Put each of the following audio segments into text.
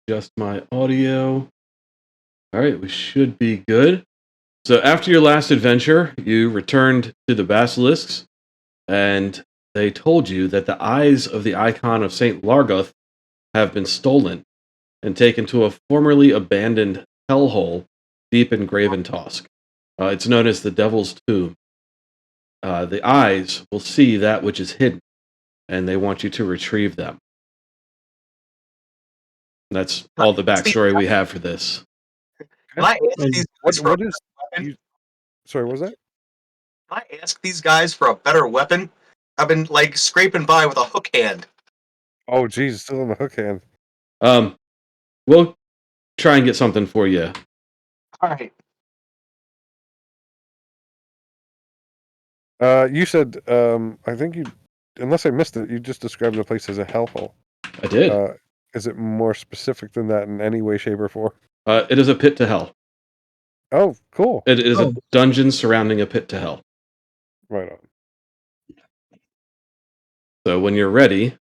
adjust my audio. All right, we should be good. So after your last adventure, you returned to the basilisks, and they told you that the eyes of the icon of Saint Largoth have been stolen and taken to a formerly abandoned hellhole deep in Graventosk. It's known as the Devil's Tomb. The eyes will see that which is hidden, and they want you to retrieve them. That's all the backstory we have for this. Can I ask these guys for What a is weapon? you? Sorry, what was that? Can I ask these guys for a better weapon? I've been like scraping by with a hook hand. Oh, geez, still in the hook hand. We'll try and get something for you. All right. You said, I think you, unless I missed it, you just described the place as a hellhole. I did. Is it more specific than that in any way, shape, or form? It is a pit to hell. Oh, cool. It is a dungeon surrounding a pit to hell. Right on. So when you're ready,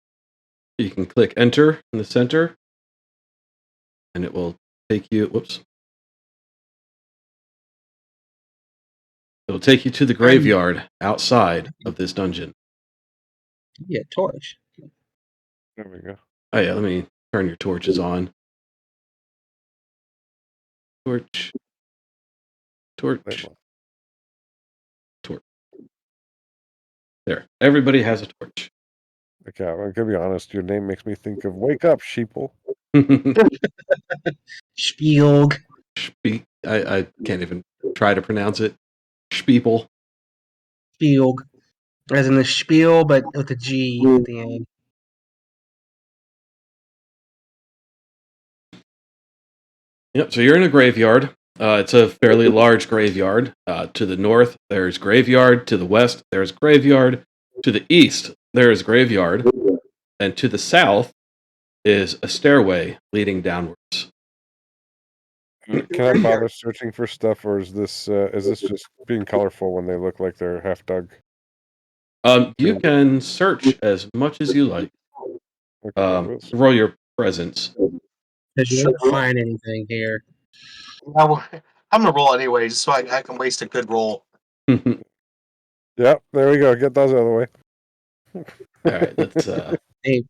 you can click enter in the center, and it will take you. Whoops. It'll take you to the graveyard outside of this dungeon. Yeah, torch. There we go. Oh yeah, let me turn your torches on. Torch. Torch. Torch. There. Everybody has a torch. Okay, I'm gonna be honest. Your name makes me think of "Wake Up, Sheeple." Spielg. I can't even try to pronounce it. Spiegel. Spielg. As in the spiel, but with a G at the end. Yep, so you're in a graveyard. It's a fairly large graveyard. To the north, there's graveyard. To the west, there's graveyard. To the east, there's graveyard. And to the south is a stairway leading downwards. Can I bother searching for stuff, or is this just being colorful when they look like they're half dug? You can search as much as you like. Okay, roll your presence. Because you don't find anything here. I'm gonna roll anyway, just so I can waste a good roll. Yep, there we go. Get those out of the way. All right, let's. Hey,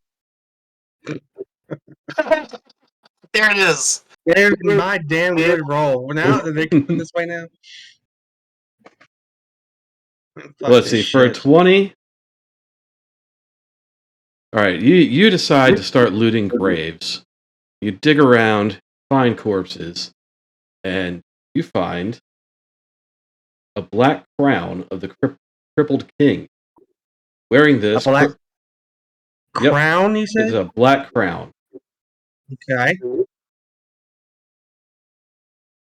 There it is. there's my damn good roll. Now they're coming this way now. Let's see. For a 20. All right, you decide to start looting graves. You dig around, find corpses, and you find a black crown of the crippled king. Wearing this, a black crown. You said it's a black crown. Okay.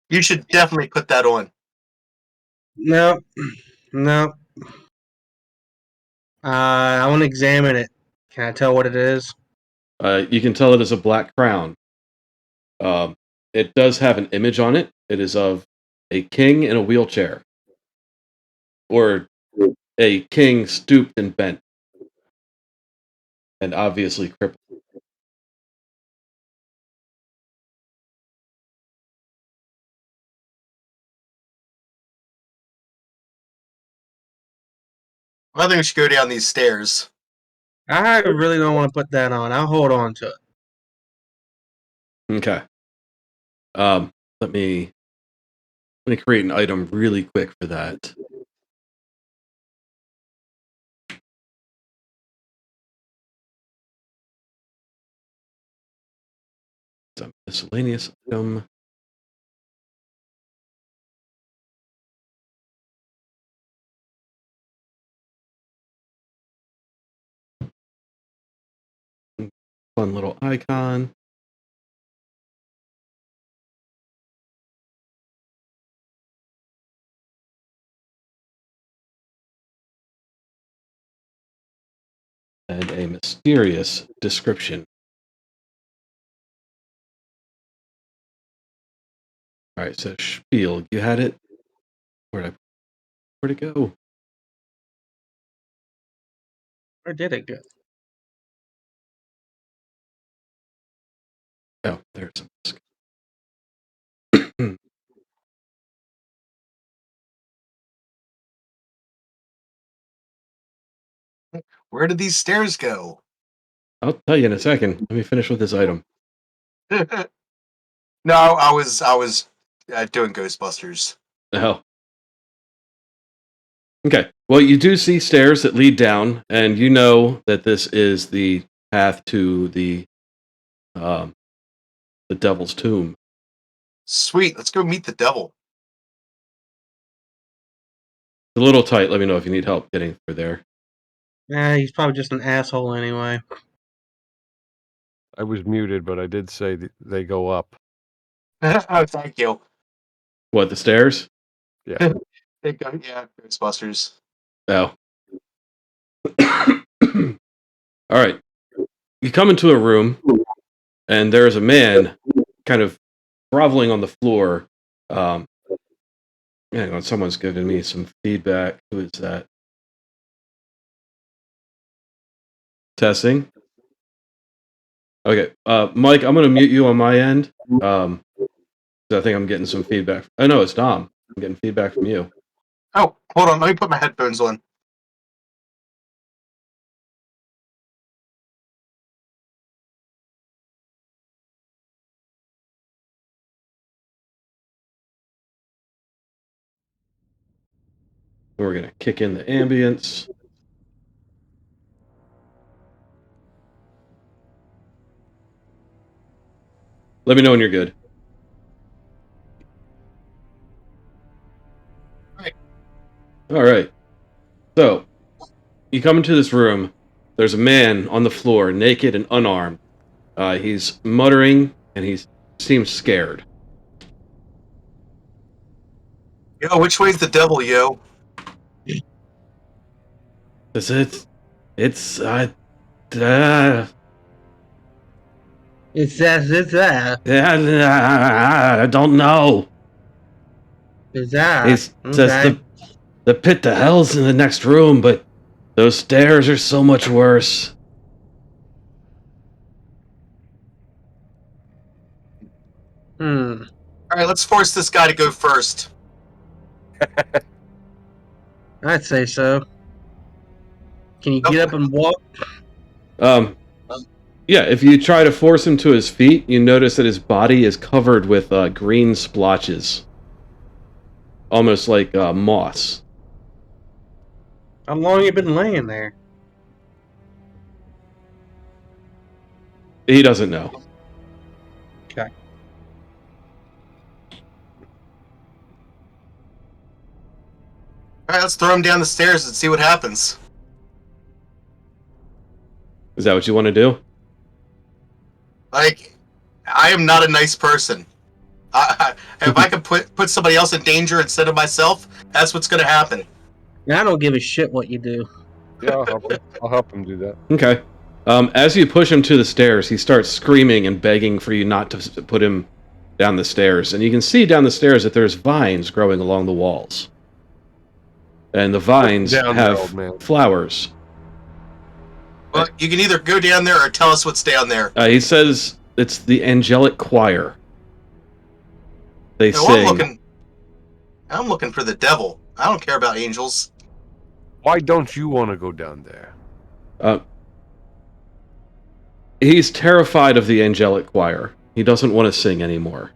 You should definitely put that on. No. I want to examine it. Can I tell what it is? You can tell it is a black crown. It does have an image on it. It is of a king in a wheelchair, or a king stooped and bent, and obviously crippled. I think we should go down these stairs. I really don't want to put that on. I'll hold on to it. Okay. Let me create an item really quick for that. It's a miscellaneous item. Fun little icon. And a mysterious description. All right, so Spiel, you had it. Where'd it go? Where did it go? Oh, there's a mask. Where did these stairs go? I'll tell you in a second. Let me finish with this item. No, I was doing Ghostbusters. Oh. Okay. Well, you do see stairs that lead down, and you know that this is the path to the devil's tomb. Sweet, let's go meet the devil. It's a little tight. Let me know if you need help getting through there. He's probably just an asshole anyway. I was muted, but I did say they go up. Oh, thank you. What, the stairs? Yeah. They go, yeah, Ghostbusters. Oh. All right. You come into a room, and there's a man kind of groveling on the floor. Hang on, someone's giving me some feedback. Who is that? Testing. Okay, Mike, I'm going to mute you on my end. I think I'm getting some feedback. Oh, no, it's Dom. I'm getting feedback from you. Oh, hold on, let me put my headphones on. We're going to kick in the ambience. Let me know when you're good. All right. So, you come into this room. There's a man on the floor, naked and unarmed. He's muttering, and he seems scared. Yo, which way's the devil, yo? Is it? It's It's that. I don't know. It's that. He says the pit to hell's in the next room, but those stairs are so much worse. All right, let's force this guy to go first. I'd say so. Can you get up and walk? Yeah, if you try to force him to his feet, you notice that his body is covered with green splotches. Almost like moss. How long you been laying there? He doesn't know. Okay. All right, let's throw him down the stairs and see what happens. Is that what you want to do? Like, I am not a nice person. If I could put somebody else in danger instead of myself, that's what's going to happen. I don't give a shit what you do. Yeah, I'll help him do that. Okay. As you push him to the stairs, he starts screaming and begging for you not to put him down the stairs. And you can see down the stairs that there's vines growing along the walls. And the vines have flowers. Well, you can either go down there or tell us what's down there. He says it's the angelic choir. They No, sing. I'm looking for the devil. I don't care about angels. Why don't you want to go down there? He's terrified of the angelic choir. He doesn't want to sing anymore.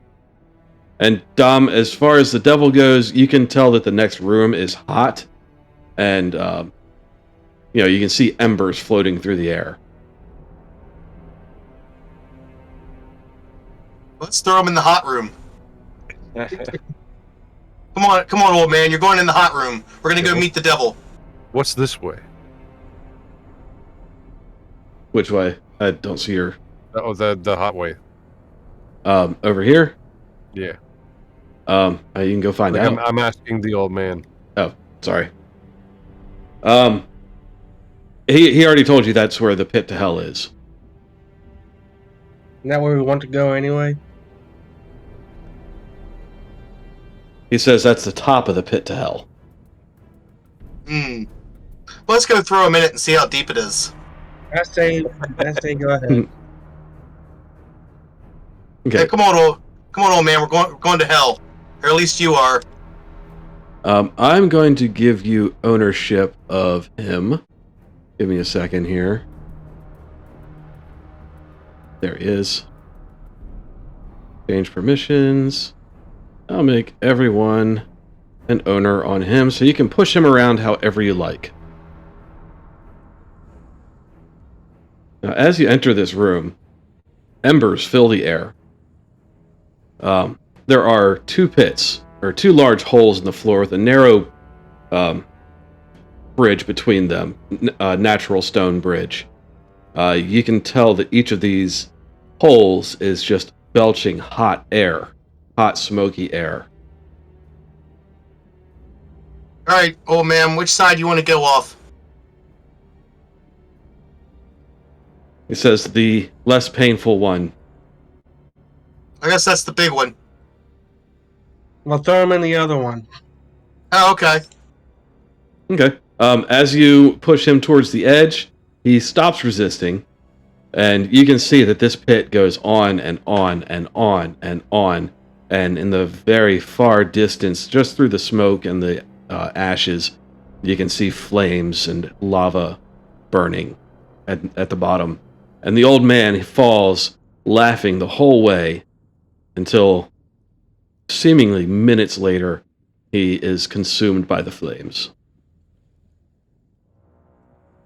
And Dom, as far as the devil goes, you can tell that the next room is hot. And, you can see embers floating through the air. Let's throw him in the hot room. Come on, old man. You're going in the hot room. We're going to go meet the devil. What's this way? Which way? I don't see your... Oh, the hot way. Over here? Yeah. You can go find out. I'm asking the old man. Oh, sorry. He already told you that's where the pit to hell is. Isn't that where we want to go anyway? He says that's the top of the pit to hell. Well, let's go throw him in it and see how deep it is. I say go ahead. Okay. Hey, come on, old man. We're going to hell, or at least you are. I'm going to give you ownership of him. Give me a second here. There he is. Change permissions. I'll make everyone an owner on him, so you can push him around however you like. Now, as you enter this room, embers fill the air. There are two pits, or two large holes in the floor with a narrow bridge between them, natural stone bridge. You can tell that each of these holes is just belching hot air, hot smoky air. All right, old man. Which side do you want to go off? He says the less painful one. I guess that's the big one. Well, throw him in the other one. Oh, okay. Okay. As you push him towards the edge, he stops resisting, and you can see that this pit goes on and on and on and on, and in the very far distance, just through the smoke and the ashes, you can see flames and lava burning at the bottom. And the old man falls, laughing the whole way, until seemingly minutes later, he is consumed by the flames.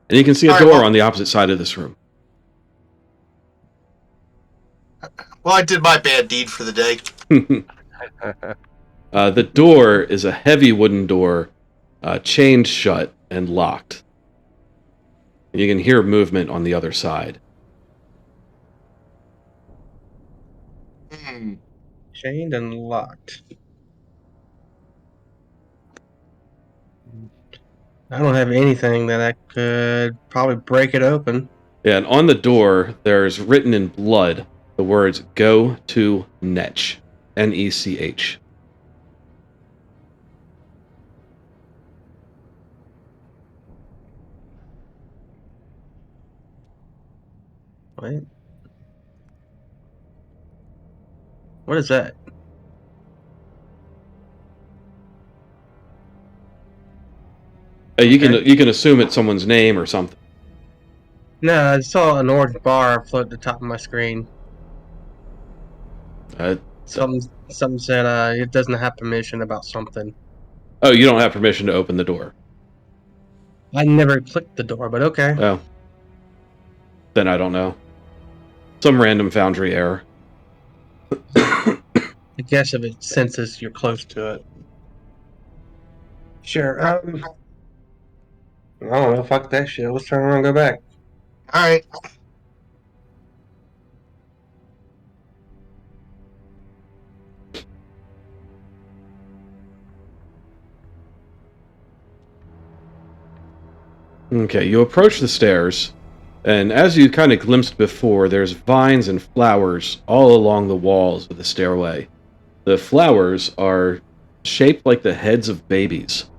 And you can see a door on the opposite side of this room. Well, I did my bad deed for the day. The door is a heavy wooden door, chained shut and locked. And you can hear movement on the other side. Chained and locked. I don't have anything that I could probably break it open. Yeah, and on the door, there's written in blood the words, "Go to Netch." Nech. Wait. What is that? You can assume it's someone's name or something. No, I saw an orange bar float at the top of my screen. Something said it doesn't have permission about something. Oh, you don't have permission to open the door. I never clicked the door, but okay. Oh. Then I don't know. Some random Foundry error. I guess if it senses you're close to it. Sure. I don't know. Fuck that shit. Let's turn around and go back. All right. Okay, you approach the stairs, and as you kind of glimpsed before, there's vines and flowers all along the walls of the stairway. The flowers are shaped like the heads of babies.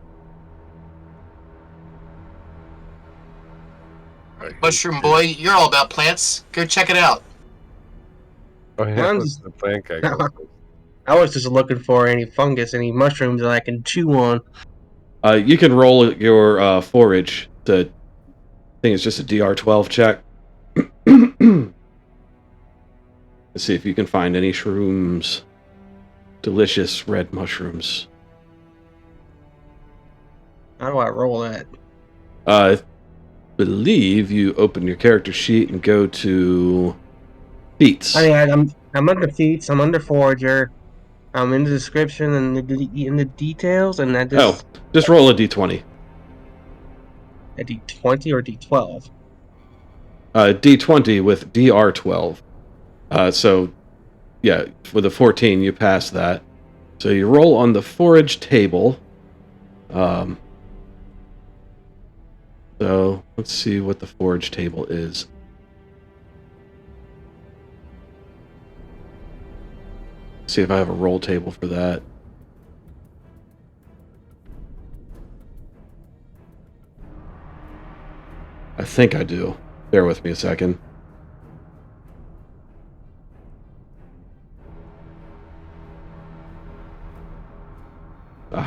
Mushroom boy, you're all about plants. Go check it out. Oh yeah, that's the plant guy. I was just looking for any fungus, any mushrooms that I can chew on. You can roll your forage. I think it's just a DR12 check. Let's see if you can find any shrooms. Delicious red mushrooms. How do I roll that? I believe you open your character sheet and go to feats. I'm under feats. I'm under forager. I'm in the description and in the details, and I just roll a d20. A d20 or d12? D20 with DR12. So, yeah, with a 14, you pass that. So you roll on the forage table. So let's see what the forage table is. See if I have a roll table for that. I think I do. Bear with me a second.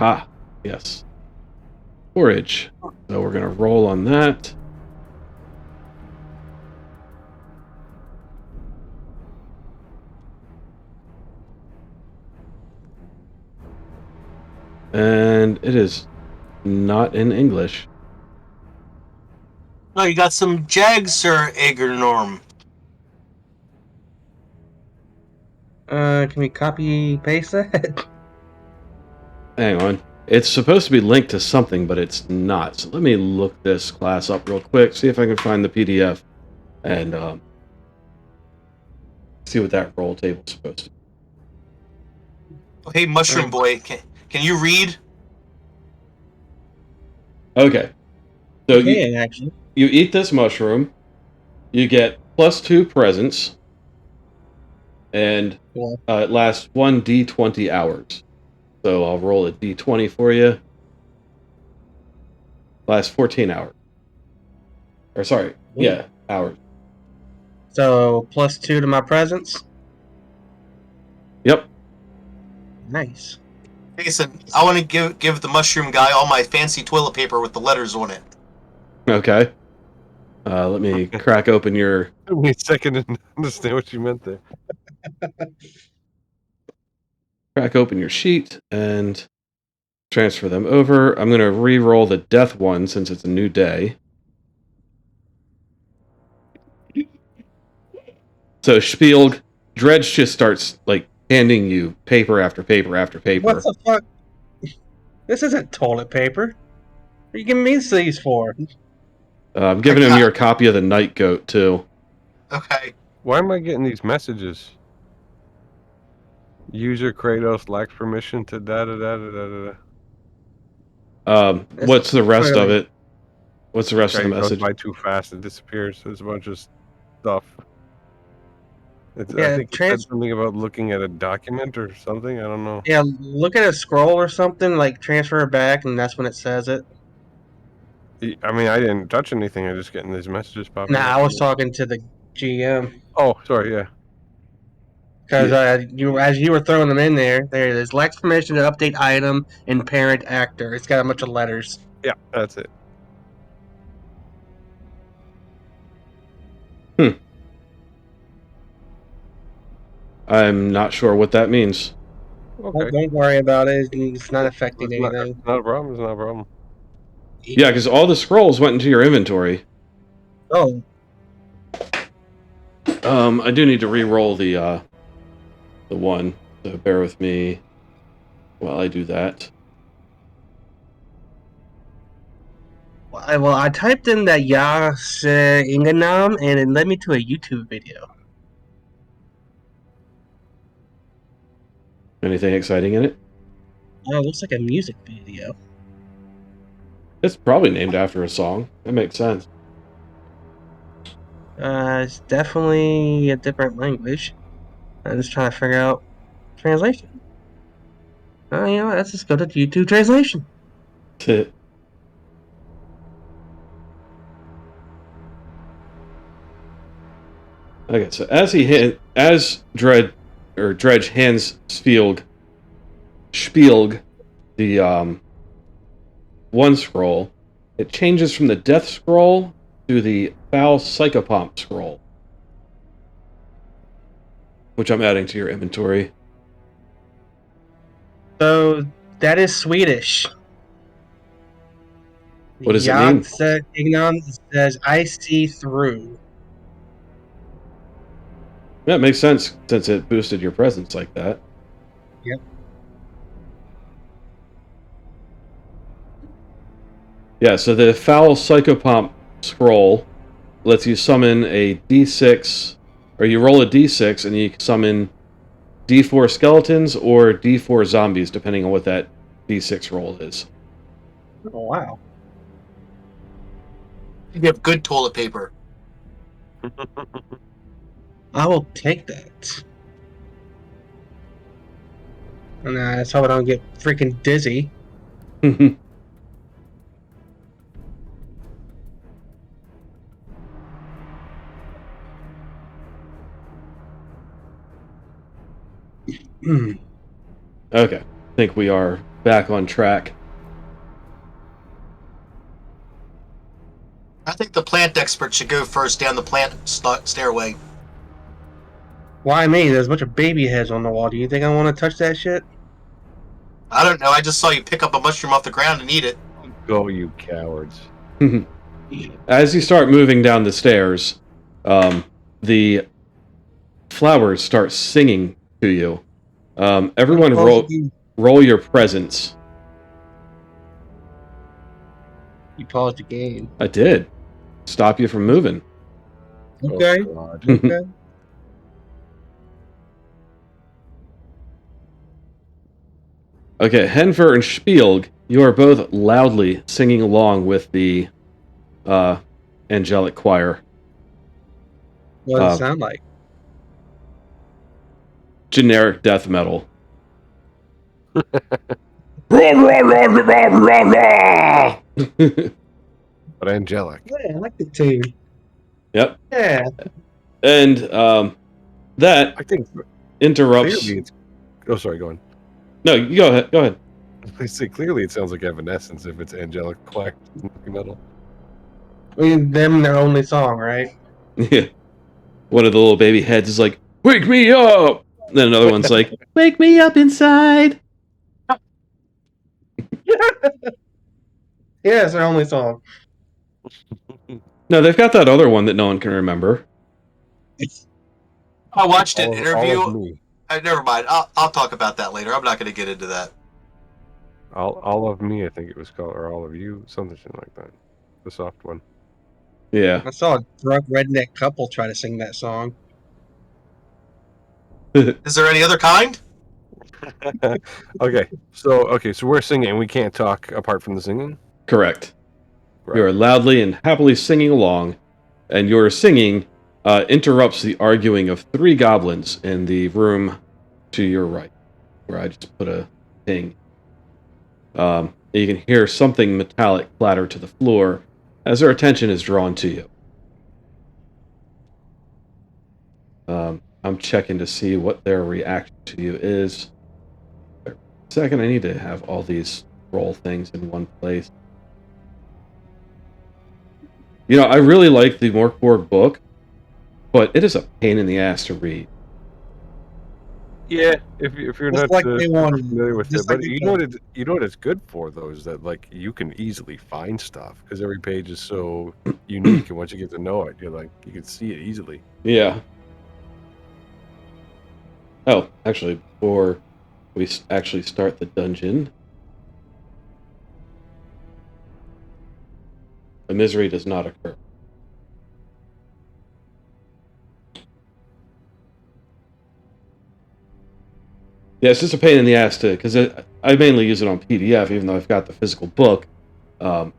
Aha. Yes. Forage. So we're going to roll on that. And it is not in English. No, you got some Jags, Sir Norm. Can we copy paste that? Hang on. It's supposed to be linked to something, but it's not. So let me look this class up real quick, see if I can find the PDF, and see what that roll table is supposed to be. Oh, hey, Mushroom Boy, can you read? Okay. So Actually. you eat this mushroom, you get +2 presents, and it lasts 1 D20 hours. So I'll roll a D20 for you. Lasts 14 hours. Or sorry, yeah, hours. So +2 to my presence. Yep. Nice. Jason, I want to give the mushroom guy all my fancy toilet paper with the letters on it. Okay. Let me crack open your... Took me a second to understand what you meant there. Crack open your sheet and transfer them over. I'm going to re-roll the death one since it's a new day. So Spielg, Dredge just starts like handing you paper after paper after paper. What the fuck? This isn't toilet paper. What are you giving me these for? I'm giving him your copy of the Night Goat too. Okay. Why am I getting these messages? User Kratos lacks permission to da da da da da da. What's the rest of it? What's the rest of the Goes message? by too fast, it disappears. There's a bunch of stuff. I Yeah, think it said something about looking at a document or something. I don't know. Yeah, look at a scroll or something, like transfer it back, and that's when it says it. I mean, I didn't touch anything. I'm just getting these messages popping Nah, up. I was talking to the GM. Oh, sorry, yeah. Because as you were throwing them in there, there it is. Lacks permission to update item and parent actor. It's got a bunch of letters. Yeah, that's it. I'm not sure what that means. Okay. Don't worry about it. It's not affecting anything. It's not a problem. It's not a problem. Yeah, because all the scrolls went into your inventory. Oh. I do need to re-roll the one, so bear with me while I do that. Well, I typed in that Yas Inganam, and it led me to a YouTube video. Anything exciting in it? Oh, it looks like a music video. It's probably named after a song. That makes sense. It's definitely a different language. I'm just trying to figure out translation. Oh, you know what? Let's just go to YouTube translation. Okay, so as Dredge hands Spielg the one scroll, it changes from the death scroll to the foul psychopomp scroll, which I'm adding to your inventory. So that is Swedish. What does it mean? Ignan says, "I see through." That makes sense since it boosted your presence like that. Yep. Yeah, so the foul psychopomp scroll lets you summon a D6, or you roll a D6 and you summon D4 skeletons or D4 zombies, depending on what that D6 roll is. Oh, wow. You have good toilet paper. I will take that. And that's how I don't get freaking dizzy. Okay, I think we are back on track. I think the plant expert should go first down the plant stairway. Why me? There's a bunch of baby heads on the wall. Do you think I want to touch that shit? I don't know. I just saw you pick up a mushroom off the ground and eat it. Go, you cowards. As you start moving down the stairs, the flowers start singing to you. Everyone roll your presence. You paused the game. I did. Stop you from moving. Okay. Oh, God. Okay. Okay, Henver and Spielg, you are both loudly singing along with the angelic choir. What does it sound like? Generic death metal. But angelic. Yeah, I like the tune. Yep. Yeah. And that I think interrupts. clearly it's... Oh, sorry, go on. No, you go ahead. Go ahead. I say clearly it sounds like Evanescence if it's angelic choir metal. I mean, them their only song, right? Yeah. One of the little baby heads is like, "Wake me up!" Then another one's like, "Wake me up inside." Yeah, it's their only song. No, they've got that other one that no one can remember. I watched an All interview. of me. Never mind. I'll talk about that later. I'm not going to get into that. All of me, I think it was called, or all of you, something like that. The soft one. Yeah. I saw a drunk redneck couple try to sing that song. Is there any other kind? Okay, so we're singing. We can't talk apart from the singing. Correct. Right. You are loudly and happily singing along, and your singing interrupts the arguing of 3 goblins in the room to your right, where I just put a ping. You can hear something metallic clatter to the floor as their attention is drawn to you. I'm checking to see what their reaction to you is. Second, I need to have all these roll things in one place. You know, I really like the Mork Borg book, but it is a pain in the ass to read. Yeah, if you're Just not like they wanted. familiar with it, Just but like you know what it's good for though is that like you can easily find stuff because every page is so unique, and once you get to know it, you're like you can see it easily. Yeah. Oh, actually, before we actually start the dungeon, a misery does not occur. Yeah, it's just a pain in the ass to, because I mainly use it on PDF, even though I've got the physical book. So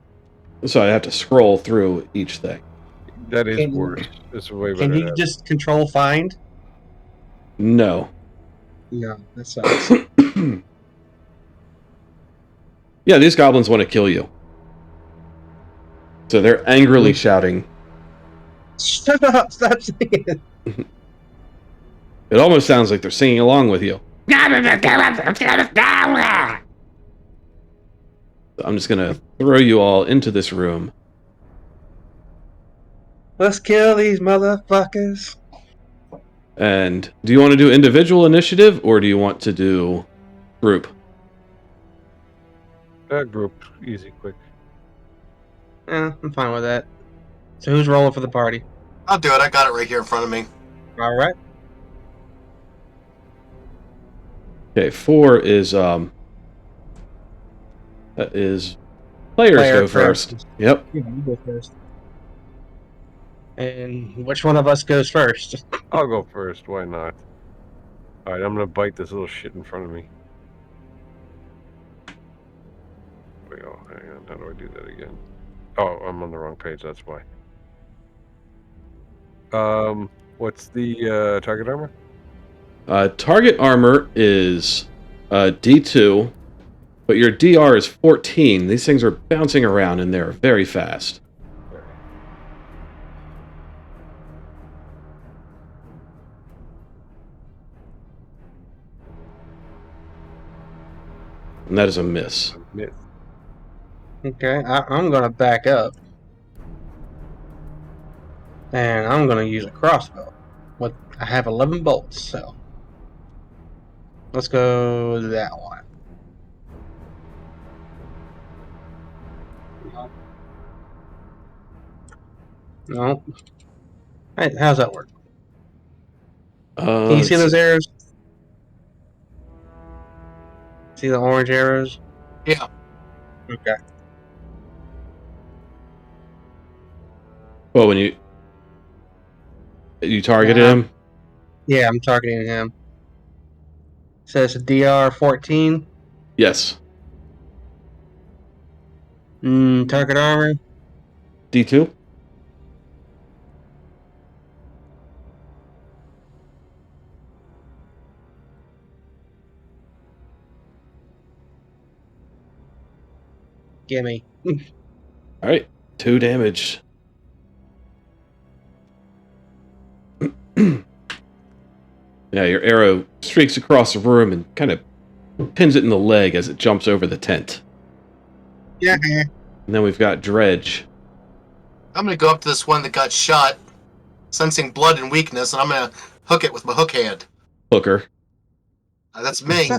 I have to scroll through each thing. That is Can- worse. It's way better. Can you to have- just control find? No. No, that sucks. Yeah, these goblins want to kill you. So they're angrily shouting. Shut up! Stop singing. It almost sounds like they're singing along with you. So I'm just going to throw you all into this room. Let's kill these motherfuckers. And do you want to do individual initiative, or do you want to do group? Group, easy, quick. Yeah, I'm fine with that. So who's rolling for the party? I'll do it. I got it right here in front of me. All right. Okay, 4 is that is players Player go first. Yep. Yeah, you go first. And which one of us goes first? I'll go first. Why not? All right, I'm gonna bite this little shit in front of me. Wait, oh, hang on. How do I do that again? Oh, I'm on the wrong page. That's why. What's the target armor? Target armor is D2, but your DR is 14. These things are bouncing around and they're very fast. And that is a miss. Miss. Okay, I'm gonna back up, and I'm gonna use a crossbow. I have 11 bolts, so let's go that one. No. Hey, how's that work? Can you see those arrows? See the orange arrows? Yeah. Okay. Well, when you targeted him? Yeah, I'm targeting him. Says DR 14. Yes. Target armor. D2? Gimme. All right. 2 damage. Yeah, your arrow streaks across the room and kind of pins it in the leg as it jumps over the tent. Yeah. And then we've got Dredge. I'm gonna go up to this one that got shot, sensing blood and weakness, and I'm gonna hook it with my hook hand. Hooker. That's me.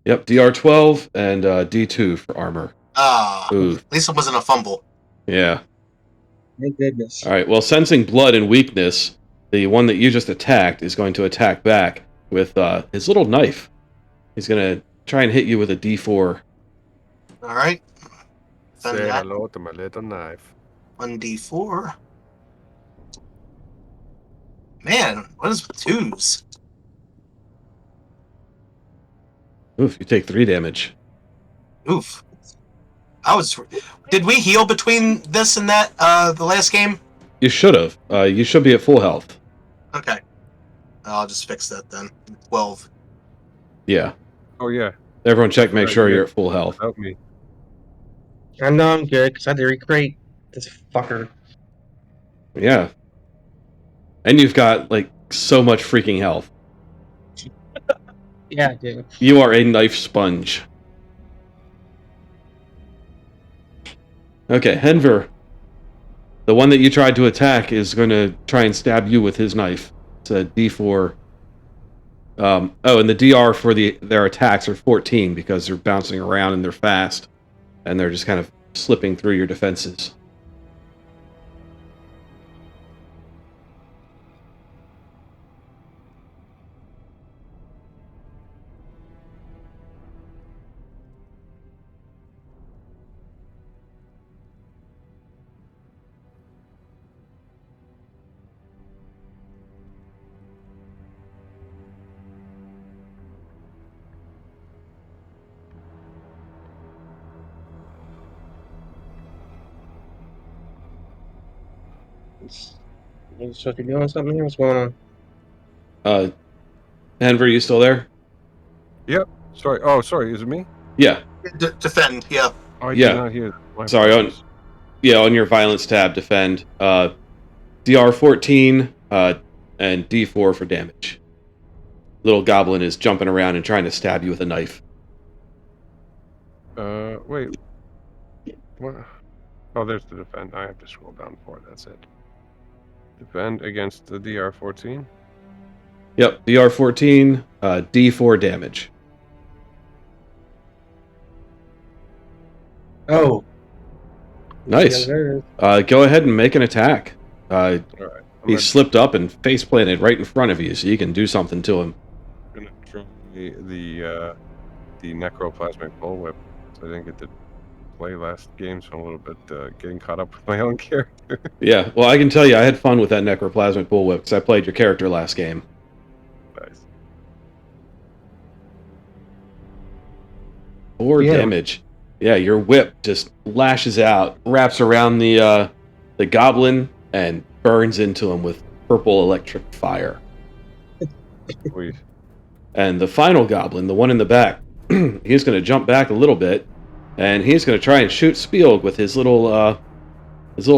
Yep, DR12 and D2 for armor. Ooh. At least it wasn't a fumble. Yeah. Thank goodness. All right, well, sensing blood and weakness, the one that you just attacked is going to attack back with his little knife. He's going to try and hit you with a D4. All right. Say hello to my little knife. 1d4. Man, what is with twos? Oof, you take 3 damage. Oof. Did we heal between this and that, the last game? You should have. You should be at full health. Okay. I'll just fix that then. 12. Yeah. Oh yeah. Everyone check, make Right, sure yeah. you're at full health. Help me. I know I'm good because I had to recreate this fucker. Yeah. And you've got, like, so much freaking health. Yeah, I do. You are a knife sponge. Okay, Henver. The one that you tried to attack is going to try and stab you with his knife. It's a D4. And the DR for their attacks are 14 because they're bouncing around and they're fast. And they're just kind of slipping through your defenses. You supposed to be doing something here? What's going on? Henver, you still there? Yep. Sorry. Oh, sorry. Is it me? Yeah. Defend, yeah. Oh, I Yeah. did not hear. My Sorry, apologies. on your violence tab, defend. DR 14 and D4 for damage. Little goblin is jumping around and trying to stab you with a knife. Wait. What? Oh, there's the defend. I have to scroll down for it. That's it. Defend against the DR 14. Yep, DR 14, D4 damage. Oh. Nice. Yeah, there it is. Go ahead and make an attack. All right. He slipped up and face planted right in front of you, so you can do something to him. I'm gonna try the necroplasmic bullwhip. So I didn't get to play last game, so I'm a little bit getting caught up with my own character. Yeah, well, I can tell you, I had fun with that necroplasmic bullwhip because I played your character last game. Nice. 4 damage. Yeah, your whip just lashes out, wraps around the goblin, and burns into him with purple electric fire. Sweet. And the final goblin, the one in the back, he's going to jump back a little bit, and he's going to try and shoot Spielg with his little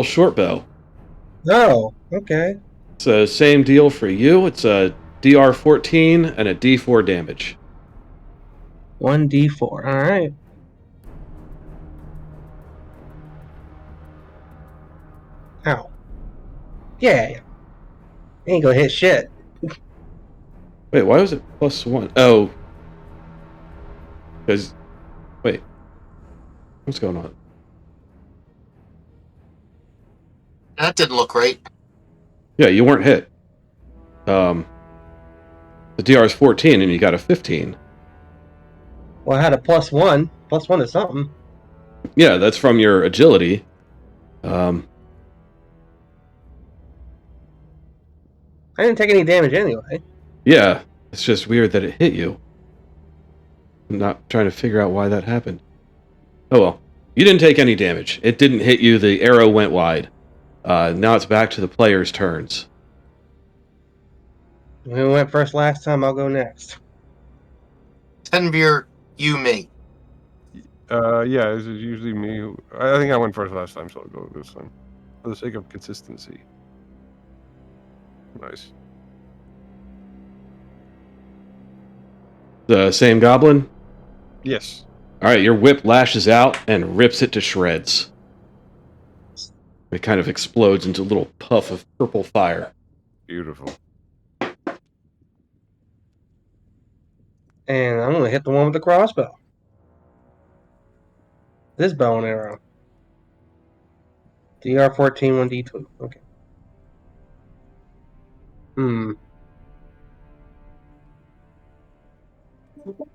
short bow. Oh, okay. So same deal for you. It's a DR 14 and a D4 damage. 1d4. All right. Ow. Yeah. Ain't gonna hit shit. Wait, why was it +1? Oh. Because, wait. What's going on? That didn't look right. Yeah, you weren't hit. The DR is 14 and you got a 15. Well, I had a +1. +1 is something. Yeah, that's from your agility. I didn't take any damage anyway. Yeah, it's just weird that it hit you. I'm not trying to figure out why that happened. Oh well. You didn't take any damage. It didn't hit you. The arrow went wide. Now it's back to the players' turns. We went first last time. I'll go next. Tenveer, you, me. Yeah, this is usually me. I think I went first last time, so I'll go this time. For the sake of consistency. Nice. The same goblin? Yes. Alright, your whip lashes out and rips it to shreds. It kind of explodes into a little puff of purple fire. Beautiful. And I'm gonna hit the one with the crossbow. This bow and arrow. DR 14, 1d2. Okay.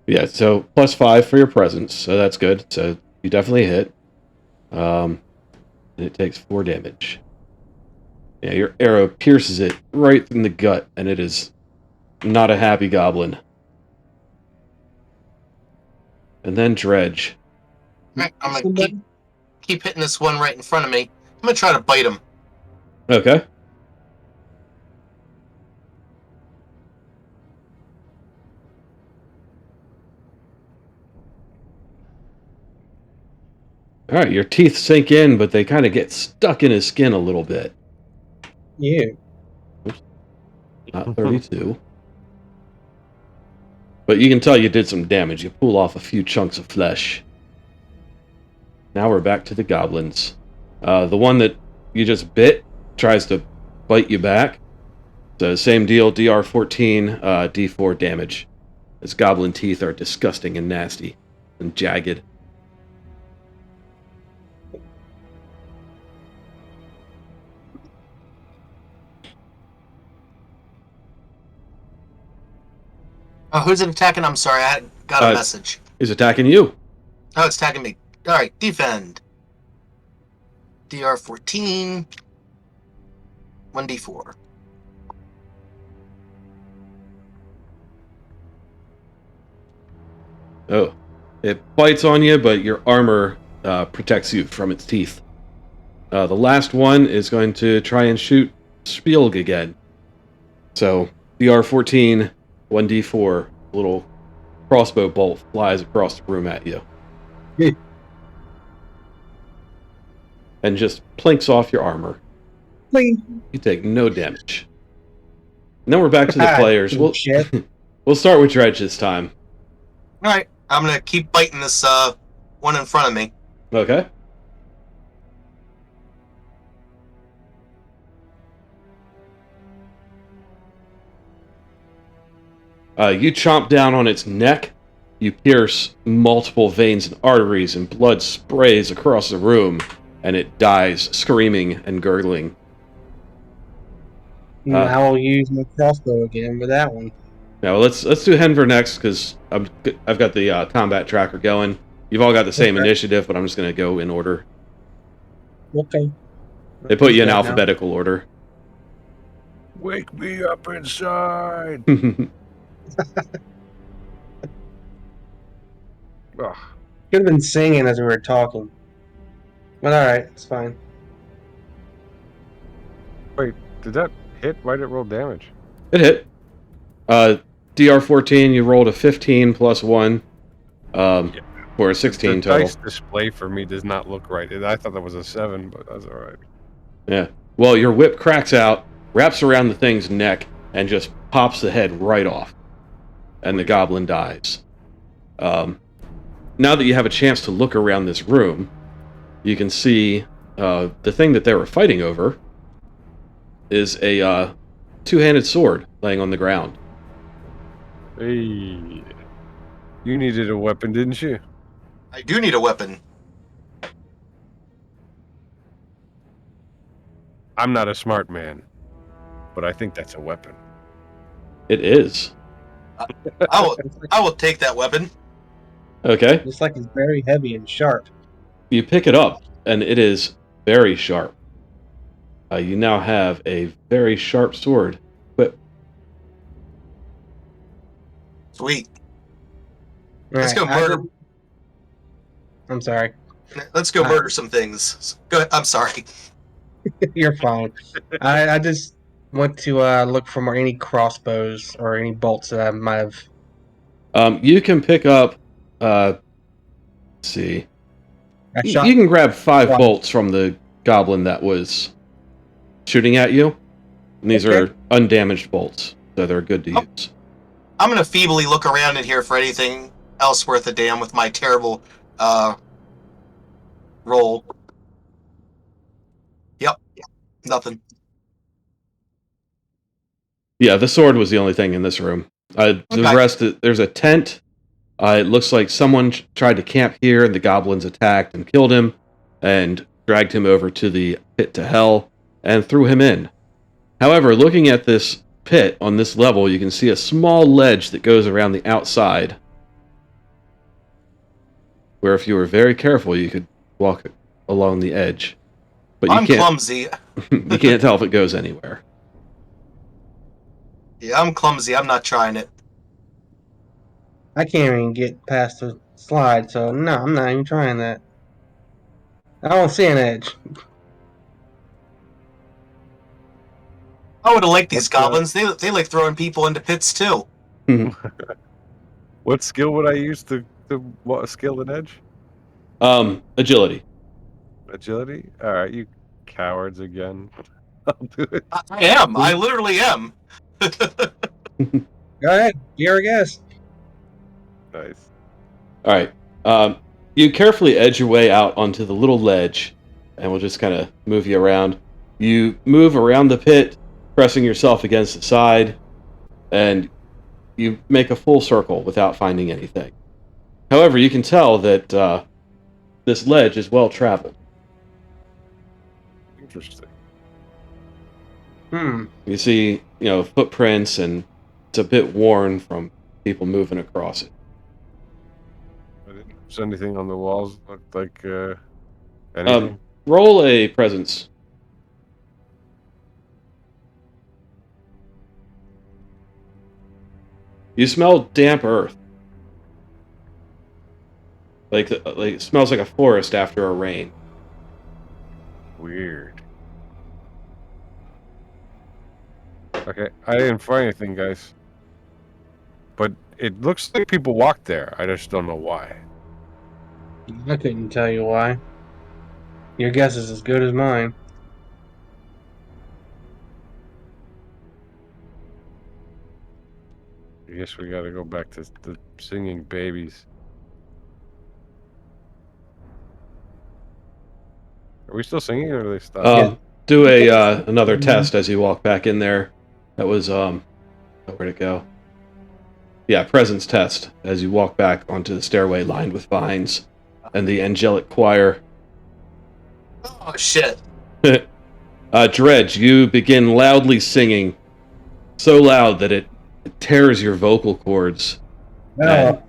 Yeah, so +5 for your presence, so that's good. So you definitely hit. And it takes 4 damage. Yeah, your arrow pierces it right in the gut, and it is not a happy goblin. And then Dredge. Right, I'm gonna keep hitting this one right in front of me. I'm gonna try to bite him. Okay. Alright, your teeth sink in, but they kind of get stuck in his skin a little bit. Yeah. Not 32. But you can tell you did some damage. You pull off a few chunks of flesh. Now we're back to the goblins. The one that you just bit tries to bite you back. So same deal, DR 14, D4 damage. His goblin teeth are disgusting and nasty and jagged. Who's it attacking? I'm sorry, I got a message. He's attacking you. Oh, it's attacking me. Alright, defend. DR 14. 1d4. Oh. It bites on you, but your armor protects you from its teeth. The last one is going to try and shoot Spielg again. So, DR 14, 1d4, little crossbow bolt flies across the room at you. Yeah. And just plinks off your armor. Please. You take no damage. And then we're back to the players. Shit. We'll start with Dredge this time. Alright, I'm gonna keep biting this one in front of me. Okay. You chomp down on its neck. You pierce multiple veins and arteries, and blood sprays across the room, and it dies screaming and gurgling. Now I'll use my crossbow again with that one. Now let's do Henver next, because I've got the combat tracker going. You've all got the same initiative, but I'm just going to go in order. Okay. They put you in alphabetical order. Wake me up inside. Ugh. Could have been singing as we were talking. But alright, it's fine. Wait, did that hit? Why did it roll damage? It hit. DR 14, you rolled a 15 plus 1 for a 16 the total. dice display for me does not look right. I thought that was a 7, but that's alright. Yeah. Well, your whip cracks out wraps around the thing's neck, and just pops the head right off. And the goblin dies. Now that you have a chance to look around this room, you can see the thing that they were fighting over is a two-handed sword laying on the ground. Hey, you needed a weapon, didn't you? I do need a weapon. I'm not a smart man, but I think that's a weapon. It is. I will take that weapon. Okay. Looks like it's very heavy and sharp. You pick it up, and it is very sharp. You now have a very sharp sword equipped. Sweet. Let's go Alright, murder. I'm sorry. Let's go murder some things. Go ahead. I'm sorry. You're fine. I just want to look for any crossbows or any bolts that I might have. You can pick up. Let's see. I You shot. can grab 5 Wow. bolts from the goblin that was shooting at you. And these Okay. are undamaged bolts, so they're good to use. I'm gonna feebly look around in here for anything else worth a damn with my terrible roll. Yep. Nothing. Yeah, the sword was the only thing in this room. The Okay. rest, there's a tent. It looks like someone tried to camp here, and the goblins attacked and killed him, and dragged him over to the pit to hell, and threw him in. However, looking at this pit on this level, you can see a small ledge that goes around the outside, where if you were very careful, you could walk along the edge. But you I'm can't. clumsy. You can't tell if it goes anywhere. Yeah, I'm clumsy. I'm not trying it. I can't even get past the slide, so no, I'm not even trying that. I don't see an edge. I would have liked these What's the- goblins. They like throwing people into pits too. What skill would I use to skill an edge? Agility. Agility? Alright, you cowards again. I'll do it. I am. I literally am. Go ahead, you're a guest. Nice. All right. You carefully edge your way out onto the little ledge, and we'll just kind of move you around. You move around the pit, pressing yourself against the side, and you make a full circle without finding anything. However, you can tell that this ledge is well traveled. Interesting. You see, footprints, and it's a bit worn from people moving across it. I didn't notice anything on the walls looked like anything. Roll a presence. You smell damp earth. Like it smells like a forest after a rain. Weird. Okay, I didn't find anything, guys. But it looks like people walked there. I just don't know why. I couldn't tell you why. Your guess is as good as mine. I guess we gotta go back to the singing babies. Are we still singing, or are they stopped? Do another test as you walk back in there. That was where'd it go? Yeah, presence test as you walk back onto the stairway lined with vines and the angelic choir. Oh shit! Dredge, you begin loudly singing, so loud that it tears your vocal cords. Oh,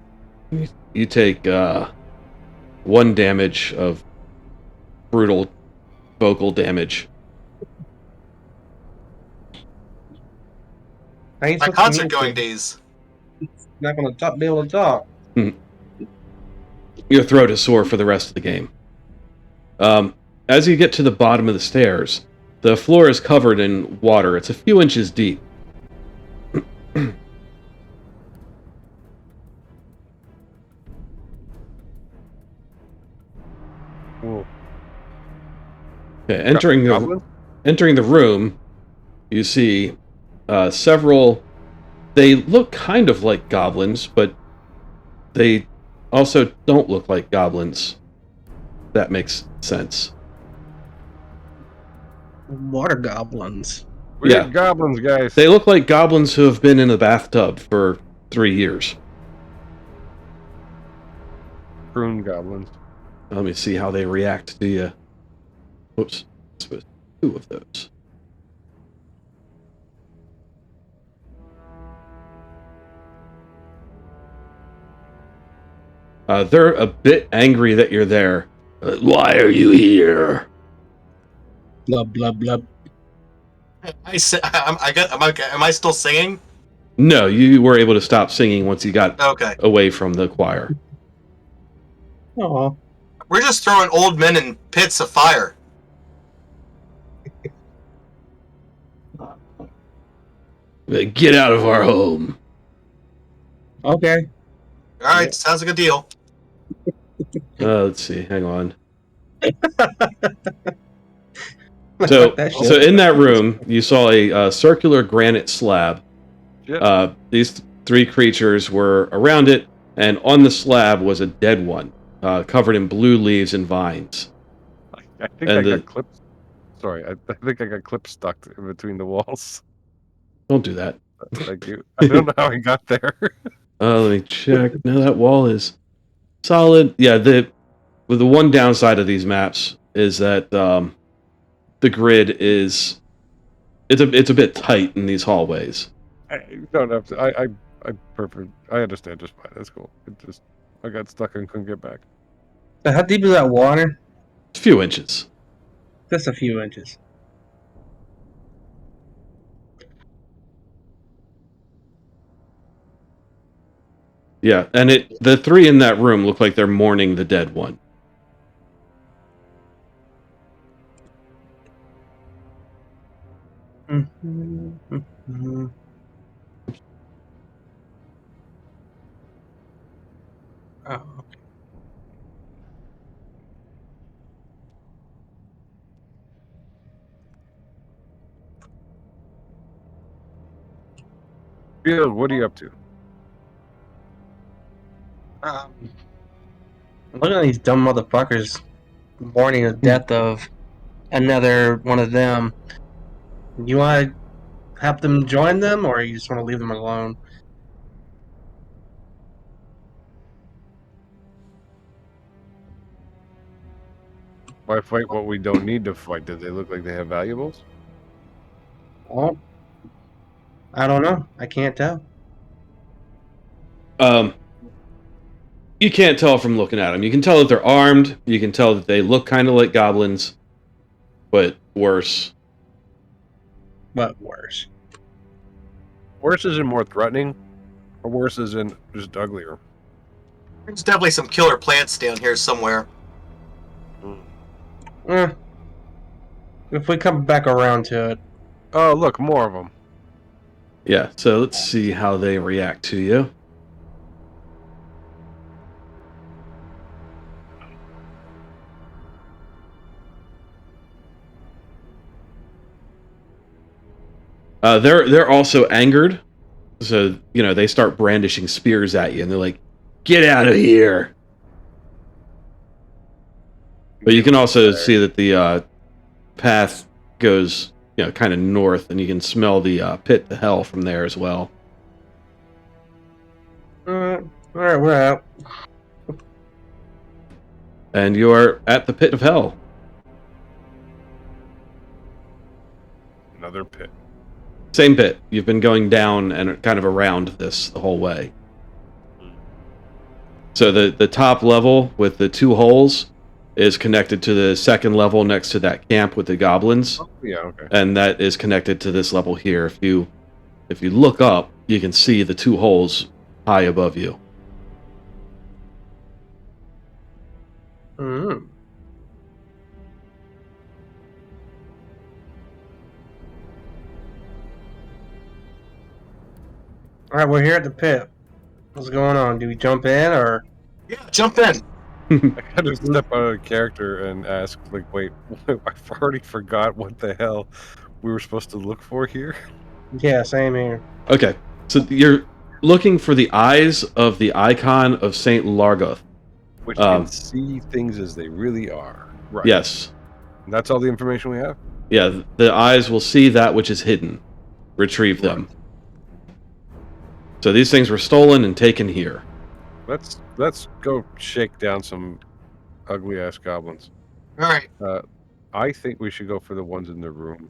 And you take 1 damage of brutal vocal damage. I ain't My supposed to concert mute going you. days. Not gonna be able to talk. Your throat is sore for the rest of the game. As you get to the bottom of the stairs, the floor is covered in water. It's a few inches deep. Cool. Okay, entering Goblin? the room, you see several. They look kind of like goblins, but they also don't look like goblins. That makes sense. Water goblins. We're Yeah. goblins, guys. They look like goblins who have been in the bathtub for 3 years. Prune goblins. Let me see how they react to you. Whoops. Supposed to be 2 of those. They're a bit angry that you're there. Why are you here? Blub blub blub. Am I still singing? No, you were able to stop singing once you got Okay. away from the choir. Oh, We're just throwing old men in pits of fire. Get out of our home. okay. All right, sounds like a deal. Let's see. Hang on. Fuck So, that shit. so in that room, you saw a circular granite slab. Yep. These 3 creatures were around it, and on the slab was a dead one, covered in blue leaves and vines. I think And I the- got clips. Sorry, I think I got clips stuck in between the walls. Don't do that. Thank you. I don't know how I got there. Let me check. No, that wall is solid. Yeah, the one downside of these maps is that the grid is it's a bit tight in these hallways. You don't have to. I perfect. I understand just fine. That's cool. I got stuck and couldn't get back. So how deep is that water? A few inches. Just a few inches. Yeah, and the 3 in that room look like they're mourning the dead one. Mm-hmm. Oh, Field, what are you up to? look at these dumb motherfuckers mourning the death of another one of them. You want to have them join them, or you just want to leave them alone? Why fight what we don't need to fight? Do they look like they have valuables? Well, I don't know. I can't tell. You can't tell from looking at them. You can tell that they're armed. You can tell that they look kind of like goblins, but worse. But worse. Worse isn't more threatening, or worse isn't just uglier. There's definitely some killer plants down here somewhere. If we come back around to it. Oh, look, more of them. Yeah, so let's see how they react to you. They're also angered, so they start brandishing spears at you, and they're like, "Get out of here!" But you can also see that the path goes, kind of north, and you can smell the pit to hell from there as well. Alright, we're out. And you're at the pit of hell. Another pit. Same pit. You've been going down and kind of around this the whole way. So the top level with the 2 holes is connected to the second level next to that camp with the goblins. Oh, yeah, okay. And that is connected to this level here. If you look up, you can see the 2 holes high above you. Mm-hmm. Alright, we're here at the pit. What's going on? Do we jump in, or? Yeah, jump in. I kind of step out of character and ask, like, wait, I already forgot what the hell. we were supposed to look for here? Yeah, same here. Okay, so you're looking for the eyes of the icon of Saint Largoth. Which can see things as they really are. Right. Yes. And that's all the information we have? Yeah, the eyes will see that which is hidden. Retrieve them. So these things were stolen and taken here. Let's go shake down some ugly ass goblins. All right. I think we should go for the ones in the room.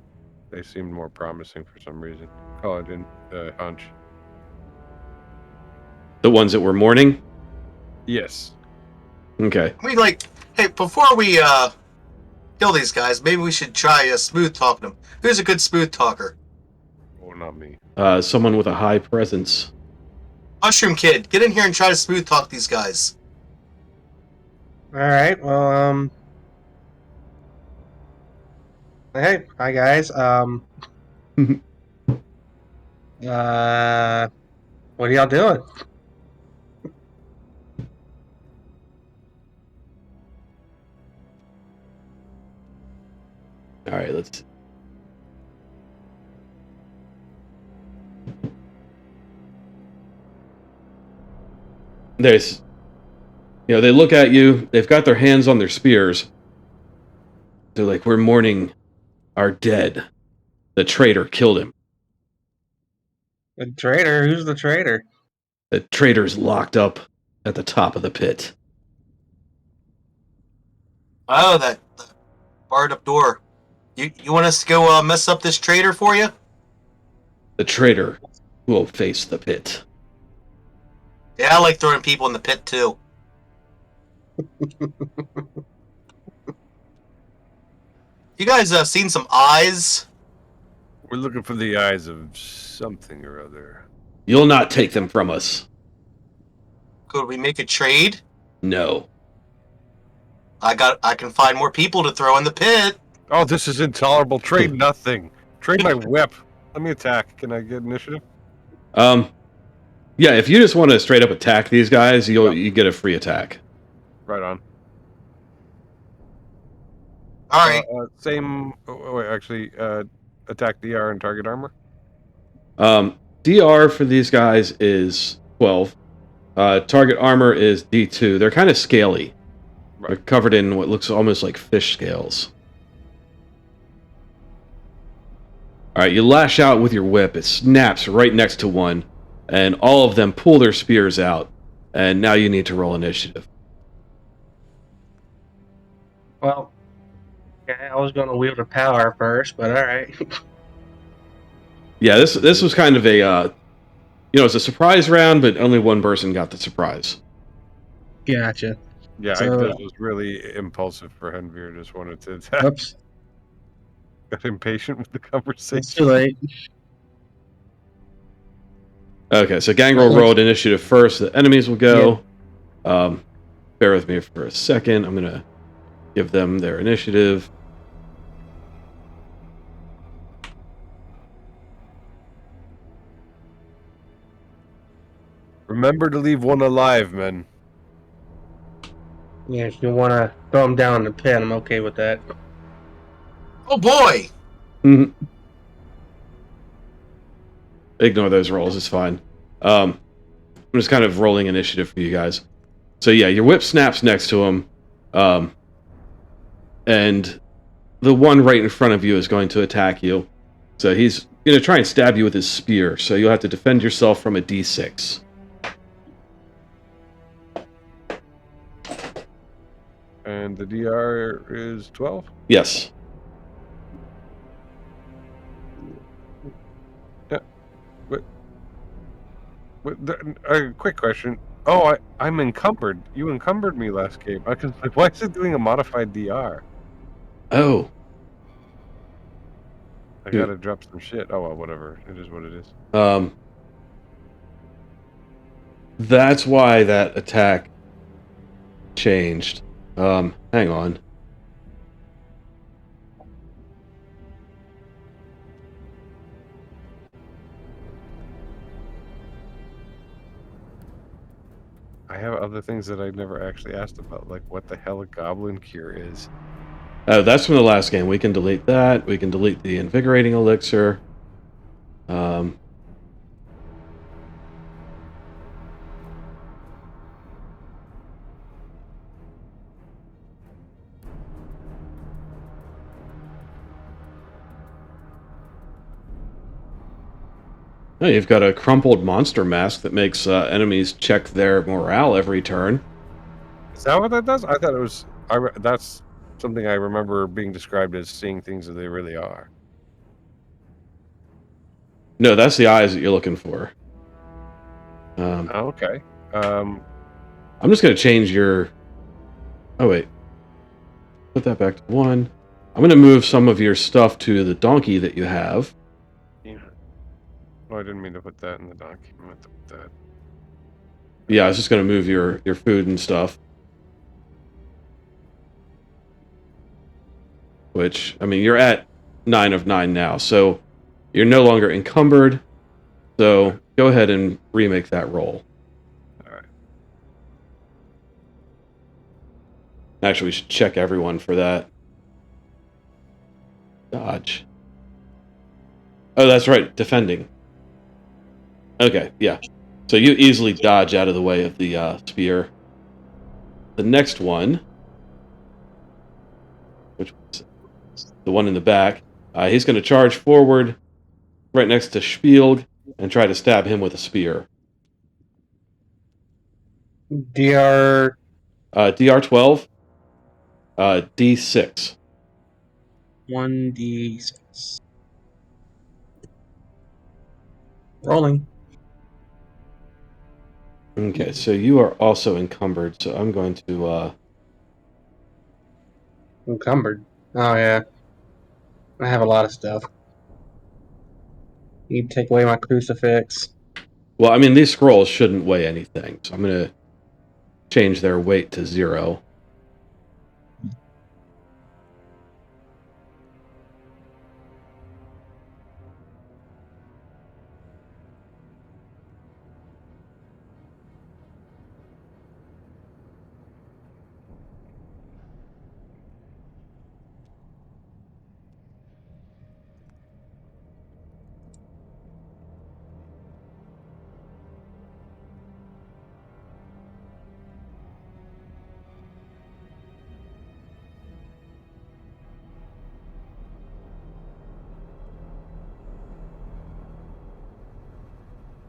They seemed more promising for some reason. Call it in hunch. The ones that were mourning? Yes. Okay. Hey, before we kill these guys, maybe we should try smooth talking them. Who's a good smooth talker? Oh, not me. Someone with a high presence. Mushroom Kid, get in here and try to smooth talk these guys. All right. Well, hey, hi guys. What are y'all doing? All right, let's. There's, they look at you. They've got their hands on their spears. They're like, "We're mourning our dead. The traitor killed him. The traitor? Who's the traitor? The traitor's locked up at the top of the pit." Oh, that barred up door. You want us to go mess up this traitor for you? The traitor will face the pit. Yeah, I like throwing people in the pit too. You guys seen some eyes? We're looking for the eyes of something or other. You'll not take them from us. Could we make a trade? No. I can find more people to throw in the pit. Oh, this is intolerable. Trade nothing. Trade my whip. Let me attack. Can I get initiative? Yeah, if you just want to straight up attack these guys, you get a free attack. Right on. All right. Same. Wait, actually, attack DR and target armor. DR for these guys is 12. Target armor is D2. They're kind of scaly. Right. They're covered in what looks almost like fish scales. All right, you lash out with your whip. It snaps right next to one, and all of them pull their spears out. And now you need to roll initiative. Well, okay, I was going to wield a power first, but all right. Yeah, this was kind of a, it's a surprise round, but only one person got the surprise. Gotcha. Yeah, So- this was really impulsive for Henveer. Just wanted to attack. Oops, Got impatient with the conversation. it's too late. Okay, so Gangrel rolled initiative first. The enemies will go. Bear with me for a second. I'm going to give them their initiative. Remember to leave one alive, men. Yeah, if you want to throw him down in the pit, I'm okay with that. Oh boy. Mhm. Ignore those rolls. It's fine. I'm just kind of rolling initiative for you guys. So yeah, your whip snaps next to him. And the one right in front of you is going to attack you. So he's going to try and stab you with his spear. So you'll have to defend yourself from a D6. And the DR is 12? Yes. Yeah. Quick question. Oh, I'm encumbered. You encumbered me last game. Why is it doing a modified DR? Oh. I gotta drop some shit. Oh, well, whatever. It is what it is. That's why that attack changed. Hang on. I have other things that I never actually asked about, like what the hell a goblin cure is. Oh, that's from the last game. We can delete that. We can delete the invigorating elixir. Oh, you've got a crumpled monster mask that makes enemies check their morale every turn. Is that what that does? I thought it was. That's something I remember being described as seeing things as they really are. No, that's the eyes that you're looking for. Oh, okay. I'm just going to change your... Oh, wait. Put that back to 1. I'm going to move some of your stuff to the donkey that you have. Yeah. Oh, I didn't mean to put that in the donkey. I meant to put that. Yeah, I was just going to move your food and stuff. Which, I mean, you're at 9 of 9 now, so you're no longer encumbered. So go ahead and remake that roll. All right. Actually, we should check everyone for that. Dodge. Oh, that's right, defending. Okay, yeah. So you easily dodge out of the way of the spear. The next one, which was the one in the back, he's going to charge forward right next to Spielg and try to stab him with a spear. DR. DR 12, D6. 1d6. Rolling. Okay, so you are also encumbered, so I'm going to... Encumbered. Oh, yeah. I have a lot of stuff. You take away my crucifix. Well, I mean, these scrolls shouldn't weigh anything, so I'm going to change their weight to 0.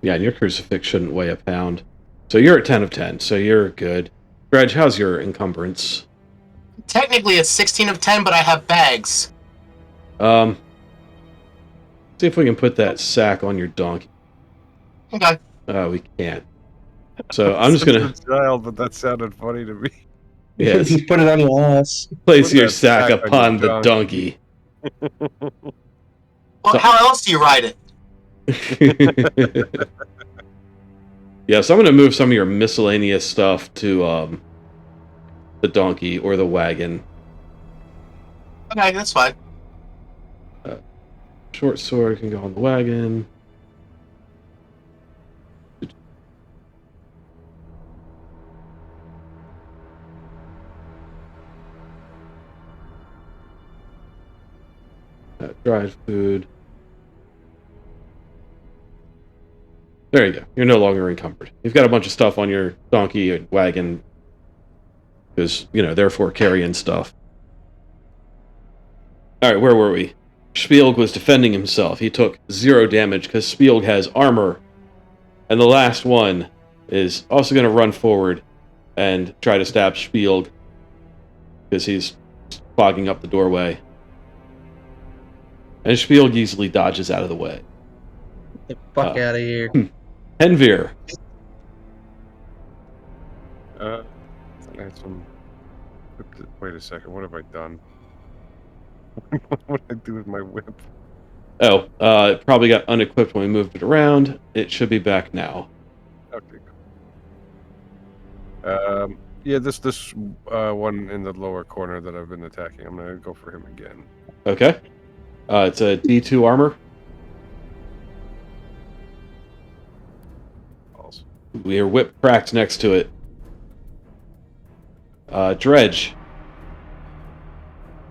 Yeah, and your crucifix shouldn't weigh a pound. So you're at 10 of 10, so you're good. Greg, how's your encumbrance? Technically, it's 16 of 10, but I have bags. See if we can put that sack on your donkey. Okay. We can't. So I'm just gonna... Such a child, but that sounded funny to me. Yes. You put it on your ass. Place Put your that sack sack on upon your the donkey. Well, So- how else do you ride it? Yeah, so I'm gonna move some of your miscellaneous stuff to the donkey or the wagon. Okay, that's fine. Short sword can go on the wagon. Dried food. There you go. You're no longer encumbered. You've got a bunch of stuff on your donkey and wagon. Because, therefore carrying stuff. Alright, where were we? Spielg was defending himself. He took 0 damage because Spielg has armor. And the last one is also going to run forward and try to stab Spielg. Because he's fogging up the doorway. And Spielg easily dodges out of the way. Get the fuck out of here. Henvir. I had some. Wait a second. What have I done? What did I do with my whip? Oh, it probably got unequipped when we moved it around. It should be back now. Okay. Yeah, this one in the lower corner that I've been attacking. I'm gonna go for him again. Okay. It's a D2 armor. Also. Your whip cracked next to it. Dredge.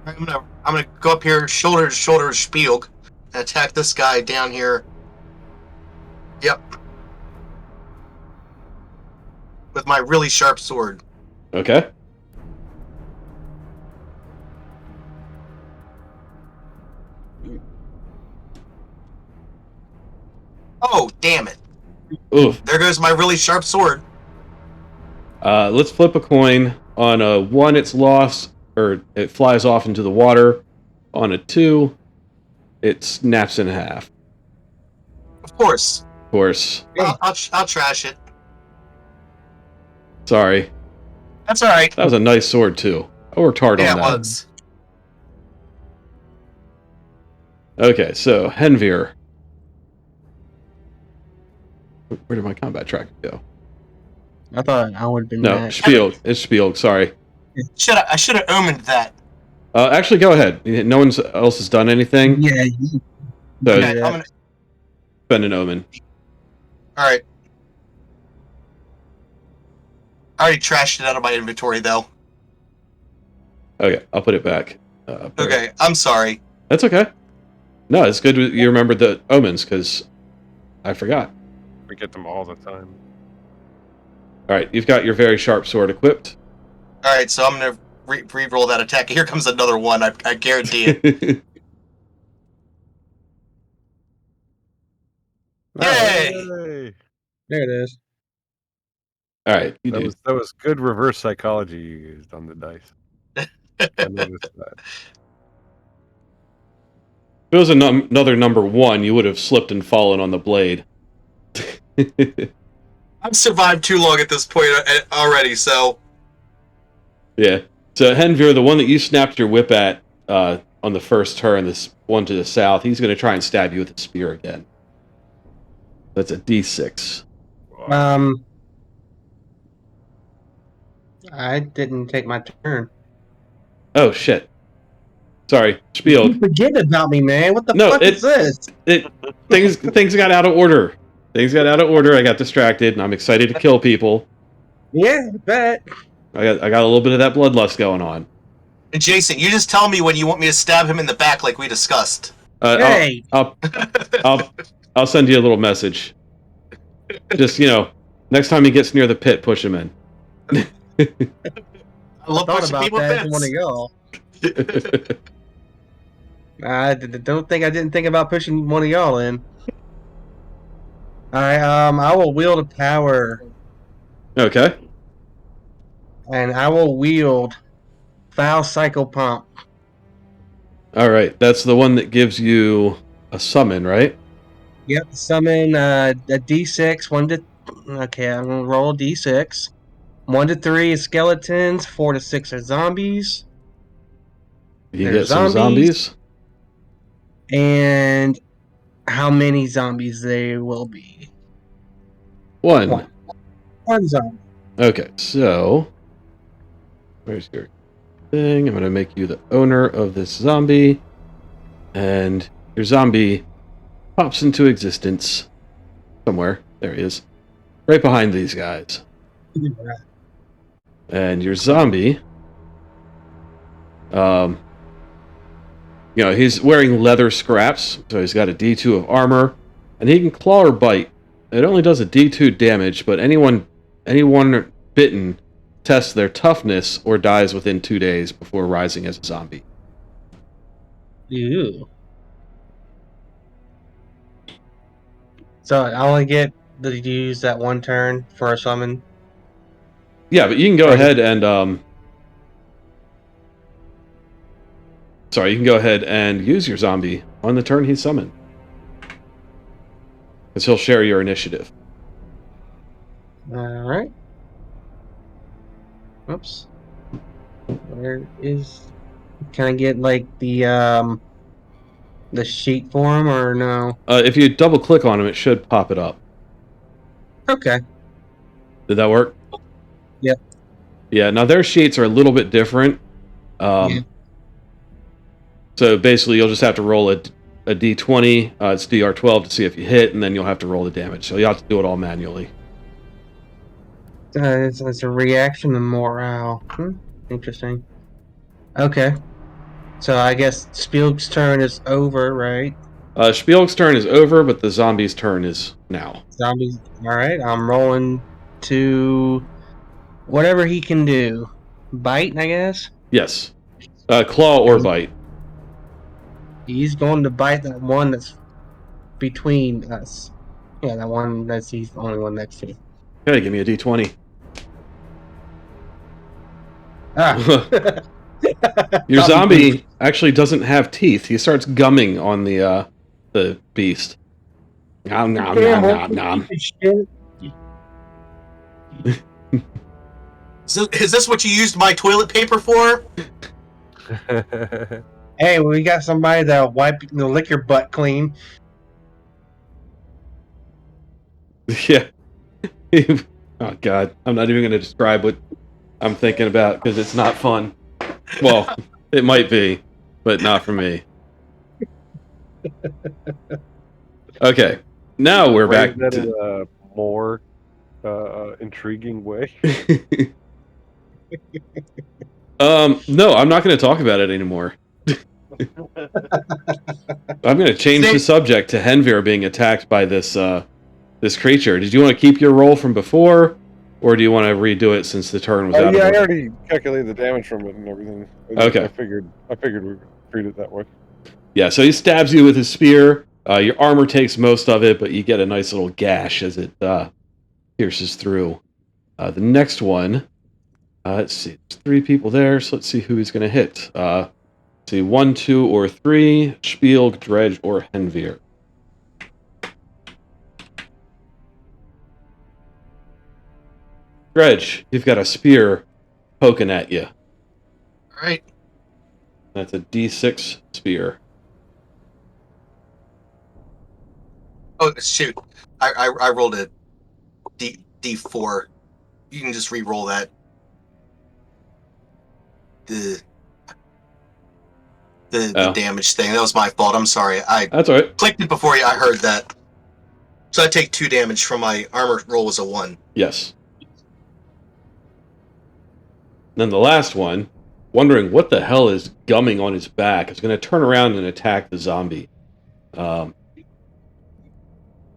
I'm gonna go up here, shoulder to shoulder with Spielg, and attack this guy down here. Yep. With my really sharp sword. Okay. Oh, damn it. Oof. There goes my really sharp sword. Let's flip a coin. On a 1, it's lost, or it flies off into the water. On a 2, it snaps in half. Of course. Of course. I'll trash it. Sorry. That's all right. That was a nice sword, too. I worked hard Yeah, on it that. was. Okay, so Henvir. Where did my combat tracker go? I thought I would have been No, next. Spielg. It's Spielg, sorry. I should have omened that. Actually, go ahead. No one else has done anything. Yeah. So Okay, Yeah. I'm gonna. spend an omen. All right. I already trashed it out of my inventory, though. Okay, I'll put it back. Okay, I'm sorry. That's okay. No, it's good you remembered the omens, because I forgot. We get them all the time. Alright, you've got your very sharp sword equipped. All right, so I'm gonna re-roll that attack. Here comes another one. I guarantee it. Oh, Yay! Yay! there it is. Alright, you do. That was good reverse psychology you used on the dice. I noticed that. If it was another number 1, you would have slipped and fallen on the blade. I've survived too long at this point already, so... Yeah. So Henvir, the one that you snapped your whip at on the first turn, this one to the south, he's going to try and stab you with a spear again. That's a d6. Wow. I didn't take my turn. Oh, shit. Sorry, You Spielg. forget about me, man. What the No, fuck is this? Things got out of order. Things got out of order. I got distracted, and I'm excited to kill people. Yeah, I bet. I got a little bit of that bloodlust going on. And Jason, you just tell me when you want me to stab him in the back like we discussed. Hey! I'll send you a little message. Just, next time he gets near the pit, push him in. I love Thought pushing about people that as pits. one of y'all. I didn't think about pushing one of y'all in. Alright, I will wield a power, Okay. and I will wield Foul Cycle Pump. All right. That's the one that gives you a summon, right? Yep, summon a D6, 1 to... Okay, I'm gonna roll a D6. 1 to 3 is skeletons, 4 to 6 are zombies. You can There's get some zombies. And how many zombies there will be? One. One zombie. Okay, so where's your thing? I'm going to make you the owner of this zombie. And your zombie pops into existence somewhere. There he is. Right behind these guys. And your zombie, he's wearing leather scraps, so he's got a D2 of armor, and he can claw or bite. It only does a D2 damage, but anyone bitten tests their toughness or dies within 2 days before rising as a zombie. Ew. So I only get to use that one turn for a summon. Yeah, but you can go Right. ahead and you can go ahead and use your zombie on the turn he's summoned. Because he'll share your initiative. Alright. Oops. Where is... Can I get, like, the sheet for him, or no? If you double click on him, it should pop it up. Okay. Did that work? Yep. Yeah, now their sheets are a little bit different. Yeah. So basically, you'll just have to roll a d20. It's DR12 to see if you hit, and then you'll have to roll the damage. So you'll have to do it all manually. It's a reaction to morale. Interesting. Okay. So I guess Spiel's turn is over, right? Spiel's turn is over, but the zombie's turn is now. Zombies. All right, I'm rolling to whatever he can do. Bite, I guess. Yes. Claw or bite. He's going to bite that one that's between us. Yeah, that one that's he's the only one next to. Okay, give me a d20. Ah. Your zombie actually doesn't have teeth. He starts gumming on the beast. Nom nom nom nom nom. Is this what you used my toilet paper for? Hey, we got somebody that'll lick your butt clean. Yeah. Oh god, I'm not even going to describe what I'm thinking about because it's not fun. Well, it might be, but not for me. Okay, now we're back Phrase that to in a more intriguing way. No, I'm not going to talk about it anymore. I'm going to change the subject to Henvir being attacked by this creature. Did you want to keep your roll from before, or do you want to redo it since the turn was out Yeah, of I order? already calculated the damage from it and everything. Okay. I figured we'd treat it that way. Yeah, so he stabs you with his spear. Your armor takes most of it, but you get a nice little gash as it pierces through. The next one, let's see, there's 3 people there, so let's see who he's going to hit. Let's see, 1, 2, or 3, Spiel, Dredge, or Henvir. Dredge, you've got a spear poking at you. All right. That's a D6 spear. Oh shoot! I rolled a D4. You can just re-roll that. The damage thing. That was my fault. I'm sorry. That's all right. Clicked it before I heard that. So I take 2 damage from my armor roll was a 1. Yes. Then the last one, wondering what the hell is gumming on his back, is going to turn around and attack the zombie.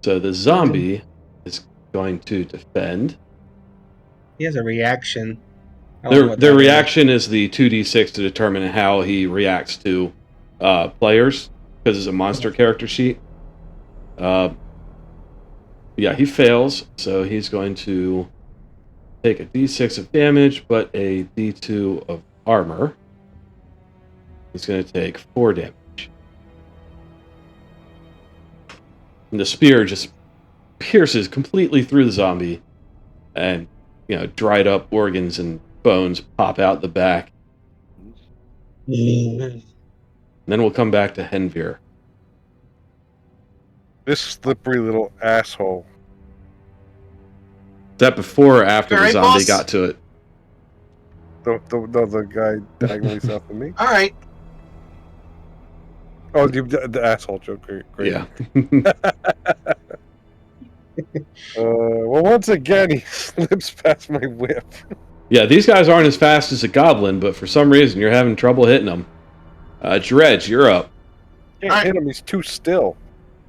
So the zombie is going to defend. He has a reaction. Their reaction is the 2d6 to determine how he reacts to players, because it's a monster character sheet. Yeah, he fails, so he's going to take a d6 of damage, but a d2 of armor. He's going to take 4 damage. And the spear just pierces completely through the zombie, and dried up organs and bones pop out the back. And then we'll come back to Henvir. This slippery little asshole. Is that before or after the Alright, zombie boss. got to it? The guy diagonally south of me. All right. Oh, the asshole joke. Great. Yeah. Well, once again, he slips past my whip. Yeah, these guys aren't as fast as a goblin, but for some reason you're having trouble hitting them. Dredge, you're up. Can't hit him. He's too still.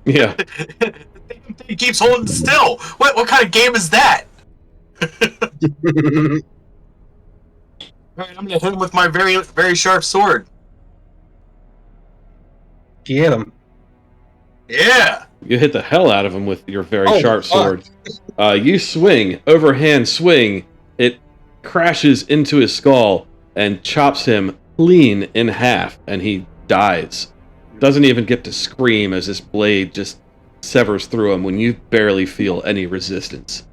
Yeah. The damn thing keeps holding still. What kind of game is that? All right, I'm gonna hit him with my very, very sharp sword. Get him. Yeah. You hit the hell out of him with your very sharp fuck. sword. You swing, overhand swing. It crashes into his skull and chops him clean in half, and he dies. Doesn't even get to scream as this blade just severs through him when you barely feel any resistance.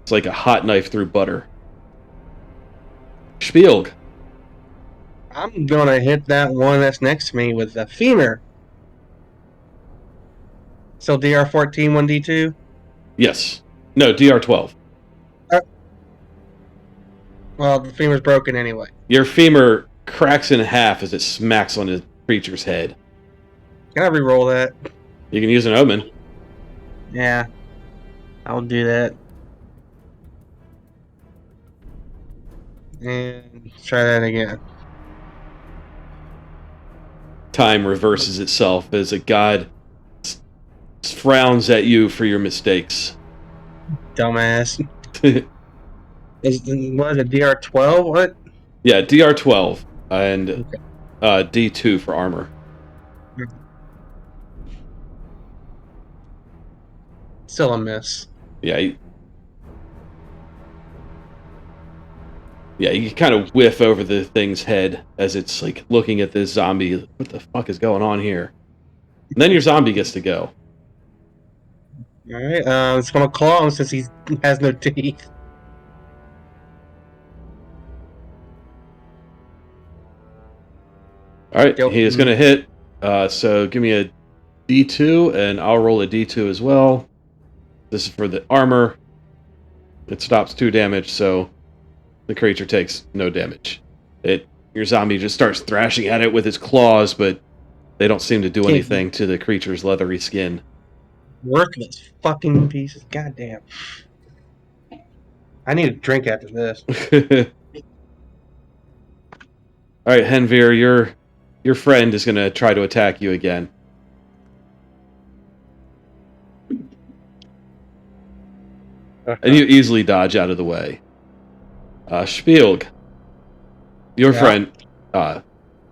It's like a hot knife through butter. Spielg. I'm gonna hit that one that's next to me with a femur. So DR14, 1d2? Yes. No, DR12. Well, the femur's broken anyway. Your femur cracks in half as it smacks on the creature's head. Can I re-roll that? You can use an omen. Yeah. I'll do that. And try that again. time reverses itself as a god frowns at you for your mistakes. Dumbass. What is it, DR12? What? Yeah, DR12 and D2 for armor. Still a miss. Yeah, you kind of whiff over the thing's head as it's like looking at this zombie. What the fuck is going on here? And then your zombie gets to go. Alright, it's gonna claw him since he has no teeth. All right, Yep. he is going to hit. So give me a D2, and I'll roll a D2 as well. This is for the armor. It stops 2 damage, so the creature takes no damage. Your zombie just starts thrashing at it with its claws, but they don't seem to do anything to the creature's leathery skin. Worthless fucking pieces. Goddamn. I need a drink after this. All right, Henvir, your friend is going to try to attack you again. And you easily dodge out of the way. Spielg, your friend,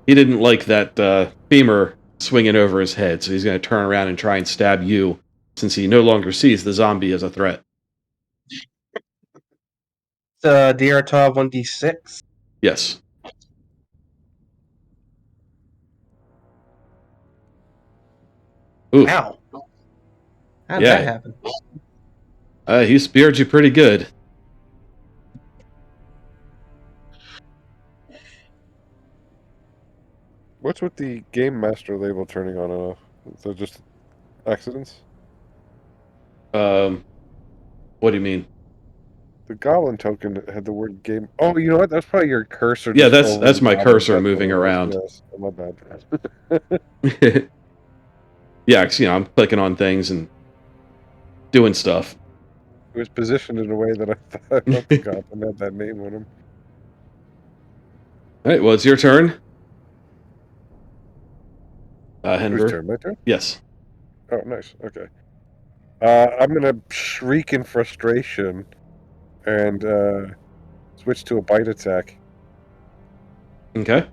he didn't like that femur swinging over his head, so he's going to turn around and try and stab you, since he no longer sees the zombie as a threat. It's DR12 1d6. Yes. Oof. Ow. How did that happen? He speared you pretty good. What's with the Game Master label turning on and off? Is that just accidents? What do you mean? The Goblin token had the word game. Oh, you know what? That's probably your cursor. Yeah, just that's my Goblin cursor token. moving around. Yes, oh, my bad. Yeah, 'cause, I'm clicking on things and doing stuff. It was positioned in a way that I thought the Goblin had that name on him. All right, well, it's your turn. Henver. Whose turn? My turn? Yes. Oh, nice. Okay. I'm going to shriek in frustration and switch to a bite attack. Okay.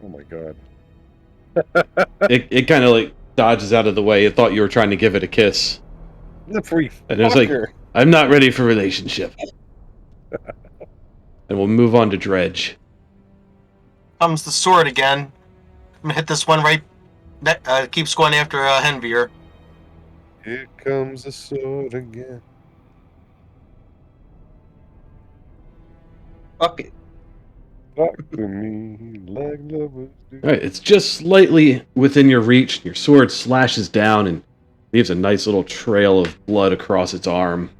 Oh, my God. It kind of like dodges out of the way. It thought you were trying to give it a kiss. The free And it was like, I'm not ready for relationship. And we'll move on to Dredge. Comes the sword again. I'm gonna hit this one right. That keeps going after Henvir. Here comes the sword again. Fuck it. Talk to me like lovers do. All right, it's just slightly within your reach. Your sword slashes down and leaves a nice little trail of blood across its arm.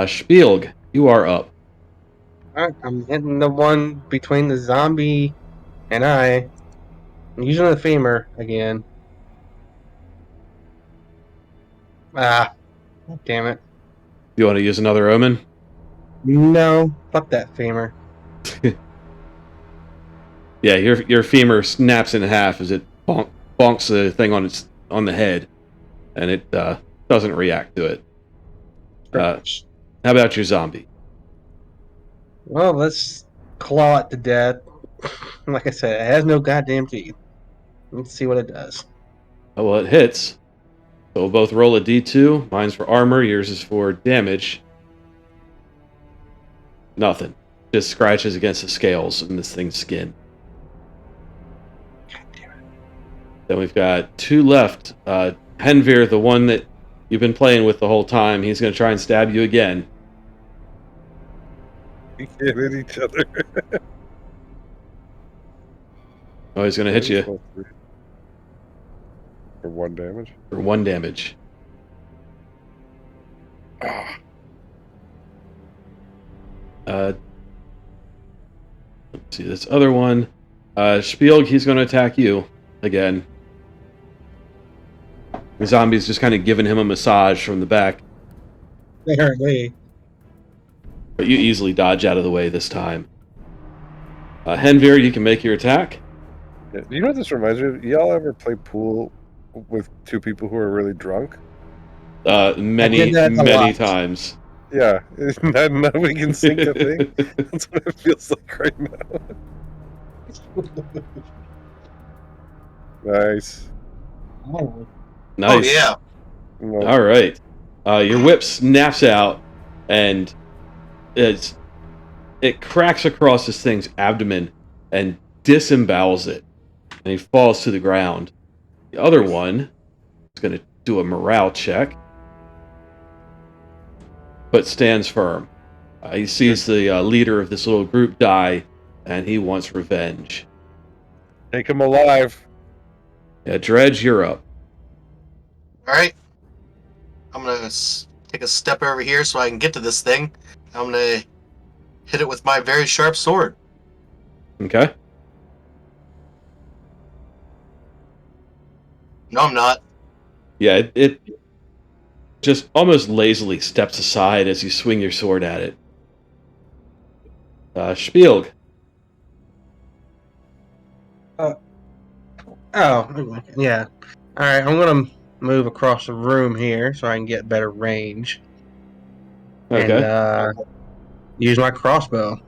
Spielg, you are up. Alright, I'm hitting the one between the zombie and I. I'm using the femur again. Ah, damn it. You want to use another omen? No, fuck that femur. Yeah, your femur snaps in half as it bonks the thing on the head, and it doesn't react to it. How about your zombie? Well, let's claw it to death. Like I said, it has no goddamn teeth. Let's see what it does. Oh, well, it hits. So we'll both roll a d2. Mine's for armor, yours is for damage. Nothing. Just scratches against the scales in this thing's skin. God damn it. Then we've got 2 left. Henvir, the one that you've been playing with the whole time, he's going to try and stab you again. We can't hit each other. Oh, he's going to hit you For 1 damage? for 1 damage. Ah. Let's see this other one. Spielg, he's going to attack you again. The zombie's just kind of giving him a massage from the back. Apparently. But you easily dodge out of the way this time. Henvir, you can make your attack. Yeah, you know what this reminds me of? Y'all ever play pool with two people who are really drunk? Many, that a many lot. times. Yeah, nobody can sink a thing. That's what it feels like right now. Nice. Oh, Nice. Oh yeah. No, All right. Your whip snaps out, and it cracks across this thing's abdomen and disembowels it, and he falls to the ground. The other one is going to do a morale check, but stands firm. He sees the leader of this little group die, and he wants revenge. take him alive. Yeah, Dredge, you're up. All right. I'm gonna take a step over here so I can get to this thing. I'm gonna hit it with my very sharp sword. Okay. No, I'm not. Yeah, it just almost lazily steps aside as you swing your sword at it. Spielg. oh, yeah. All right, I'm gonna move across the room here so I can get better range Okay. and use my crossbow.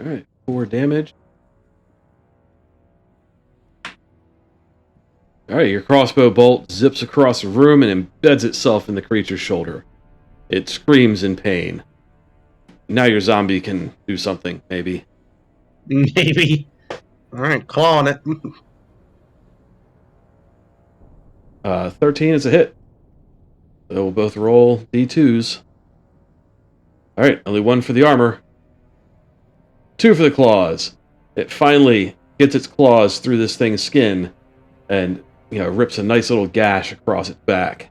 All right. 4 damage. All right. Your crossbow bolt zips across the room and embeds itself in the creature's shoulder. It screams in pain. Now your zombie can do something, maybe. Maybe. All right, clawing it. 13 is a hit. So we'll both roll D2s. All right. Only 1 for the armor. 2 for the claws. It finally gets its claws through this thing's skin and rips a nice little gash across its back.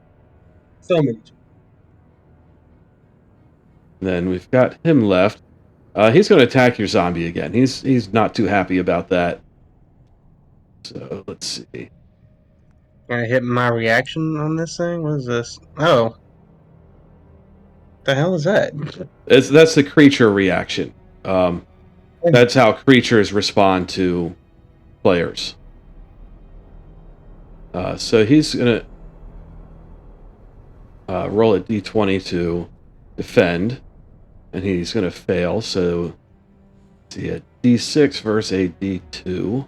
So many. And then we've got him left. He's going to attack your zombie again. He's not too happy about that. So let's see. Can I hit my reaction on this thing? What is this? Oh. The hell is that? That's the creature reaction. That's how creatures respond to players. So he's going to roll a d20 to defend, and he's going to fail. So let's see, a d6 versus a d2.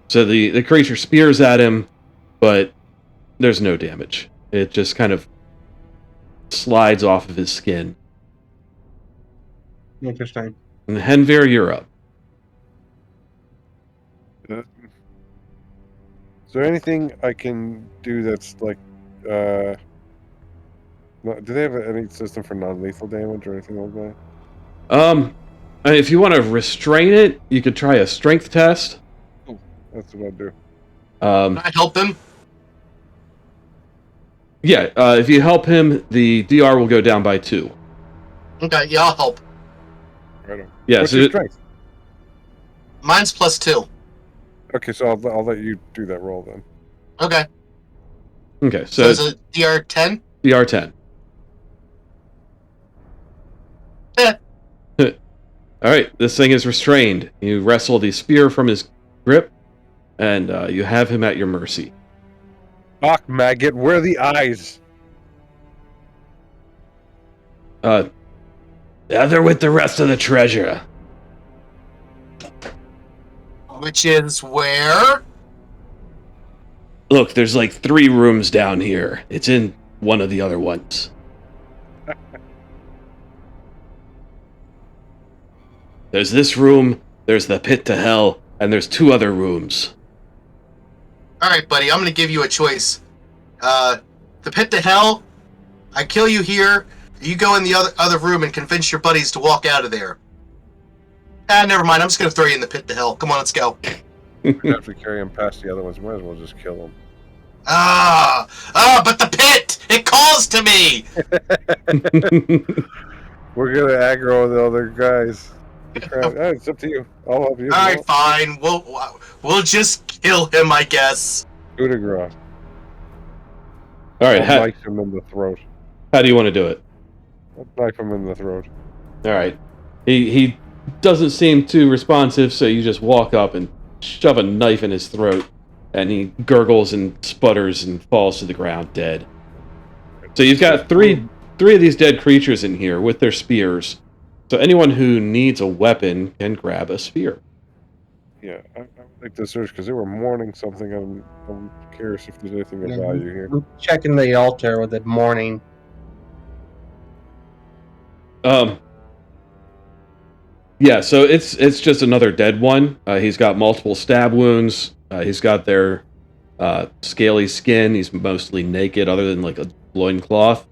So the creature spears at him, but there's no damage. It just kind of slides off of his skin. Interesting. And Henvir, you're up. Is there anything I can do that's like, do they have any system for non-lethal damage or anything like that? If you want to restrain it, you could try a strength test. That's what I do. Can I help him? Yeah, if you help him, the DR will go down by 2. Okay, yeah, I'll help. Right on. Yeah, What's so your strength? Mine's +2. Okay, so I'll let you do that roll then. Okay. okay, So so is it DR10? DR 10. Eh. All right, this thing is restrained. You wrestle the spear from his grip, and you have him at your mercy. Fuck, maggot, where are the eyes? They're with the rest of the treasure. Which is where? Look, there's like 3 rooms down here. It's in one of the other ones. There's this room, there's the pit to hell, and there's 2 other rooms. Alright, buddy, I'm gonna give you a choice. The pit to hell, I kill you here, you go in the other room and convince your buddies to walk out of there. Never mind, I'm just gonna throw you in the pit to hell. Come on, let's go. We have to carry him past the other ones. Might as well just kill him. But the pit! It calls to me! We're gonna aggro the other guys. It's up to you. I'll help you. All right, fine. We'll just kill him, I guess. Coup de grace. All right, I'll knife him in the throat. how do you want to do it? I'll knife him in the throat. All right. He doesn't seem too responsive, so you just walk up and shove a knife in his throat, and he gurgles and sputters and falls to the ground dead. So you've got three of these dead creatures in here with their spears. So anyone who needs a weapon can grab a spear. Yeah, I would like to search because they were mourning something. I'm curious if there's anything of value here. I'm checking the altar with the morning. Yeah, so it's just another dead one. He's got multiple stab wounds. He's got their scaly skin. He's mostly naked, other than like a loincloth.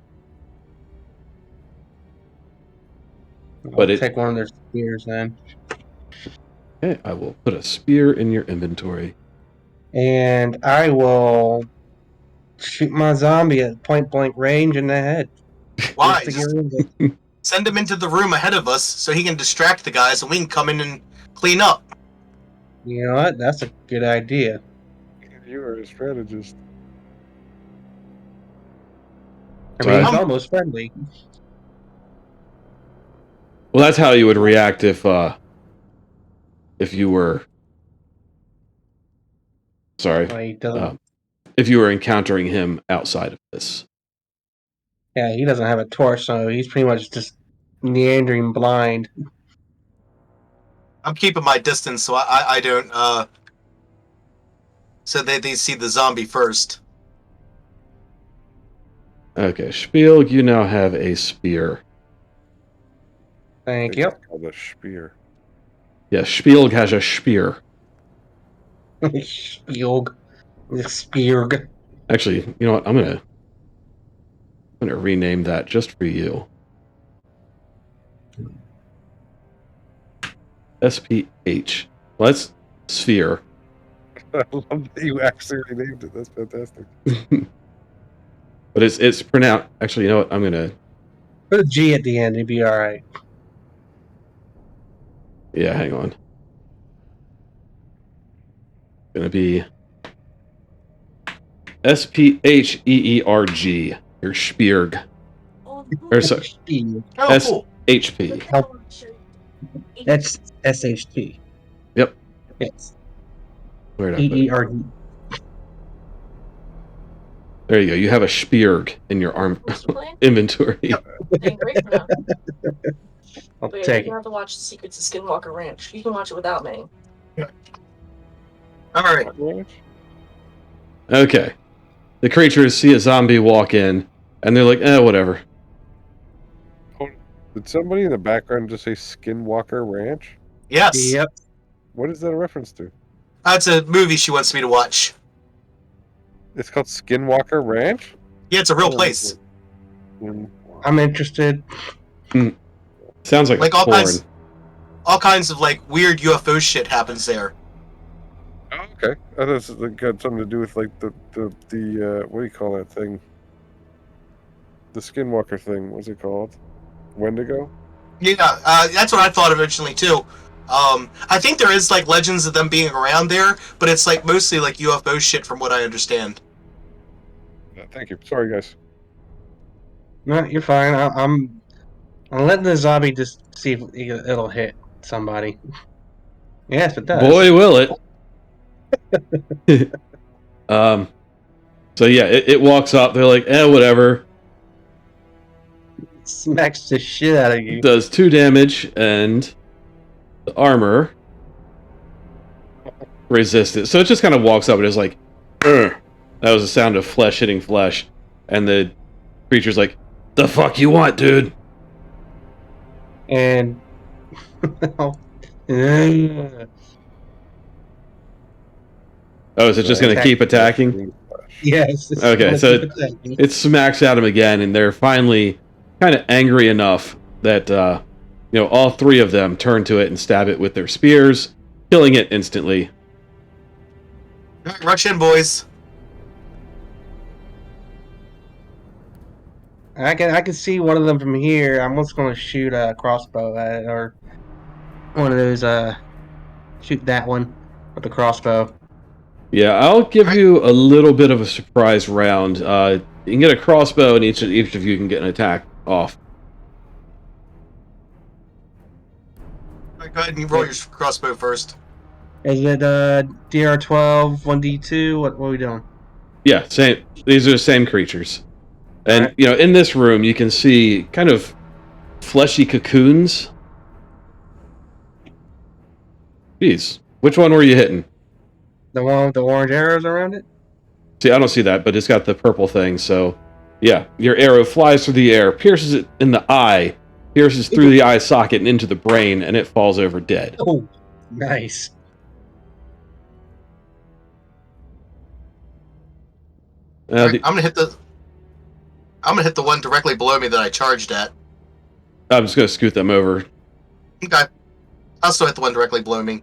But I'll take one of their spears then. Okay, I will put a spear in your inventory. And I will shoot my zombie at point blank range in the head. Why? Just to Just get rid of it. send him into the room ahead of us so he can distract the guys, and we can come in and clean up. You know what? That's a good idea. You are a strategist. I mean, he's Sorry. almost friendly. Well, that's how you would react if you were. Sorry. Well, he doesn't. If you were encountering him outside of this. Yeah, he doesn't have a torso. He's pretty much just meandering blind. I'm keeping my distance so I don't. So they see the zombie first. Okay, Spielg, you now have a spear. Thank you. It's called a spear. Yeah, Spielg has a spear. Spielg. Spierg. Actually, you know what? I'm gonna rename that just for you. SPH. Well, that's sphere. I love that you actually renamed it. That's fantastic. But it's pronounced. Actually, you know what? I'm gonna. Put a G at the end. It'd be all right. Yeah, hang on. Gonna be SPHEERG. Your Spierg. Or sorry, Oh, cool. SHP. That's SHT. Yep. Yes. Where did I put it? EERG. There you go. You have a Spierg in your arm inventory. Great for now. I'll But take you it. have to watch The Secrets of Skinwalker Ranch. You can watch it without me. All right. Okay. The creatures see a zombie walk in, and they're like, whatever. Did somebody in the background just say Skinwalker Ranch? Yes. Yep. What is that a reference to? That's a movie she wants me to watch. It's called Skinwalker Ranch? Yeah, it's a real place. I'm interested. Sounds like Like a all porn. all kinds of like weird UFO shit happens there. Oh, okay. I thought this got something to do with like the what do you call that thing? The Skinwalker thing. What's it called? Wendigo? Yeah, that's what I thought originally too. I think there is like legends of them being around there, but it's like mostly like UFO shit from what I understand. Thank you. Sorry, guys. No, you're fine. I'm letting the zombie just see if it'll hit somebody. Yes, it does. Boy, will it. So yeah, it walks up. They're like, whatever. Smacks the shit out of you. Does 2 damage, and the armor resisted. So it just kind of walks up and is like, "Ugh." That was the sound of flesh hitting flesh. And the creature's like, the fuck you want, dude? And Oh, is it just going to keep attacking? yes. it's Okay, gonna so keep attacking. it smacks at him again, and they're finally kind of angry enough that, all 3 of them turn to it and stab it with their spears, killing it instantly. All right, rush in, boys. I can see one of them from here. I'm just going to shoot a crossbow at it, or one of those shoot that one with the crossbow. Yeah, I'll give you a little bit of a surprise round. You can get a crossbow, and each of you can get an attack off. All right, go ahead and roll your crossbow first. Is it DR12, 1D2? What are we doing? Yeah, same. These are the same creatures. And, Alright. you know, in this room, you can see kind of fleshy cocoons. Jeez, which one were you hitting? The one with the orange arrows around it? See, I don't see that, but it's got the purple thing, so... Yeah, your arrow flies through the air, pierces it in the eye, pierces through the eye socket and into the brain, and it falls over dead. Oh, nice. All right, I'm gonna hit the one directly below me that I charged at. I'm just going to scoot them over. Okay. I'll still hit the one directly below me.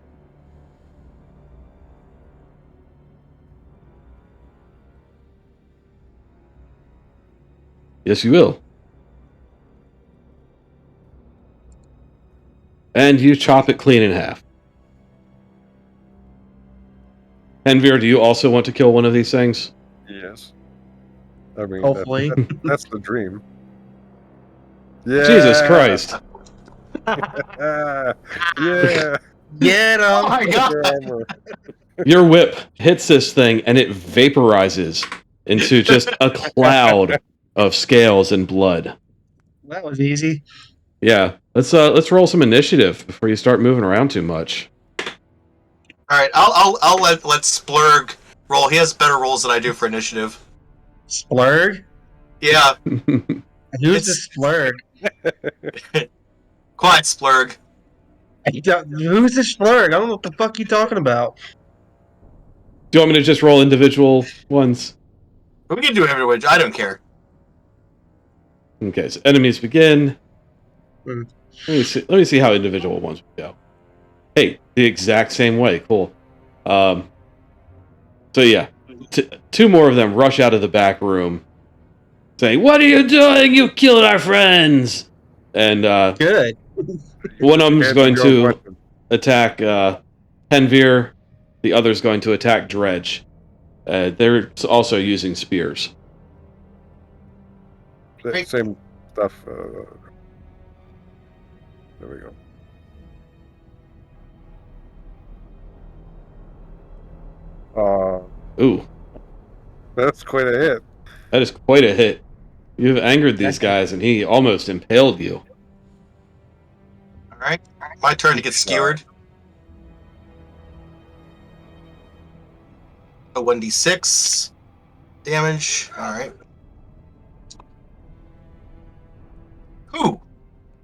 Yes, you will. And you chop it clean in half. Envir, do you also want to kill one of these things? Yes. I mean, Hopefully. that's the dream. Yeah. Jesus Christ. Yeah. Get Oh him! my god! Drama. Your whip hits this thing and it vaporizes into just a cloud of scales and blood. That was easy. Yeah, let's roll some initiative before you start moving around too much. All right, I'll let Splurg roll. He has better rolls than I do for initiative. Splurg? Yeah, Who's the Splurg? quiet, Splurg. Who's the Splurg? I don't know what the fuck you talking about. Do you want me to just roll individual ones? We can do whatever. I don't care. Okay, so enemies begin. Mm. Let me see how individual ones go. Hey, the exact same way. Cool. So yeah, two more of them rush out of the back room, saying, "What are you doing? You killed our friends!" And Good. one of them is Answer going your own to question. attack Henvir. The other is going to attack Dredge. They're also using spears. Great. Same stuff. There we go. Ooh, That's quite a hit. that is quite a hit. You've angered these guys, and he almost impaled you. All right, my turn to get skewered. A 1d6 damage. All right. Ooh.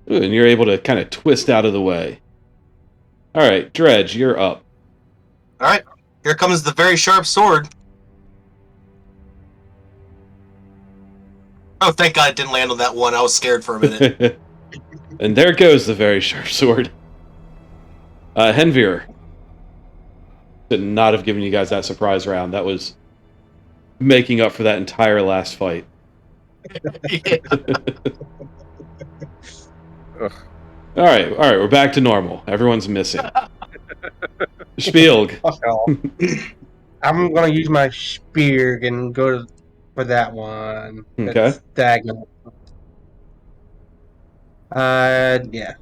Ooh, and you're able to kind of twist out of the way. All right, Dredge, you're up. All right. Here comes the very sharp sword. Oh, thank God it didn't land on that one. I was scared for a minute. And there goes the very sharp sword. Henvir should not have given you guys that surprise round. That was making up for that entire last fight. Yeah. All right, we're back to normal. Everyone's missing. Spielg. Fuck off. I'm gonna use my spear and go for that one. Okay. That's diagonal. Yeah.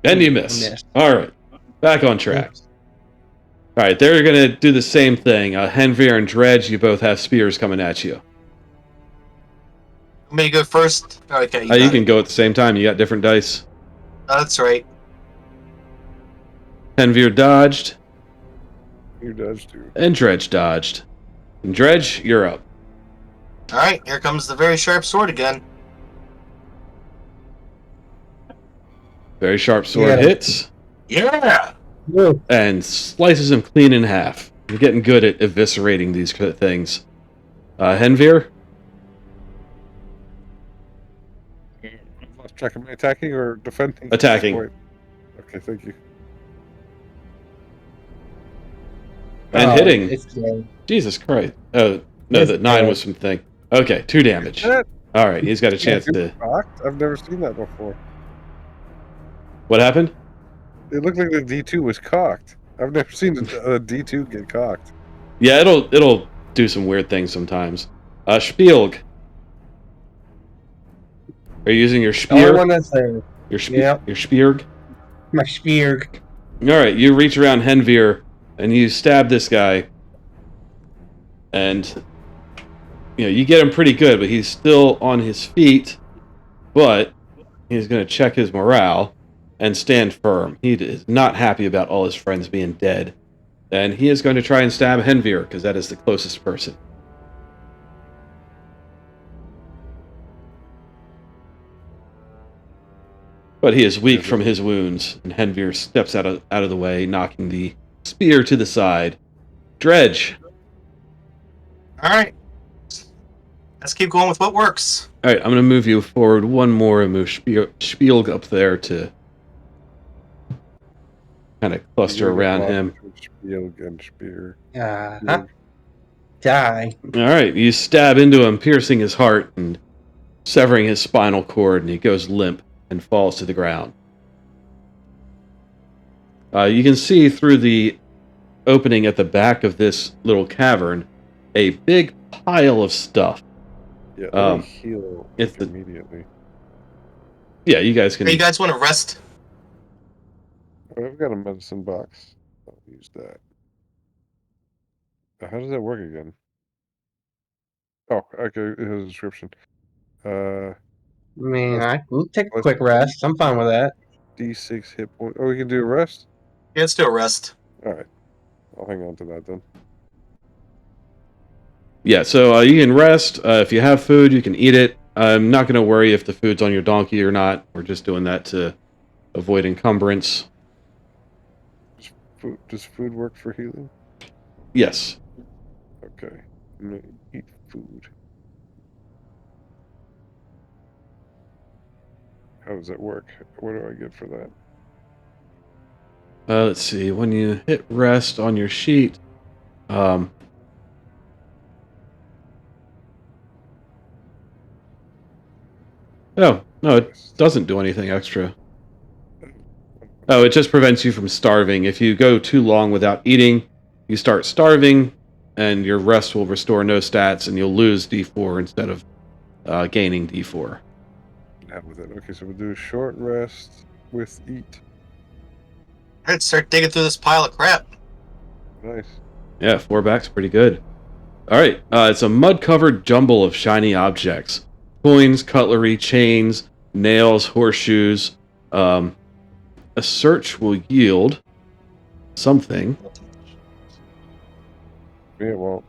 And you miss. Missed. All right, back on track. All right, they're going to do the same thing. Henvir and Dredge, you both have spears coming at you. Want me to go first? Okay, You got can it. go at the same time. You got different dice. That's right. Henvir dodged, You dodged too. and Dredge dodged. And Dredge, you're up. All right, here comes the very sharp sword again. Very sharp sword Yeah. hits Yeah. and slices him clean in half. You're getting good at eviscerating these things. Henvir? Lost track of my attacking or defending? Attacking. Okay, thank you. And Oh, hitting. It's dead. Jesus Christ. Oh, no, It's the 9 dead. was from thing. Okay, 2 damage. That- All right, he's got a chance to... Rocked? I've never seen that before. What happened? It looked like the D2 was cocked. I've never seen a D2 get cocked. Yeah, it'll do some weird things sometimes. Spielg. Are you using your The only spear? one that's there. Your Yep. Spearg? My spear. Alright, you reach around Henvir and you stab this guy. And you get him pretty good, but he's still on his feet. But he's going to check his morale and stand firm. He is not happy about all his friends being dead. And he is going to try and stab Henvir, because that is the closest person. But he is weak from his wounds, and Henvir steps out of the way, knocking the spear to the side. Dredge. All right. Let's keep going with what works. All right, I'm going to move you forward one more and move Spielg up there to kind of cluster around him. Spielg and spear. Die. All right, you stab into him, piercing his heart and severing his spinal cord, and he goes limp and falls to the ground. You can see through the opening at the back of this little cavern a big pile of stuff. Yeah, let me heal immediately. Yeah, you guys can... Hey, you guys want to rest? I've got a medicine box. I'll use that. How does that work again? Oh, okay, it has a description. I mean, we'll take a quick rest. I'm fine with that. D6 hit point. Oh, we can do a rest? Yeah, let's do a rest. Alright. I'll hang on to that then. Yeah, so you can rest. If you have food, you can eat it. I'm not going to worry if the food's on your donkey or not. We're just doing that to avoid encumbrance. Does food work for healing? Yes. Okay. I'm going to eat food. How does that work? What do I get for that? Let's see. When you hit rest on your sheet, no, it doesn't do anything extra. Oh, it just prevents you from starving. If you go too long without eating, you start starving, and your rest will restore no stats, and you'll lose D4 instead of gaining D4. Out with it. Okay, so we'll do a short rest with eat. All right, start digging through this pile of crap. Nice. Yeah, 4 back's pretty good. All right, it's a mud-covered jumble of shiny objects. Coins, cutlery, chains, nails, horseshoes. A search will yield something. Yeah, well.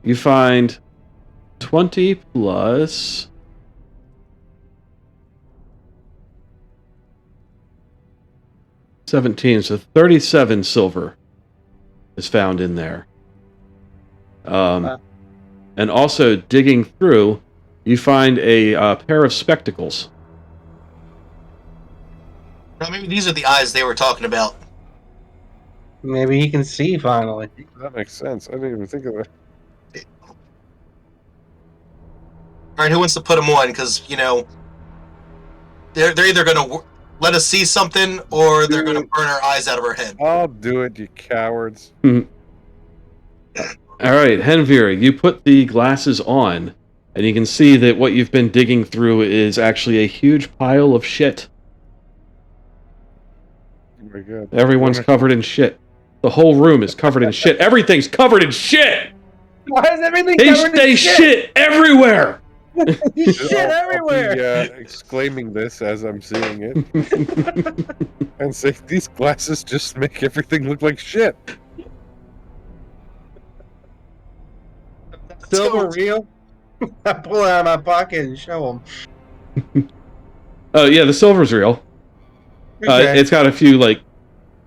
You find 20 plus... 17, so 37 silver is found in there. Wow. And also, digging through, you find a pair of spectacles. Now, maybe these are the eyes they were talking about. Maybe he can see finally. That makes sense. I didn't even think of that. All right, who wants to put them on? Because, they're either going to let us see something or they're going to burn our eyes out of our head. I'll do it, you cowards. All right, Henvir, you put the glasses on, and you can see that what you've been digging through is actually a huge pile of shit. Very good. Everyone's covered in shit. The whole room is covered in shit. Everything's covered in shit! Why is everything They covered stay in shit everywhere! There's shit everywhere! I'll be, exclaiming this as I'm seeing it. And say, these glasses just make everything look like shit. Silver real? I pull it out of my pocket and show him. Oh, yeah, the silver's real. Okay. It's got a few,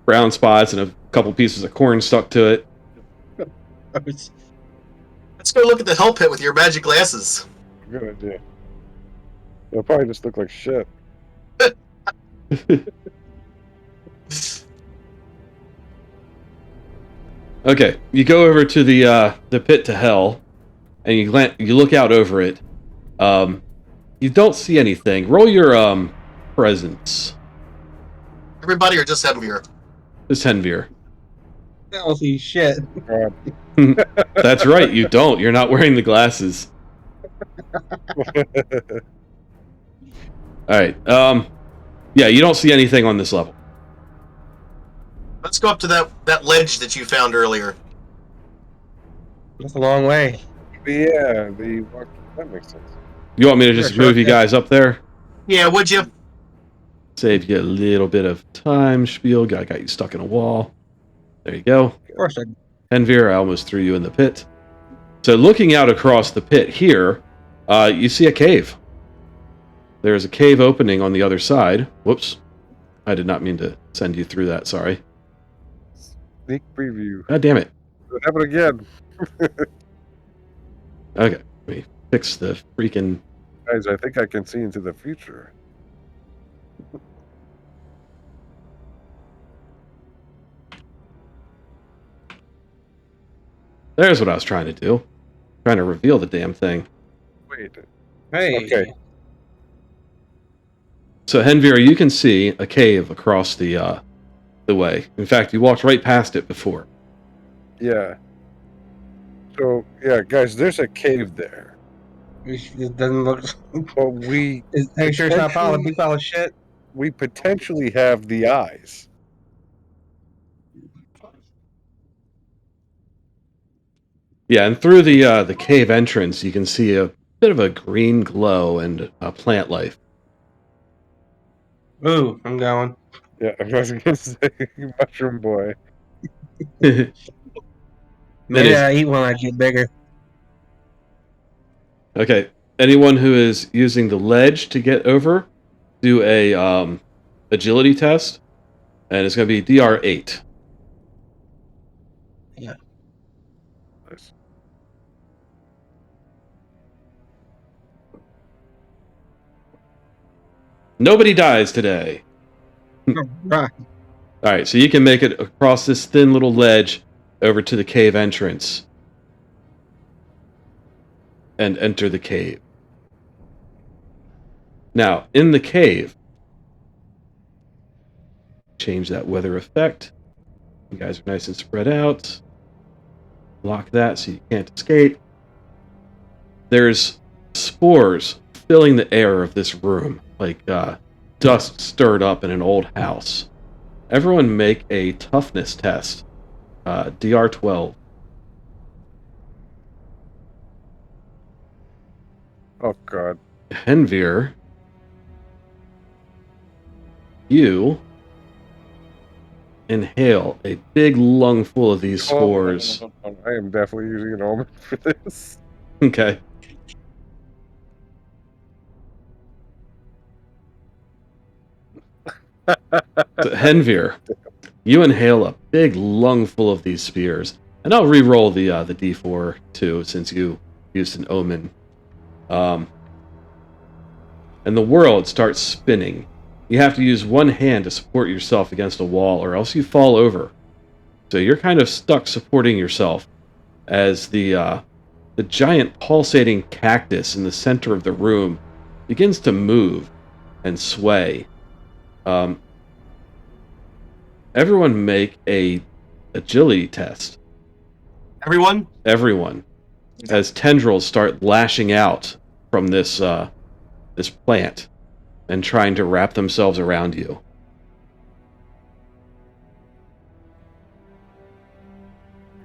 brown spots and a couple pieces of corn stuck to it. Let's go look at the hell pit with your magic glasses. Good idea. They'll probably just look like shit. Okay, you go over to the pit to hell, and you look out over it. You don't see anything. Roll your presence? Everybody or just Edmure? This Henvir. Holy shit. That's right, you don't. You're not wearing the glasses. Alright, yeah, you don't see anything on this level. Let's go up to that ledge that you found earlier. That's a long way. Yeah, that makes sense. You want me to just Sure, move you yeah. guys up there? Yeah, would you? Save you a little bit of time, Spiel. Got you stuck in a wall. There you go. Of course I Henvir, I almost threw you in the pit. So looking out across the pit here, you see a cave. There's a cave opening on the other side. Whoops. I did not mean to send you through that, sorry. Sneak preview. God damn it. It happened again. Okay, let me fix the freaking... Guys, I think I can see into the future. There's what I was trying to do. Trying to reveal the damn thing. Wait. Hey. Okay. So Henvir, you can see a cave across the way. In fact, you walked right past it before. Yeah. So, yeah, guys, there's a cave there. It doesn't look. But we Are you sure it's not Potentially- big pile of shit? potentially have the eyes. Yeah, and through the cave entrance, you can see a bit of a green glow and plant life. Ooh, I'm going. Yeah, I was gonna say mushroom boy. It Maybe is- I eat when I get bigger. Okay, anyone who is using the ledge to get over, do a agility test, and it's going to be DR8. Nice. Nobody dies today. Right. All right, so you can make it across this thin little ledge over to the cave entrance and enter the cave. Now, in the cave, change that weather effect. You guys are nice and spread out. Lock that so you can't escape. There's spores filling the air of this room, like dust stirred up in an old house. Everyone make a toughness test. DR12. Oh god. Henvir, you inhale a big lungful of these spores. Oh, I am definitely using an omen for this. Okay. So, Henvir, you inhale a big lungful of these spears, and I'll re-roll the D4 too, since you used an omen. And the world starts spinning. You have to use one hand to support yourself against a wall, or else you fall over. So you're kind of stuck supporting yourself as the giant pulsating cactus in the center of the room begins to move and sway. Everyone make a agility test. Everyone? Everyone, as tendrils start lashing out from this this plant and trying to wrap themselves around you.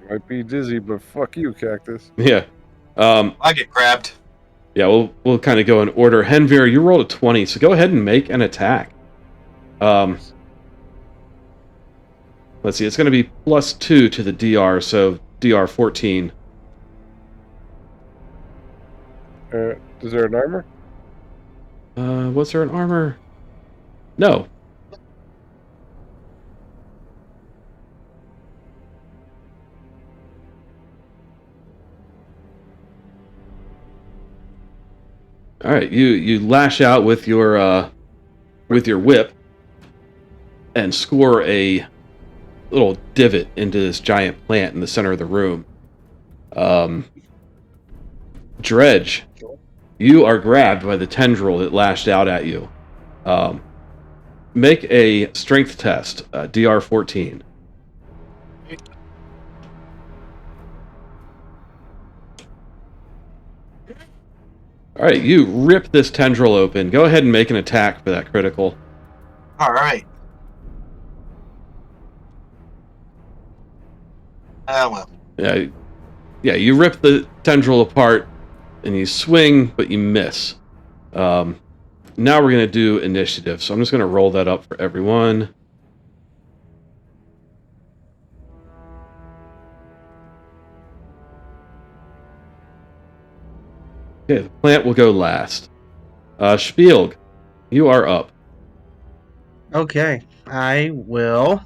Might be dizzy, but fuck you, cactus. Yeah. I get grabbed. Yeah, we'll kind of go in order. Henvir, you rolled a 20, so go ahead and make an attack. Let's see, it's going to be +2 to the DR, so DR 14. Is there an armor? Was there an armor? No. All right, you lash out with your whip and score a little divot into this giant plant in the center of the room. Dredge, you are grabbed by the tendril that lashed out at you. make a strength test, DR 14. All right, you rip this tendril open. Go ahead and make an attack for that critical. All right. Well. Yeah, you rip the tendril apart, and you swing, but you miss. Now we're going to do initiative, so I'm just going to roll that up for everyone. Okay, the plant will go last. Spielg, you are up. Okay, I will.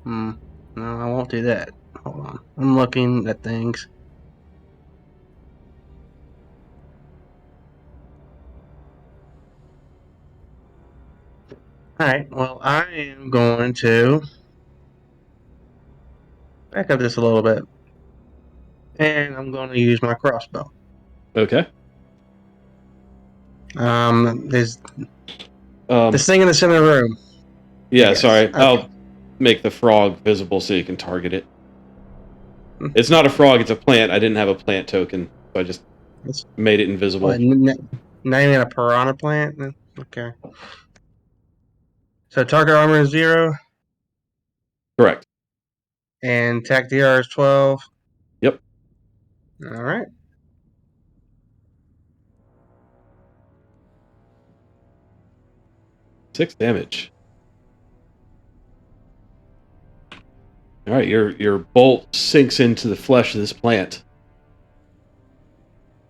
No, I won't do that. Hold on. I'm looking at things. Alright, well, I am going to back up just a little bit. And I'm going to use my crossbow. Okay. There's this thing in the center of the room. Yeah, sorry. Okay. I'll make the frog visible so you can target it. It's not a frog, it's a plant. I didn't have a plant token, so I just made it invisible. What, not even a piranha plant? Okay. So target armor is 0. Correct. And attack DR is 12. Yep. Alright. Six damage. All right, your bolt sinks into the flesh of this plant.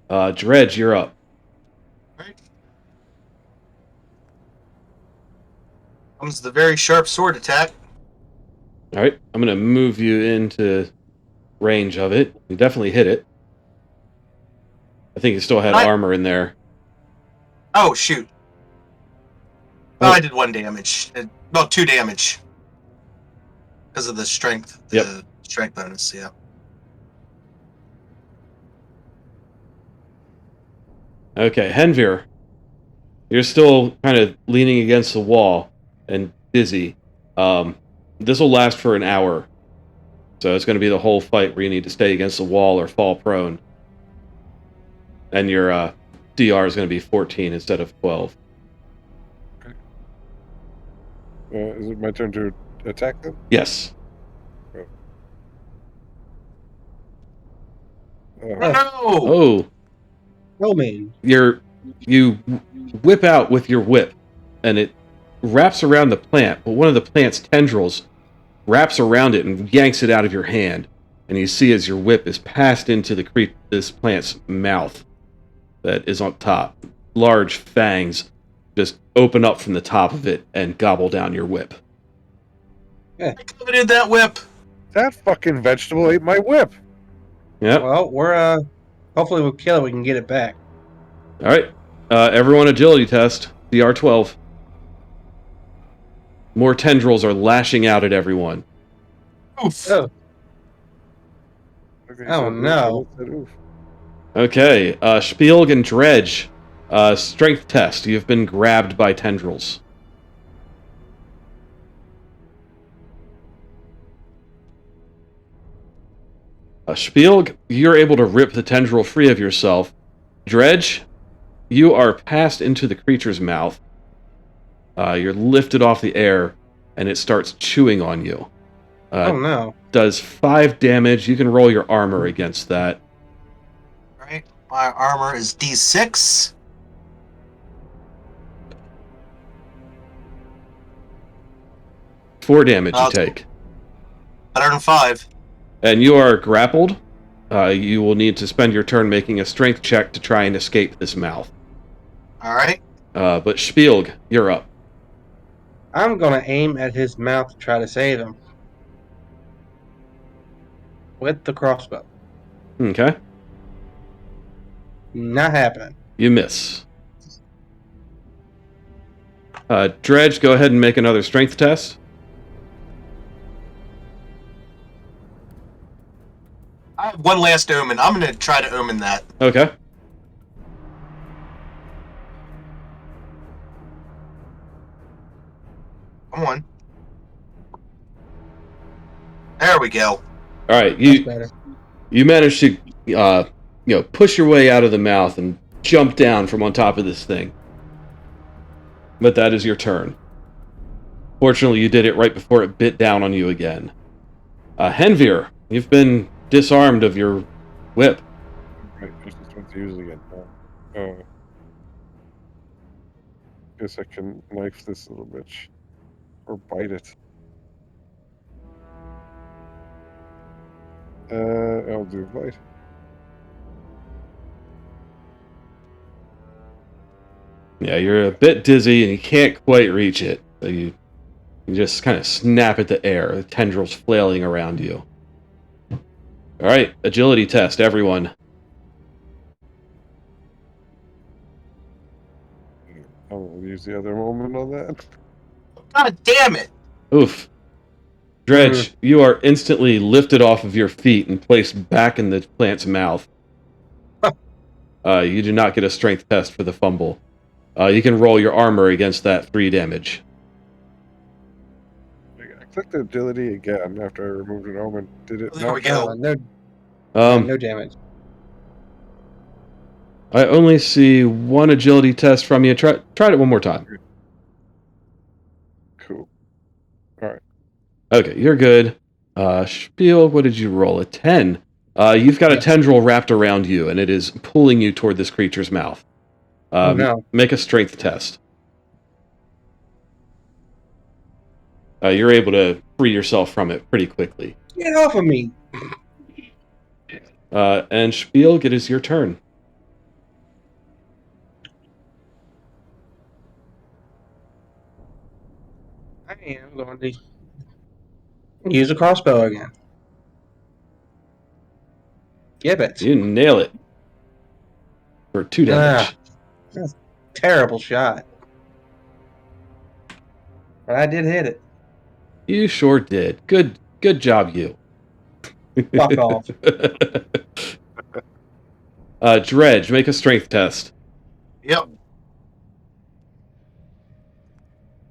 Dredge, you're up. All right. Comes the very sharp sword attack. All right, I'm going to move you into range of it. You definitely hit it. I think you still had armor in there. Oh, shoot. Oh, I did 1 damage. Well, 2 damage. Because of the strength. The strength bonus, yeah. Okay, Henvir. You're still kind of leaning against the wall and dizzy. This will last for an hour. So it's going to be the whole fight where you need to stay against the wall or fall prone. And your DR is going to be 14 instead of 12. Okay. Is it my turn to attack them? Yes. No! Oh, man. You whip out with your whip, and it wraps around the plant, but one of the plant's tendrils wraps around it and yanks it out of your hand. And you see as your whip is passed into this plant's mouth that is on top. Large fangs just open up from the top of it and gobble down your whip. I coveted that whip. That fucking vegetable ate my whip. Yep. Well, we're hopefully we'll kill it. We can get it back. All right. Everyone agility test. DR 12. More tendrils are lashing out at everyone. Oof. Oh. Okay, Oh, no. Oof. Okay. Spielg and Dredge. Strength test. You've been grabbed by tendrils. Spielg, you're able to rip the tendril free of yourself. Dredge, you are passed into the creature's mouth. You're lifted off the air, and it starts chewing on you. Oh, no. Does 5 damage. You can roll your armor against that. Alright, my armor is D6. Four damage you take. 105. And you are grappled. You will need to spend your turn making a strength check to try and escape this mouth. Alright. But Spielg, you're up. I'm going to aim at his mouth to try to save him. With the crossbow. Okay. Not happening. You miss. Dredge, go ahead and make another strength test. I have one last omen. I'm going to try to omen that. Okay. There we go. All right, That's better. you manage to push your way out of the mouth and jump down from on top of this thing. But that is your turn. Fortunately, you did it right before it bit down on you again. Henvir, you've been disarmed of your whip. Right, I just want to use it again. Guess I can knife this little bitch. Or bite it. I'll do bite. Yeah, you're a bit dizzy and you can't quite reach it. So you just kind of snap at the air, the tendrils flailing around you. All right, agility test, everyone. I'll use the other moment on that. God damn it! Oof. Dredge, you are instantly lifted off of your feet and placed back in the plant's mouth. You do not get a strength test for the fumble. You can roll your armor against that 3 damage. I clicked agility again after I removed an omen. Did it? There we go. No damage. I only see 1 agility test from you. Try it one more time. Cool. All right. Okay, you're good. Spiel, what did you roll? A 10. You've got a tendril wrapped around you, and it is pulling you toward this creature's mouth. Oh, no. Make a strength test. You're able to free yourself from it pretty quickly. Get off of me! And Spiel, it is your turn. I am going to use a crossbow again. Give it. You nail it. For 2 damage. That's a terrible shot. But I did hit it. You sure did. Good job, you. Fuck off. Dredge, make a strength test. Yep.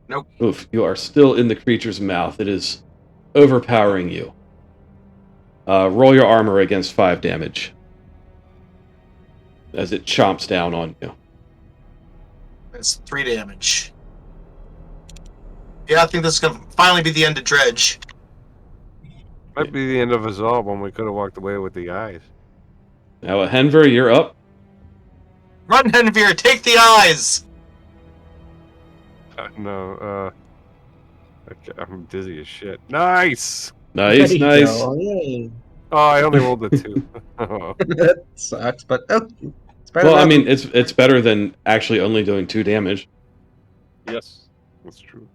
Nope. Oof, you are still in the creature's mouth. It is overpowering you. Roll your armor against 5 damage. As it chomps down on you. That's 3 damage. Yeah, I think this is going to finally be the end of Dredge. Might be the end of us all when we could have walked away with the eyes. Now, Henver, you're up. Run, Henvir, take the eyes! No, I'm dizzy as shit. Nice! Nice, There you nice. go. Yay. Oh, I only rolled a 2. Oh. That sucks, but it's better Well, I than mean, it's better than actually only doing 2 damage. Yes, that's true.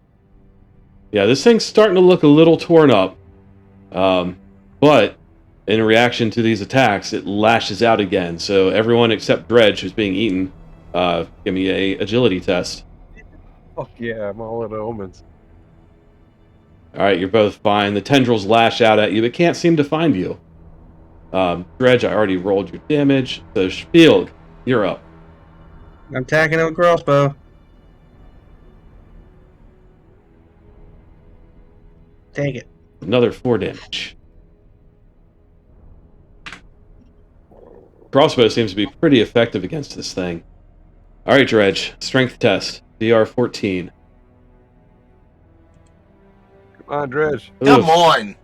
Yeah, this thing's starting to look a little torn up. But in reaction to these attacks, it lashes out again. So everyone except Dredge, who's being eaten, give me a agility test. Fuck yeah, I'm all out of omens. All right, you're both fine. The tendrils lash out at you, but can't seem to find you. Dredge, I already rolled your damage. So Spiel, you're up. I'm attacking it with crossbow. Take it. Another 4 damage. Crossbow seems to be pretty effective against this thing. All right, Dredge, strength test, DR 14. Come on, Dredge. Come Oof. on!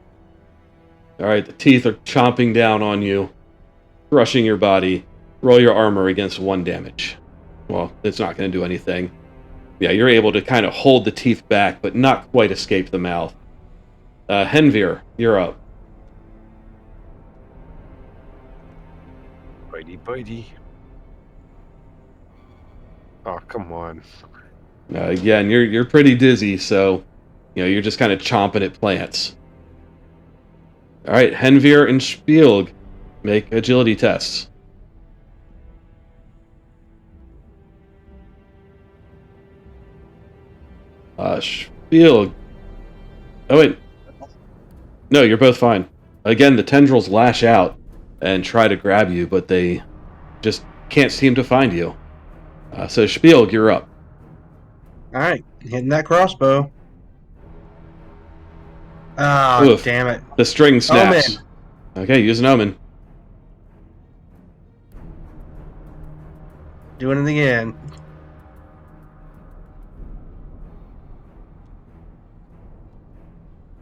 All right, the teeth are chomping down on you, crushing your body. Roll your armor against 1 damage. Well, it's not going to do anything. Yeah, you're able to kind of hold the teeth back, but not quite escape the mouth. Henvir, you're up. Bitey. Oh, come on. Again, you're pretty dizzy, so you're just kind of chomping at plants. All right, Henvir and Spiel, make agility tests. Spiel. Oh wait. No, you're both fine. Again, the tendrils lash out and try to grab you, but they just can't seem to find you. So Spiel, you're up. Alright, hitting that crossbow. Oh, Oof. damn it. The string snaps. Omen. Okay, use an omen. Doing it again.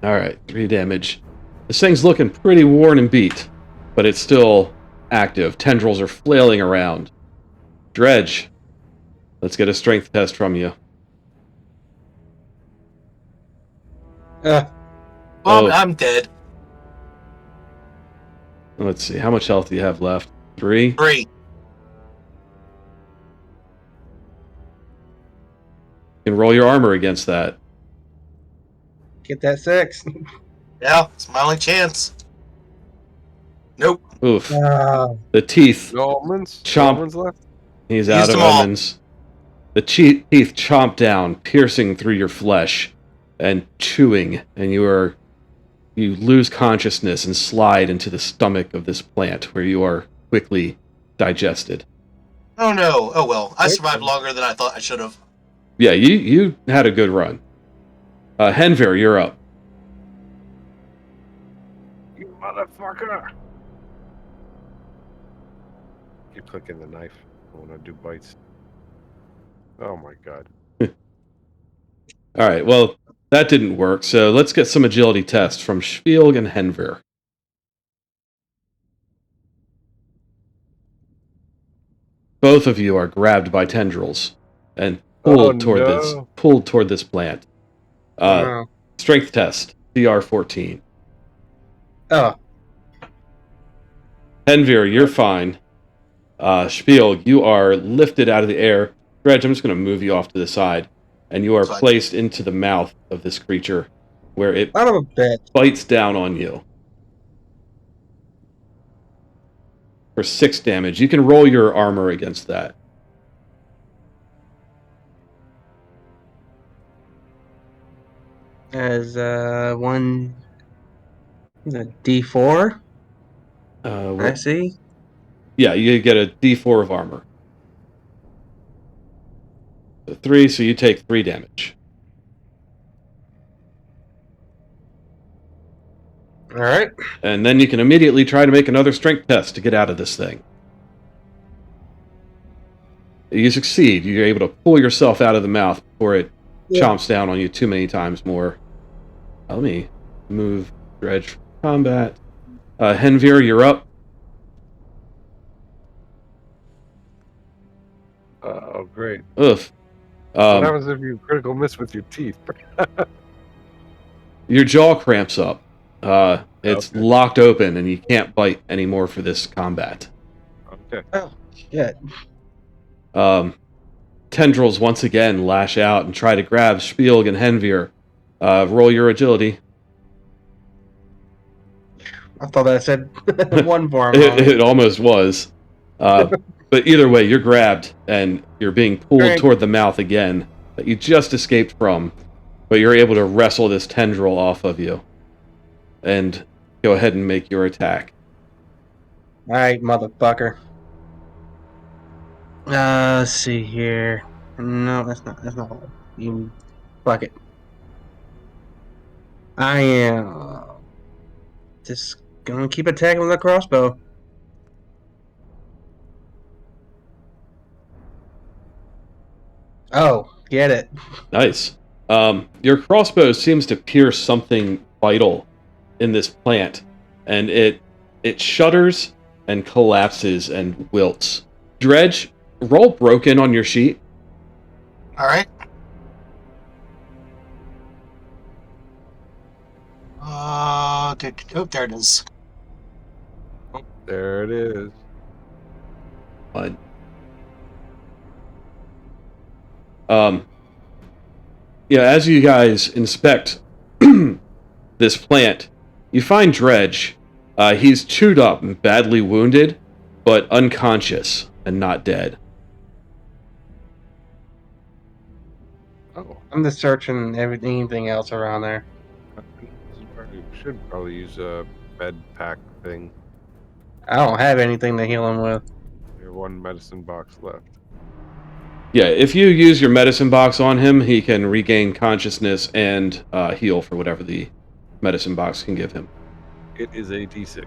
Alright, 3 damage. This thing's looking pretty worn and beat, but it's still active. Tendrils are flailing around. Dredge, let's get a strength test from you. Well, Oh. I'm dead. Let's see, how much health do you have left? 3? 3. You can roll your armor against that. Get that 6. Yeah, it's my only chance. Nope. Oof. Oh, The teeth No omens? No chomp. omens left? He's Used out of them all. omens. The teeth chomp down, piercing through your flesh and chewing, and you lose consciousness and slide into the stomach of this plant, where you are quickly digested. Oh no. Oh well. I survived longer than I thought I should have. Yeah, you had a good run. Henver, you're up. You motherfucker! Keep clicking the knife when I do bites. Oh my god. All right, well, that didn't work, so let's get some agility tests from Spielg and Henver. Both of you are grabbed by tendrils and pulled toward this plant. no. Strength test, CR 14. Oh, Henver, you're fine. Spielg, you are lifted out of the air. Dredge, I'm just going to move you off to the side, and you are Fine. placed into the mouth of this creature, where it son of a bitch. bites down on you for 6 damage. You can roll your armor against that. As one, the D4. I see. Yeah, you get a D4 of armor. So 3, so you take 3 damage. All right. And then you can immediately try to make another strength test to get out of this thing. You succeed. You're able to pull yourself out of the mouth before it chomps down on you too many times more. Let me move Dredge from combat. Henvir, you're up. Oh, great. Oof. What happens if you critical miss with your teeth? Your jaw cramps up. It's Okay. locked open, and you can't bite anymore for this combat. Okay. Oh, shit. Tendrils once again lash out and try to grab Spielg and Henvir. Roll your agility. I thought that said one for him. It almost was. But either way, you're grabbed, and you're being pulled Great. toward the mouth again that you just escaped from. But you're able to wrestle this tendril off of you. And go ahead and make your attack. All right, motherfucker. Let's see here. No, that's not. You fuck it. I am just gonna keep attacking with a crossbow. Oh, get it. Nice. Your crossbow seems to pierce something vital in this plant, and it shudders and collapses and wilts. Dredge, roll broken on your sheet. All right. Oh, there it is. Oh, there it is. Fine. Yeah, as you guys inspect this plant, you find Dredge. He's chewed up and badly wounded, but unconscious and not dead. Oh, I'm just searching anything else around there. should probably use a bed pack thing. I don't have anything to heal him with. There's one medicine box left. Yeah, if you use your medicine box on him, he can regain consciousness and heal for whatever the medicine box can give him. It is a D6.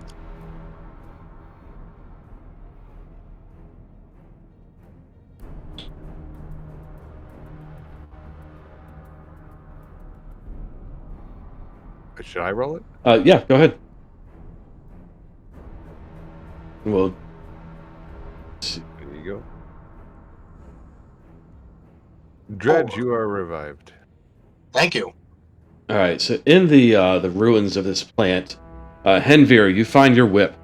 Should I roll it? Yeah, go ahead. Well, There you go. Dredge, you are revived. Thank you. all right. So in the ruins of this plant, Henvir, you find your whip.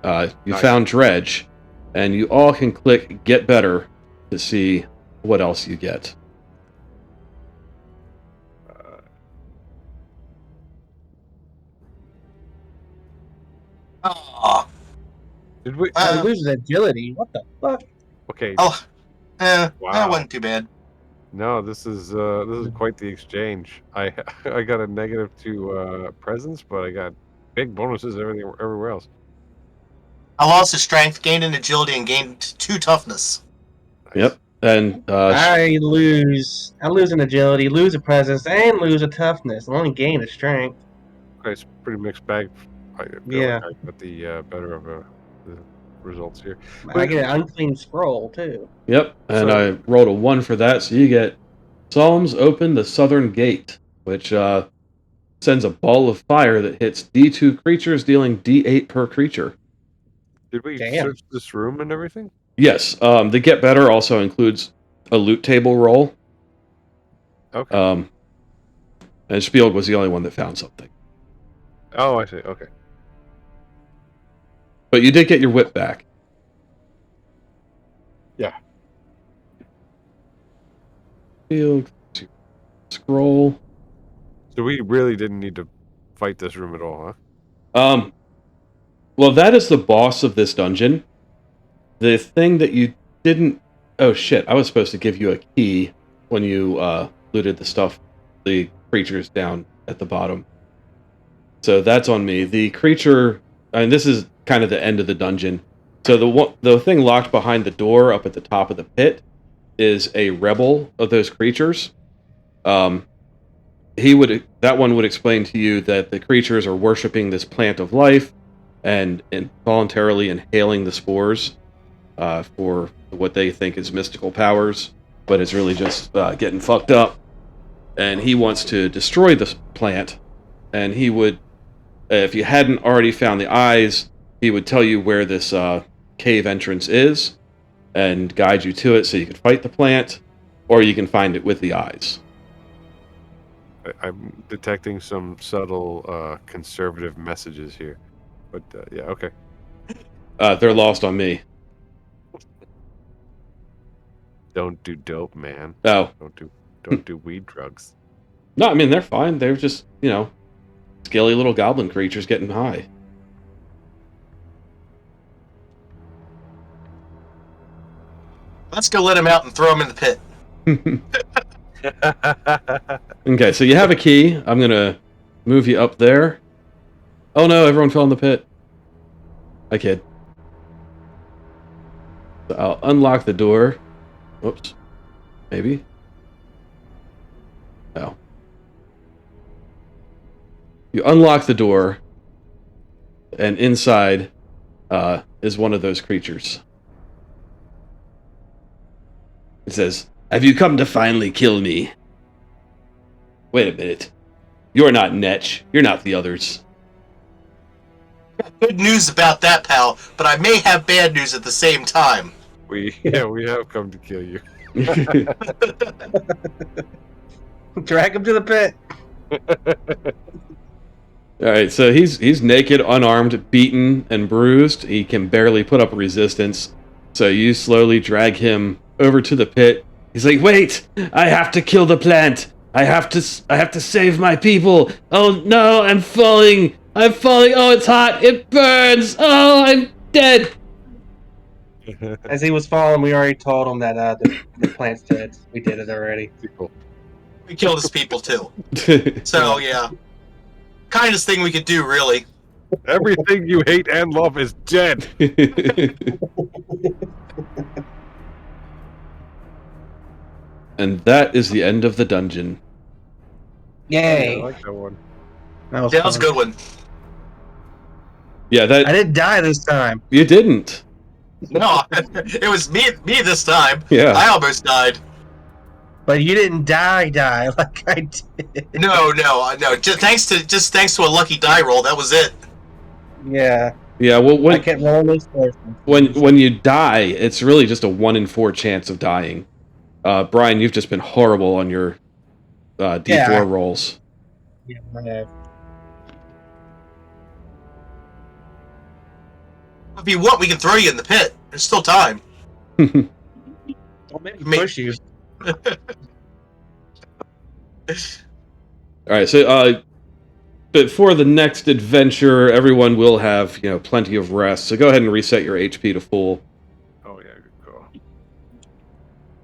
You Nice. found Dredge, and you all can click Get Better to see what else you get. Oh, Did we? He loses agility. What the fuck? Okay. oh, that Wow. wasn't too bad. No, this is quite the exchange. I got a -2 presence, but I got big bonuses everywhere else. I lost his strength, gained an agility, and gained 2 toughness. Nice. Yep. And I lose an agility, lose a presence, and lose a toughness. I only gain a strength. Okay, it's a pretty mixed bag. I feel Yeah. like I got the better of the results here. I get an unclean scroll too. yep. And So- I rolled a 1 for that, so you get Psalms Open the Southern Gate, which sends a ball of fire that hits D2 creatures, dealing D8 per creature. Did we Damn. search this room and everything? Yes. The Get Better also includes a loot table roll. Okay. And Spielg was the only one that found something. Oh, I see. Okay. But you did get your whip back. Yeah. Spielg, scroll. So we really didn't need to fight this room at all, huh? Well, that is the boss of this dungeon. The thing that you didn't... Oh, shit. I was supposed to give you a key when you looted the stuff, the creatures down at the bottom. So that's on me. The creature... And this is kind of the end of the dungeon. So the thing locked behind the door up at the top of the pit is a rebel of those creatures. That one would explain to you that the creatures are worshipping this plant of life and involuntarily inhaling the spores for what they think is mystical powers, but it's really just getting fucked up. And he wants to destroy this plant, and he would, if you hadn't already found the eyes, he would tell you where this cave entrance is and guide you to it so you can fight the plant, or you can find it with the eyes. I'm detecting some subtle conservative messages here, but yeah, okay. They're lost on me. Don't do dope, man. Oh, Don't do weed drugs. no, I mean, they're fine. They're just, scaly little goblin creatures getting high. Let's go let him out and throw him in the pit. Okay, so you have a key. I'm going to move you up there. Oh no, everyone fell in the pit. I kid. So I'll unlock the door. Whoops. Maybe. No. You unlock the door, and inside is one of those creatures. It says, "Have you come to finally kill me?" Wait a minute. You're not Netch. You're not the others. Good news about that, pal, but I may have bad news at the same time. we have come to kill you. Drag him to the pit. Alright, so he's naked, unarmed, beaten, and bruised. He can barely put up resistance. So you slowly drag him over to the pit. He's like, "Wait! I have to kill the plant! I have to save my people! Oh no, I'm falling! I'm falling! Oh, it's hot! It burns! Oh, I'm dead!" As he was falling, we already told him that the plant's dead. We did it already. We killed his people too. So, yeah. Kindest thing we could do, really. Everything you hate and love is dead. And that is the end of the dungeon. Yeah, I Yay! like that one. That was Yeah, that was a fun. good one. Yeah, that I didn't die this time, you didn't. No, it was me this time. Yeah. I almost died. but you didn't die like I did. No. Just thanks to a lucky die roll. That was it. Yeah, Yeah. Well, I kept rolling those first. when you die, it's really just a 1 in 4 chance of dying. Brian, you've just been horrible on your D4 Yeah. rolls. Yeah, If you want, we can throw you in the pit. There's still time. don't make me Me- push you. All right, so but for the next adventure, everyone will have plenty of rest. So go ahead and reset your HP to full. Oh yeah, good call.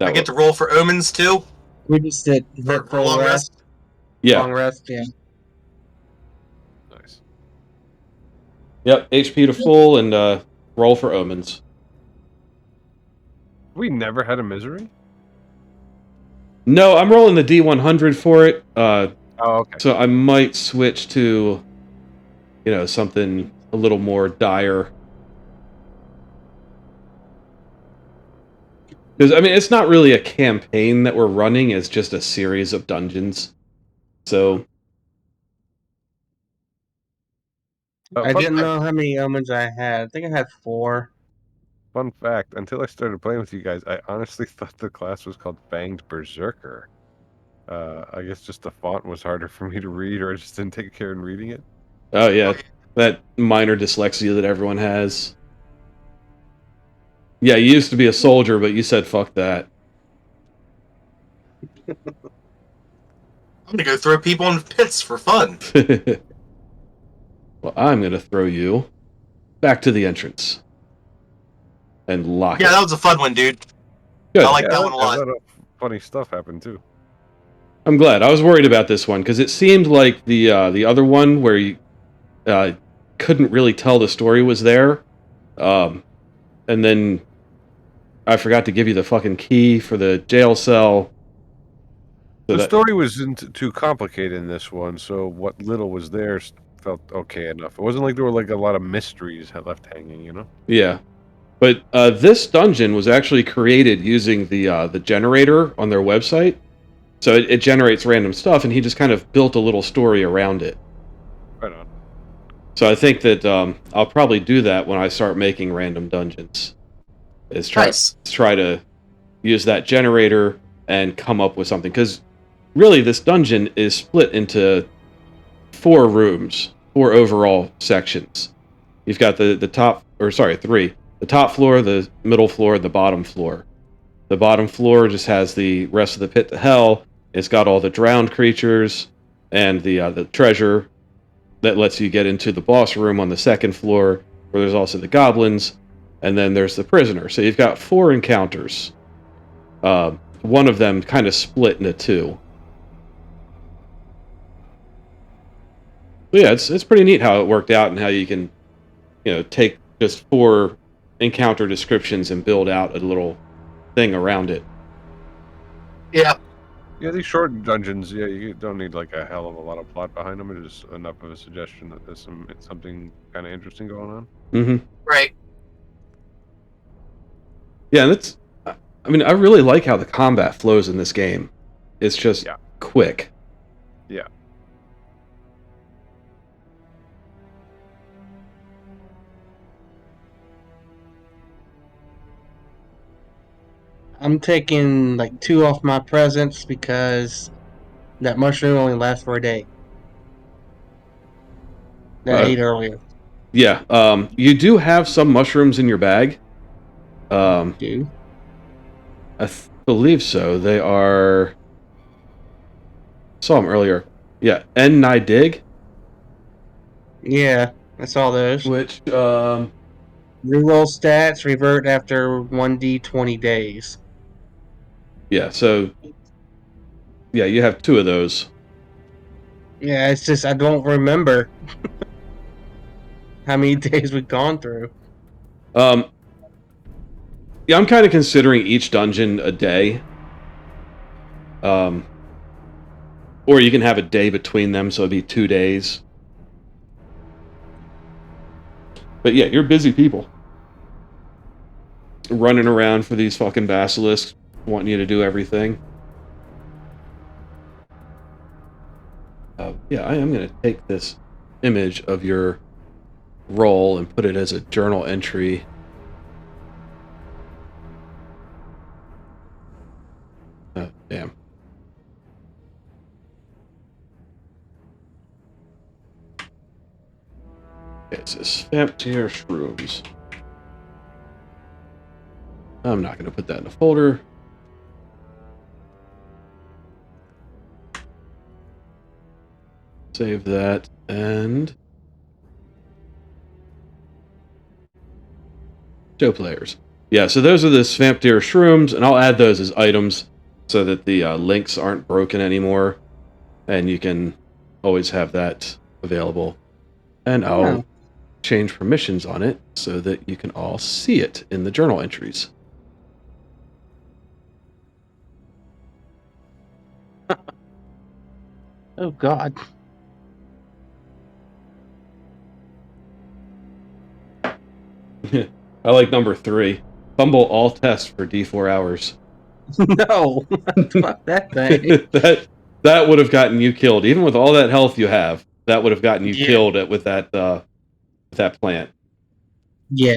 I get to roll for omens too. We just did For full long rest. Yeah. Long rest. Yeah. Nice. Yep. HP to full and roll for omens. We never had a misery. No, I'm rolling the D100 for it. Oh, okay. So I might switch to, something a little more dire. Because, I mean, it's not really a campaign that we're running, it's just a series of dungeons. So... I fun didn't fact- know how many omens I had. I think I had 4. Fun fact: until I started playing with you guys, I honestly thought the class was called Fanged Berserker. I guess just the font was harder for me to read, or I just didn't take care in reading it. Oh, yeah. That minor dyslexia that everyone has. Yeah, you used to be a soldier, but you said fuck that. I'm gonna go throw people in pits for fun. Well, I'm going to throw you back to the entrance. And lock Yeah, it. that was a fun one, dude. Good. I like that one a lot. Funny stuff happened too. I'm glad. I was worried about this one, because it seemed like the other one where you couldn't really tell the story was there. And then I forgot to give you the fucking key for the jail cell. So The story wasn't too complicated in this one, so what little was there felt okay enough. It wasn't like there were like a lot of mysteries left hanging, you know? Yeah. But this dungeon was actually created using the generator on their website. So it generates random stuff, and he just kind of built a little story around it. Right on. So I think that I'll probably do that when I start making random dungeons. Is try to use that generator and come up with something. Because really, this dungeon is split into 4 rooms, 4 overall sections. You've got the top, or sorry, 3. The top floor, the middle floor, and the bottom floor. The bottom floor just has the rest of the pit to hell. It's got all the drowned creatures and the treasure that lets you get into the boss room on the second floor, where there's also the goblins, and then there's the prisoner. So you've got 4 encounters. One of them kind of split into 2. But yeah, it's pretty neat how it worked out and how you can, take just 4 encounter descriptions and build out a little thing around it. Yeah. Yeah, these short dungeons, you don't need like a hell of a lot of plot behind them. It's just enough of a suggestion that there's something kind of interesting going on. Mm-hmm. Right. Yeah, and I really like how the combat flows in this game. It's just quick. Yeah. I'm taking like 2 off my presents because that mushroom only lasts for a day. That I ate earlier. Yeah, you do have some mushrooms in your bag. Do? I believe so. They are... saw them earlier. Yeah, N-Nidig. Yeah, I saw those. Which, Reroll stats revert after 1d20 days. yeah, so... yeah, you have 2 of those. Yeah, it's just I don't remember how many days we've gone through. Yeah, I'm kind of considering each dungeon a day. Or you can have a day between them, so it'd be 2 days. But yeah, you're busy people. Running around for these fucking basilisks, wanting you to do everything. Yeah, I am going to take this image of your role and put it as a journal entry. Oh, damn. Okay, it says Vampire Shrooms. I'm not going to put that in a folder. Save that, and show players. Yeah, so those are the Svampdeer Shrooms, and I'll add those as items so that the links aren't broken anymore, and you can always have that available. And I'll change permissions on it so that you can all see it in the journal entries. Oh, God. I like number 3. Fumble all tests for D4 hours. No. Fuck that thing. that would have gotten you killed. Even with all that health you have, that would have gotten you killed with that plant. Yeah.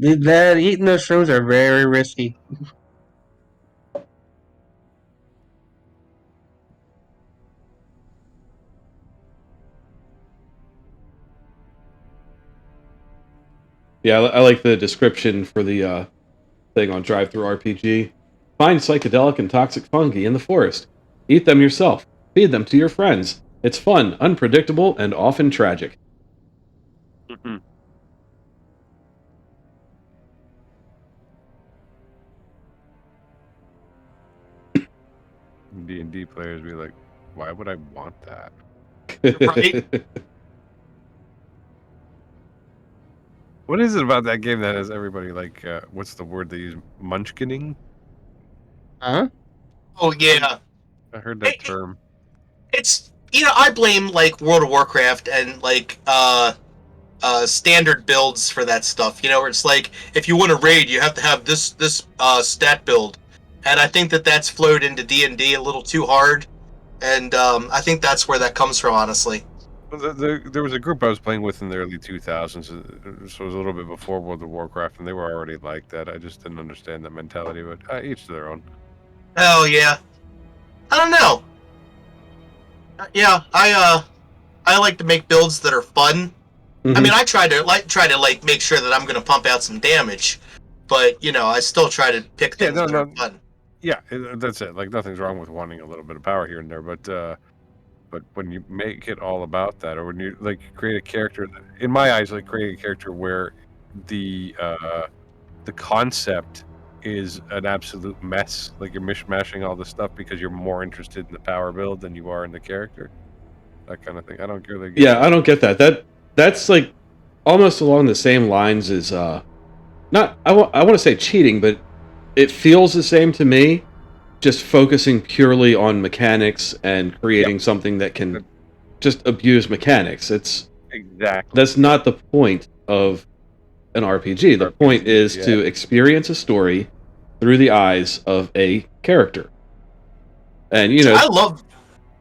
Eating those shrooms are very risky. Yeah, I like the description for the thing on Drive-Thru RPG. Find psychedelic and toxic fungi in the forest. Eat them yourself. Feed them to your friends. It's fun, unpredictable, and often tragic. Mm-hmm. D&D players be like, why would I want that? Right? What is it about that game that has everybody like, what's the word they use? Munchkining? Huh? Oh yeah. I heard that term. It's I blame like World of Warcraft and like standard builds for that stuff. Where it's like if you want to raid, you have to have this stat build, and I think that's flowed into D&D a little too hard, and I think that's where that comes from, honestly. Well, there was a group I was playing with in the early 2000s, so it was a little bit before World of Warcraft, and they were already like that. I just didn't understand that mentality, but each to their own. Oh yeah, I don't know. Yeah, I like to make builds that are fun. Mm-hmm. I mean, I try to make sure that I'm going to pump out some damage, but I still try to pick things that are fun. Yeah, that's it. Like nothing's wrong with wanting a little bit of power here and there, but when you make it all about that, or when you like create a character, in my eyes, like create a character where the concept is an absolute mess, like you're mishmashing all the stuff because you're more interested in the power build than you are in the character, that kind of thing. I don't care. I don't get that. That's like almost along the same lines as not I want to say cheating, but it feels the same to me. Just focusing purely on mechanics and creating something that can just abuse mechanics. That's not the point of an RPG. The point is to experience a story through the eyes of a character. And I love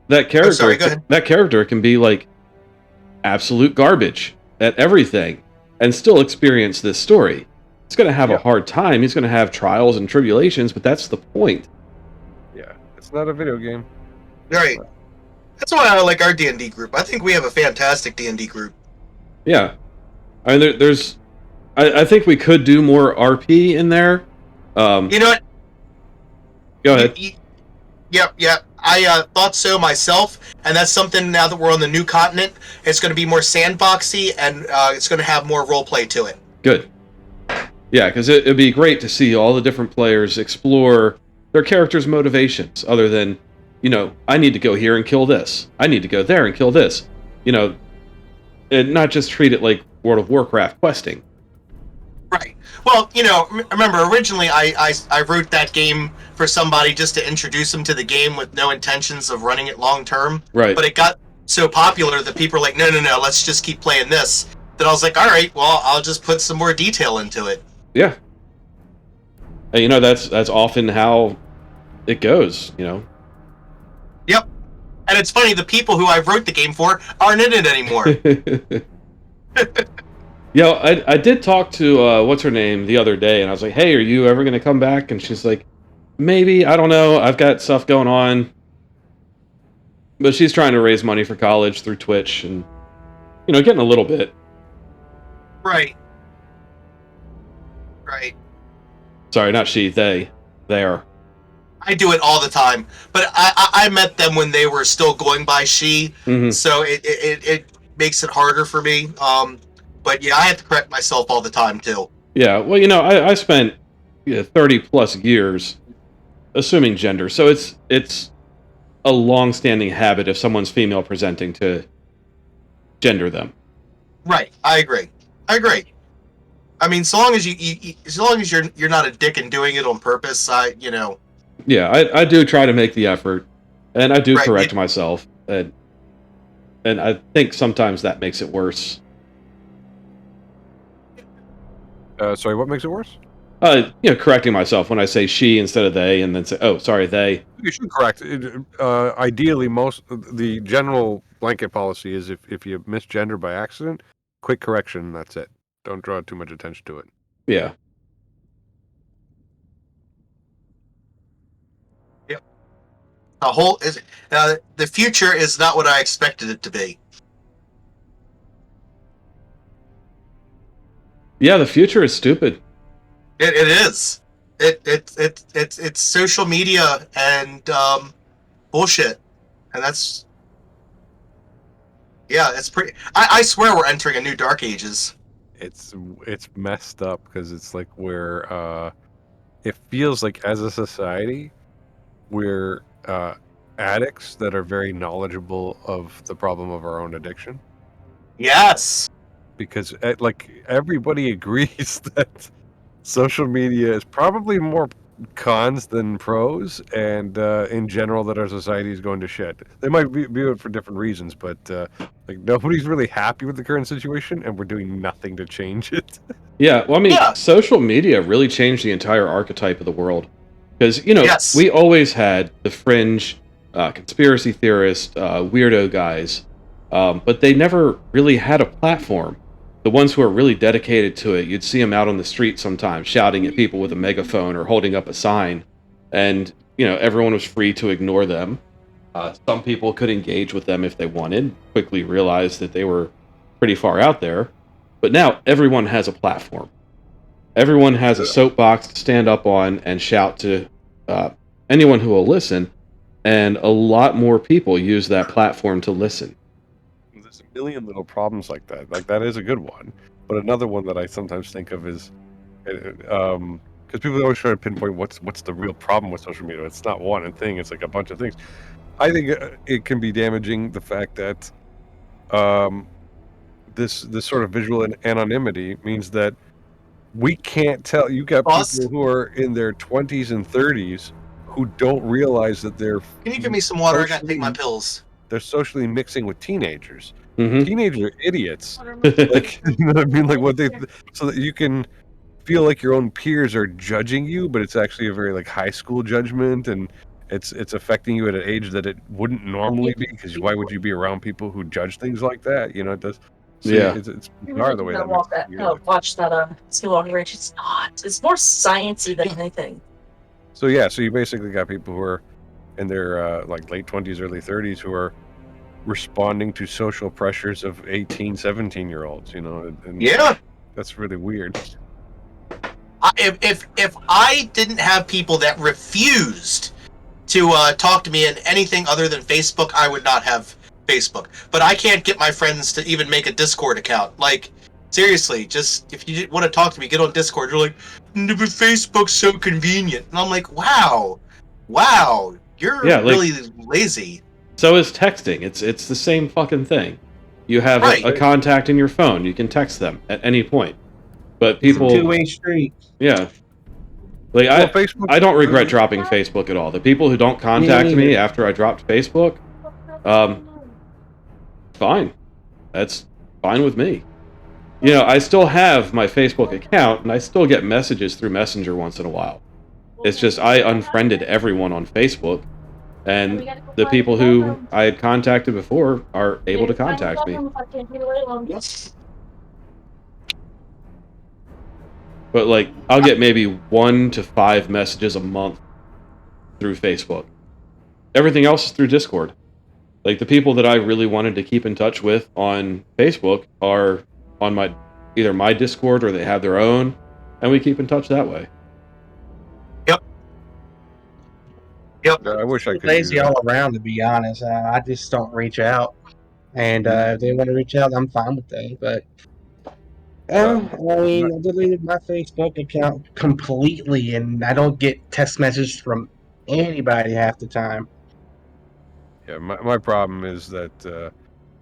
that character. Oh, sorry, go ahead. That character can be like absolute garbage at everything and still experience this story. He's going to have a hard time. He's going to have trials and tribulations, but that's the point. Yeah, it's not a video game. Right. That's why I like our D&D group. I think we have a fantastic D&D group. Yeah. I mean, I think we could do more RP in there. You know what? Go ahead. Yeah. I thought so myself, and that's something now that we're on the new continent. It's going to be more sandboxy, and it's going to have more roleplay to it. Good. Yeah, because it'd be great to see all the different players explore their characters' motivations, other than, I need to go here and kill this. I need to go there and kill this. And not just treat it like World of Warcraft questing. Right. Well, remember, originally I wrote that game for somebody just to introduce them to the game with no intentions of running it long term. Right. But it got so popular that people are like, no, let's just keep playing this. then I was like, all right, well, I'll just put some more detail into it. Yeah. And, you know, that's often how it goes, you know. Yep. And it's funny, the people who I wrote the game for aren't in it anymore. Yeah, I did talk to what's her name the other day, and I was like, "Hey, are you ever going to come back?" And she's like, "Maybe. I don't know. I've got stuff going on." But she's trying to raise money for college through Twitch, and you know, getting a little bit. Right. Right. Sorry, not she. They are. I do it all the time, but I met them when they were still going by she, so it makes it harder for me. But yeah, I have to correct myself all the time too. Yeah, well, you know, I spent 30 plus years assuming gender, so it's a long-standing habit if someone's female presenting to gender them. Right, I agree. I mean, so long as as long as you're not a dick and doing it on purpose, Yeah, I do try to make the effort, and I do Right, correct myself, and I think sometimes that makes it worse. Sorry, what makes it worse? You know, correcting myself when I say she instead of they, and then say, "Oh, sorry, they." You should correct it. Ideally, the general blanket policy is if you misgender by accident, quick correction. That's it. Don't draw too much attention to it. Yeah, the future is not what I expected it to be. yeah. The future is stupid. It is. It's social media and bullshit, and that's it's pretty. I swear we're entering a new dark ages. It's messed up because it's like where it feels like as a society we're addicts that are very knowledgeable of the problem of our own addiction. Yes. Because like everybody agrees that social media is probably more cons than pros, and in general that our society is going to shit. They might view it for different reasons, but like nobody's really happy with the current situation, and we're doing nothing to change it. Yeah, well, I mean, Yeah. social media really changed the entire archetype of the world. Because, you know, Yes. we always had the fringe, conspiracy theorist, weirdo guys, but they never really had a platform. The ones who are really dedicated to it, you'd see them out on the street sometimes, shouting at people with a megaphone or holding up a sign. And, you know, everyone was free to ignore them. Some people could engage with them if they wanted, quickly realized that they were pretty far out there. But now everyone has a platform. Everyone has a soapbox to stand up on and shout to anyone who will listen, and a lot more people use that platform to listen. There's a million little problems like that. Like that is a good one, but another one that I sometimes think of is because people always try to pinpoint what's the real problem with social media. It's not one thing; it's like a bunch of things. I think it can be damaging the fact that this sort of visual anonymity means that we can't tell. You got people who are in their 20s and 30s who don't realize that they're. Can you give me some water? I gotta take my pills. They're socially mixing with teenagers. Mhm. Teenagers are idiots. Like, you know what I mean? Like what so that you can feel like your own peers are judging you, but it's actually a very like high school judgment, and it's affecting you at an age that it wouldn't normally be. Because why would you be around people who judge things like that? You know, it does. So Yeah. it's bizarre the way that. Watch that Skinwalker Ranch. It's not. It's more sciencey than anything. So yeah, so you basically got people who are in their like late 20s, early 30s who are responding to social pressures of 18, 17-year-olds, you know, and Yeah. that's really weird. If I didn't have people that refused to talk to me in anything other than Facebook, I would not have Facebook. But I can't get my friends to even make a Discord account. Like, seriously, just if you want to talk to me, get on Discord. You're like, but Facebook's so convenient. And I'm like, wow, you're really lazy. So is texting. It's the same fucking thing. You have a contact in your phone. You can text them at any point. But people, it's a two-way street. Yeah. Like I don't regret dropping Facebook at all. The people who don't contact me after I dropped Facebook, fine. That's fine with me. I still have my Facebook account, and I still get messages through Messenger once in a while. It's just I unfriended everyone on Facebook, and the people who I had contacted before are able to contact me. But like, I'll get maybe 1 to 5 messages a month through Facebook. Everything else is through Discord. Like, the people that I really wanted to keep in touch with on Facebook are on either my Discord or they have their own, and we keep in touch that way. Yep. I wish I could do Lazy that. all around, to be honest. I just don't reach out. And if they want to reach out, I'm fine with that. But I deleted my Facebook account completely, and I don't get text messages from anybody half the time. Yeah, my problem is that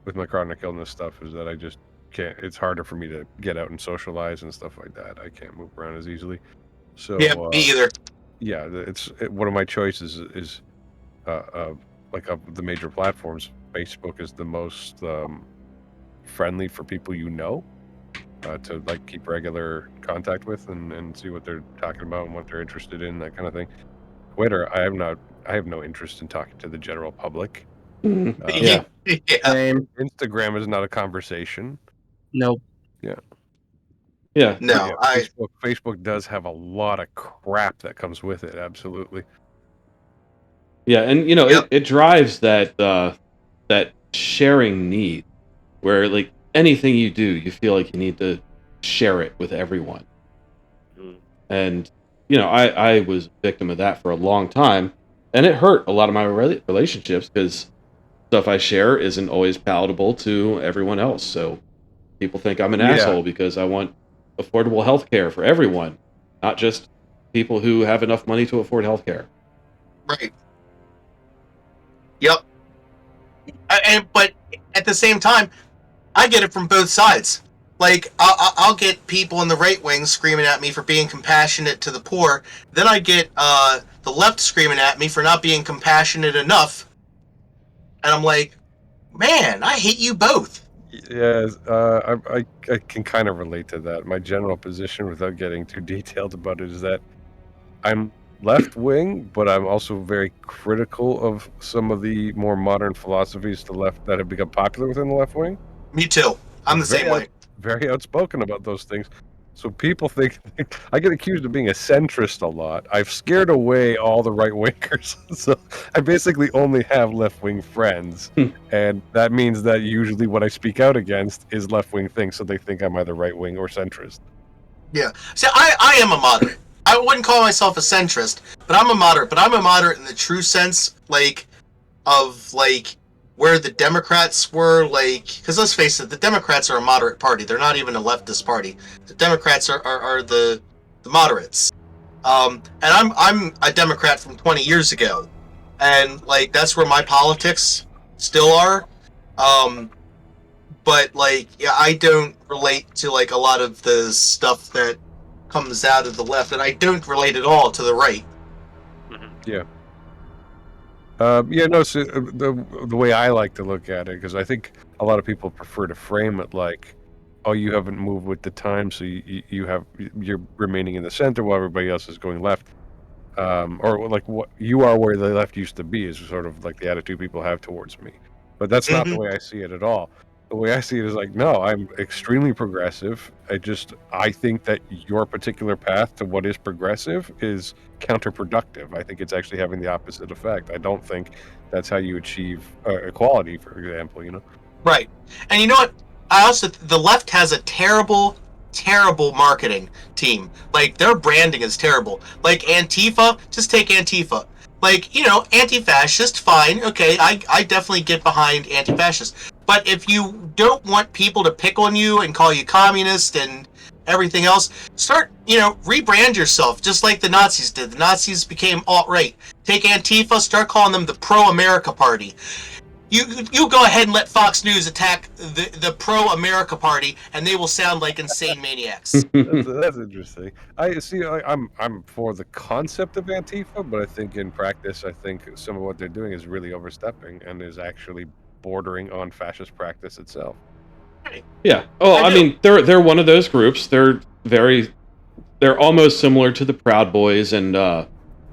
with my chronic illness stuff is that I just can't. It's harder for me to get out and socialize and stuff like that. I can't move around as easily. So Yeah, me either. yeah, one of my choices is like of the major platforms. Facebook is the most friendly for people to like keep regular contact with and see what they're talking about and what they're interested in, that kind of thing. Twitter, I have no interest in talking to the general public. Yeah. Same. Instagram is not a conversation. Nope. Yeah. No, Facebook does have a lot of crap that comes with it. Absolutely. Yeah, and Yep. it drives that sharing need, where like anything you do, you feel like you need to share it with everyone. And I was a victim of that for a long time, and it hurt a lot of my relationships because stuff I share isn't always palatable to everyone else. So people think I'm an Yeah. asshole because I want affordable health care for everyone, not just people who have enough money to afford health care. Right. Yep. But at the same time, I get it from both sides. Like, I'll get people in the right wing screaming at me for being compassionate to the poor. Then I get the left screaming at me for not being compassionate enough. And I'm like, man, I hate you both. Yeah, I can kind of relate to that. My general position, without getting too detailed about it, is that I'm left wing, but I'm also very critical of some of the more modern philosophies to the left that have become popular within the left wing. Me too. I'm the same way. Very outspoken about those things. So people think I get accused of being a centrist a lot. I've scared away all the right wingers, so I basically only have left wing friends, and that means that usually what I speak out against is left wing things. So they think I'm either right wing or centrist. Yeah. See, I am a moderate. I wouldn't call myself a centrist, but I'm a moderate. But I'm a moderate in the true sense, of where the Democrats were, because let's face it, the Democrats are a moderate party. They're not even a leftist party. The Democrats are the moderates. And I'm a Democrat from 20 years ago, and that's where my politics still are. But I don't relate to a lot of the stuff that comes out of the left, and I don't relate at all to the right. Yeah. No. So the way I like to look at it, because I think a lot of people prefer to frame it like, "Oh, you haven't moved with the time, so you're remaining in the center while everybody else is going left," or like what you are where the left used to be is sort of like the attitude people have towards me. But that's not the way I see it at all. The way I see it is like, no, I'm extremely progressive. I think that your particular path to what is progressive is counterproductive. I think it's actually having the opposite effect. I don't think that's how you achieve equality, for example, Right. And you know what? The left has a terrible marketing team. Their branding is terrible. Antifa, just take Antifa. Anti-fascist, fine. Okay, I definitely get behind anti-fascist. But if you don't want people to pick on you and call you communist and everything else, start, rebrand yourself, just like the Nazis did. The Nazis became alt-right. Take Antifa, start calling them the pro-America party. You go ahead and let Fox News attack the pro-America party, and they will sound like insane maniacs. That's interesting. I'm for the concept of Antifa, but I think in practice, I think some of what they're doing is really overstepping and is actually bordering on fascist practice itself. Yeah. Oh, I I do. mean, they're one of those groups. They're almost similar to the Proud Boys and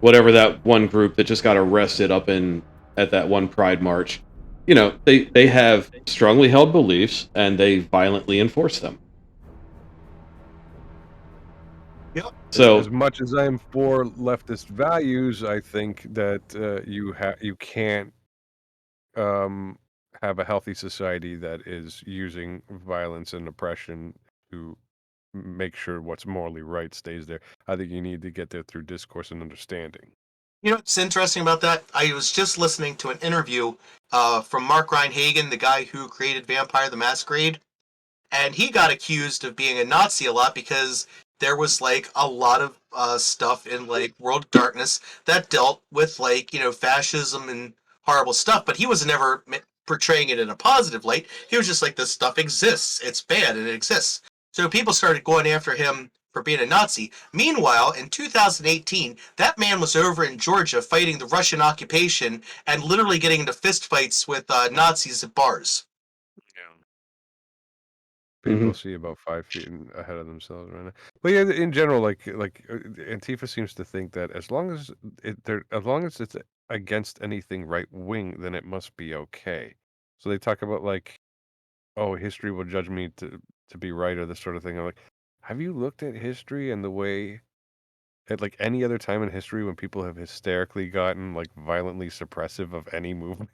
whatever that one group that just got arrested up in at that one Pride March. You know, they have strongly held beliefs and they violently enforce them. Yep. As So, much as I am for leftist values, I think that you can't um, have a healthy society that is using violence and oppression to make sure what's morally right stays there. I think you need to get there through discourse and understanding. You know what's interesting about that? I was just listening to an interview from Mark Reinhagen, the guy who created Vampire the Masquerade, and he got accused of being a Nazi a lot because there was like a lot of stuff in like World of Darkness that dealt with like fascism and horrible stuff, but he was never portraying it in a positive light. He was just like, this stuff exists, it's bad, and it exists. So people started going after him for being a Nazi. Meanwhile, in 2018, that man was over in Georgia fighting the Russian occupation and literally getting into fistfights with Nazis at bars. People mhm. see about 5 feet ahead of themselves right now. But yeah, in general, Antifa seems to think that as long as it's against anything right wing, then it must be okay. So they talk about like, oh, history will judge me to be right or this sort of thing. I'm like, have you looked at history and the way at like any other time in history when people have hysterically gotten like violently suppressive of any movement?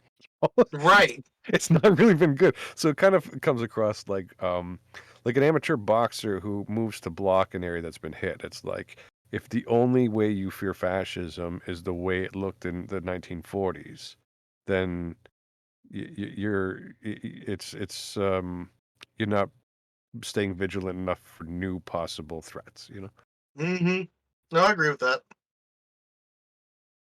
Right. It's not really been good. So it kind of comes across like an amateur boxer who moves to block an area that's been hit. It's like if the only way you fear fascism is the way it looked in the 1940s, then you're not staying vigilant enough for new possible threats, you know? Mm-hmm. No, I agree with that.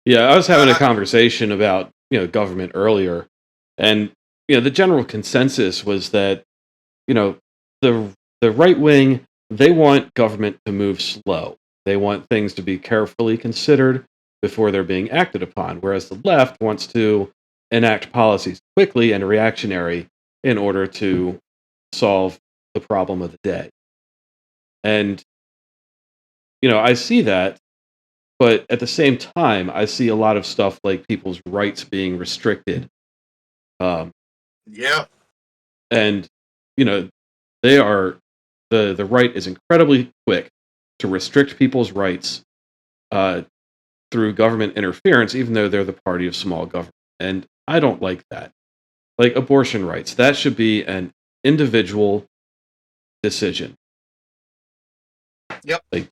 Yeah, I was having a Uh, conversation about, government earlier, and the general consensus was that, you know, the the right wing, they want government to move slow. They want things to be carefully considered before they're being acted upon, whereas the left wants to enact policies quickly and reactionary in order to solve the problem of the day. And I see that, but at the same time, I see a lot of stuff like people's rights being restricted. Um, yeah. and, you know, they are, the right is incredibly quick to restrict people's rights uh, through government interference, even though they're the party of small government. And I don't like that. Like abortion rights, that should be an individual decision. Yep. Like,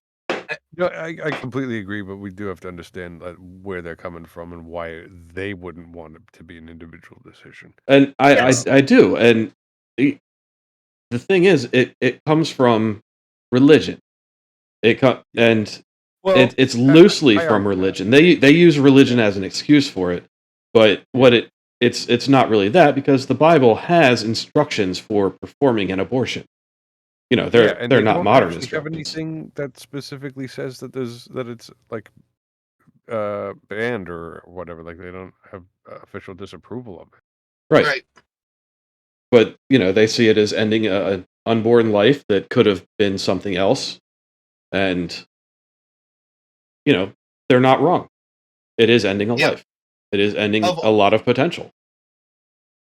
I completely agree, but we do have to understand where they're coming from and why they wouldn't want it to be an individual decision. and Yes. I do. And the thing is, it comes from religion. And Well, it's I, loosely I from argue that. religion. They use religion Yeah, as an excuse for it, but yeah. it's not really that, because the Bible has instructions for performing an abortion. Yeah, They're and they're they not don't modern actually have instructions. anything that specifically says that it's like banned or whatever. Like they don't have official disapproval of it. Right. Right. But, they see it as ending an unborn life that could have been something else, and, you know, they're not wrong. It is ending a Yep. life. It is ending Of a lot of potential.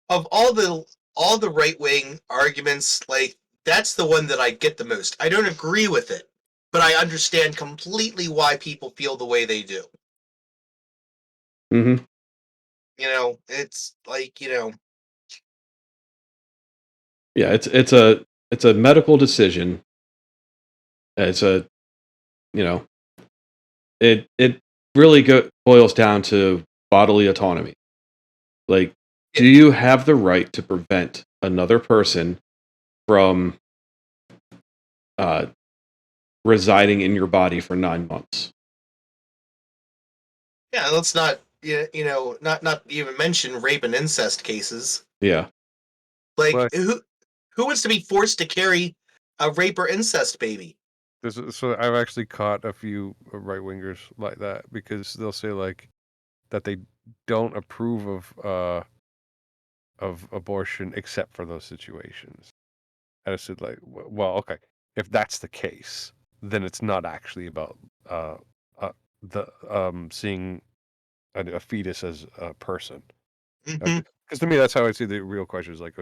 of all the right wing arguments, like that's the one that I get the most. I don't agree with it, but I understand completely why people feel the way they do. Mhm. It's like Yeah, it's a medical decision. It's a you know, it really boils down to bodily autonomy. Like, do it, you have the right to prevent another person from uh, residing in your body for 9 months? yeah. Let's not not even mention rape and incest cases. Yeah. Like Well, who wants to be forced to carry a rape or incest baby? so I've actually caught a few right wingers like that because they'll say like that they don't approve of abortion except for those situations. And I said, like, well, okay, if that's the case, then it's not actually about uh, the seeing a fetus as a person. Hmm. Because to me, that's how I see the real question is like,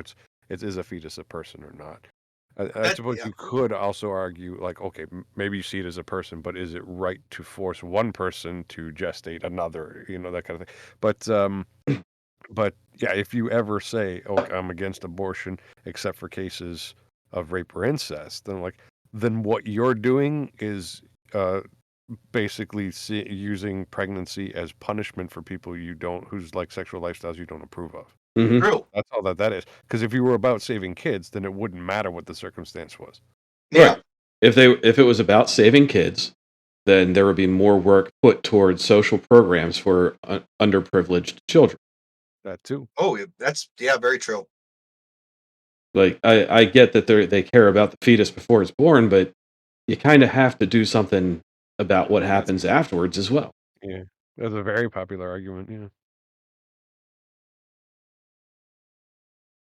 is a fetus a person or not? I suppose Yeah. you could also argue, like, okay, maybe you see it as a person, but is it right to force one person to gestate another? That kind of thing. But yeah, if you ever say, "Oh, I'm against abortion except for cases of rape or incest," then what you're doing is uh, basically using pregnancy as punishment for people whose like sexual lifestyles you don't approve of. Hmm. True. That's all that is. Because if you were about saving kids, then it wouldn't matter what the circumstance was. Yeah. Right. If it was about saving kids, then there would be more work put towards social programs for underprivileged children. That too. Oh, that's very true. Like I get that they care about the fetus before it's born, but you kind of have to do something about what That's happens afterwards as well. yeah. That's a very popular argument. Yeah.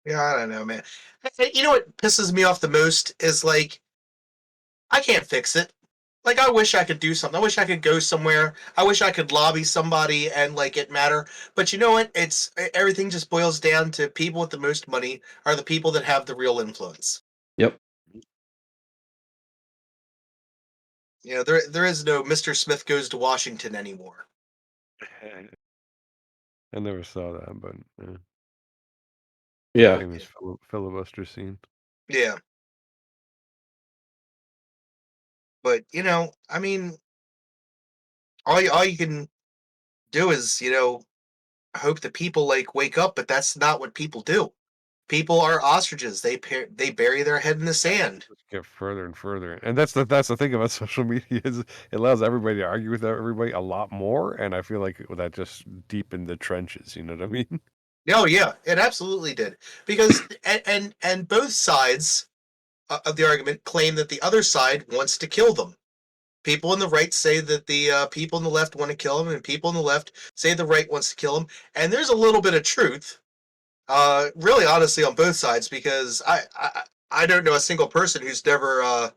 Yeah, I don't know, man. You know what pisses me off the most is like I can't fix it. Like I wish I could do something. I wish I could go somewhere. I wish I could lobby somebody and like it matter. But you know what? It's everything just boils down to people with the most money are the people that have the real influence. Yep. You know, there is no Mr. Smith goes to Washington anymore. I never saw that, but the Yeah. famous filibuster scene. Yeah. But I mean, all you can do is, hope that people like wake up, but that's not what people do. People are ostriches. They bury their head in the sand. Just get further and further, and that's the thing about social media is it allows everybody to argue with everybody a lot more, and I feel like that just deepened the trenches. You know what I mean? Oh yeah, it absolutely did. Because and both sides of the argument claim that the other side wants to kill them. People on the right say that the people on the left want to kill them, and people on the left say the right wants to kill them. And there's a little bit of truth, really, honestly, on both sides. Because I don't know a single person who's never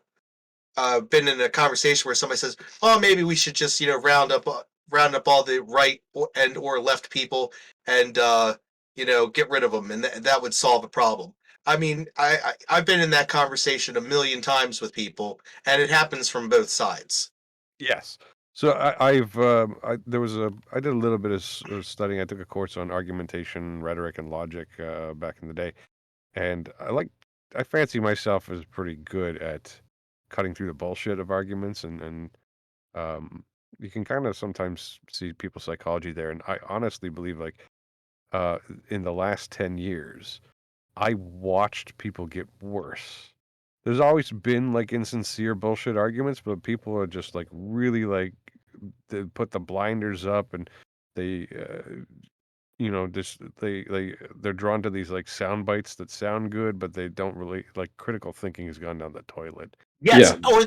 been in a conversation where somebody says, "Oh, maybe we should just round up all the right or left people and get rid of them, and that would solve a problem." I mean, I've been in that conversation a million times with people, and it happens from both sides. Yes. So I did a little bit of studying. I took a course on argumentation, rhetoric, and logic back in the day, and I fancy myself as pretty good at cutting through the bullshit of arguments, and um, you can kind of sometimes see people's psychology there. And I honestly believe, like, uh, in the last 10 years, I watched people get worse. There's always been like insincere bullshit arguments, but people are just like really like they put the blinders up and they just they're drawn to these like sound bites that sound good, but they don't really like critical thinking has gone down the toilet. Yes. Yeah. And Oh,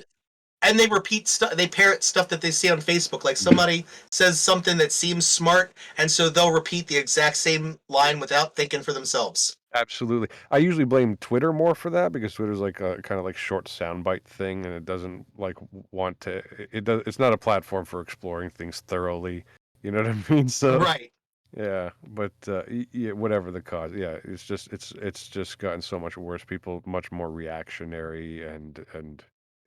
and they repeat stuff. They parrot stuff that they see on Facebook. Like somebody says something that seems smart, and so they'll repeat the exact same line without thinking for themselves. absolutely. I usually blame Twitter more for that because Twitter's like a kind of like short soundbite thing, and it doesn't like want to. It's not a platform for exploring things thoroughly. You know what I mean? So Right. yeah, but yeah, whatever the cause, yeah, it's just gotten so much worse. People much more reactionary, and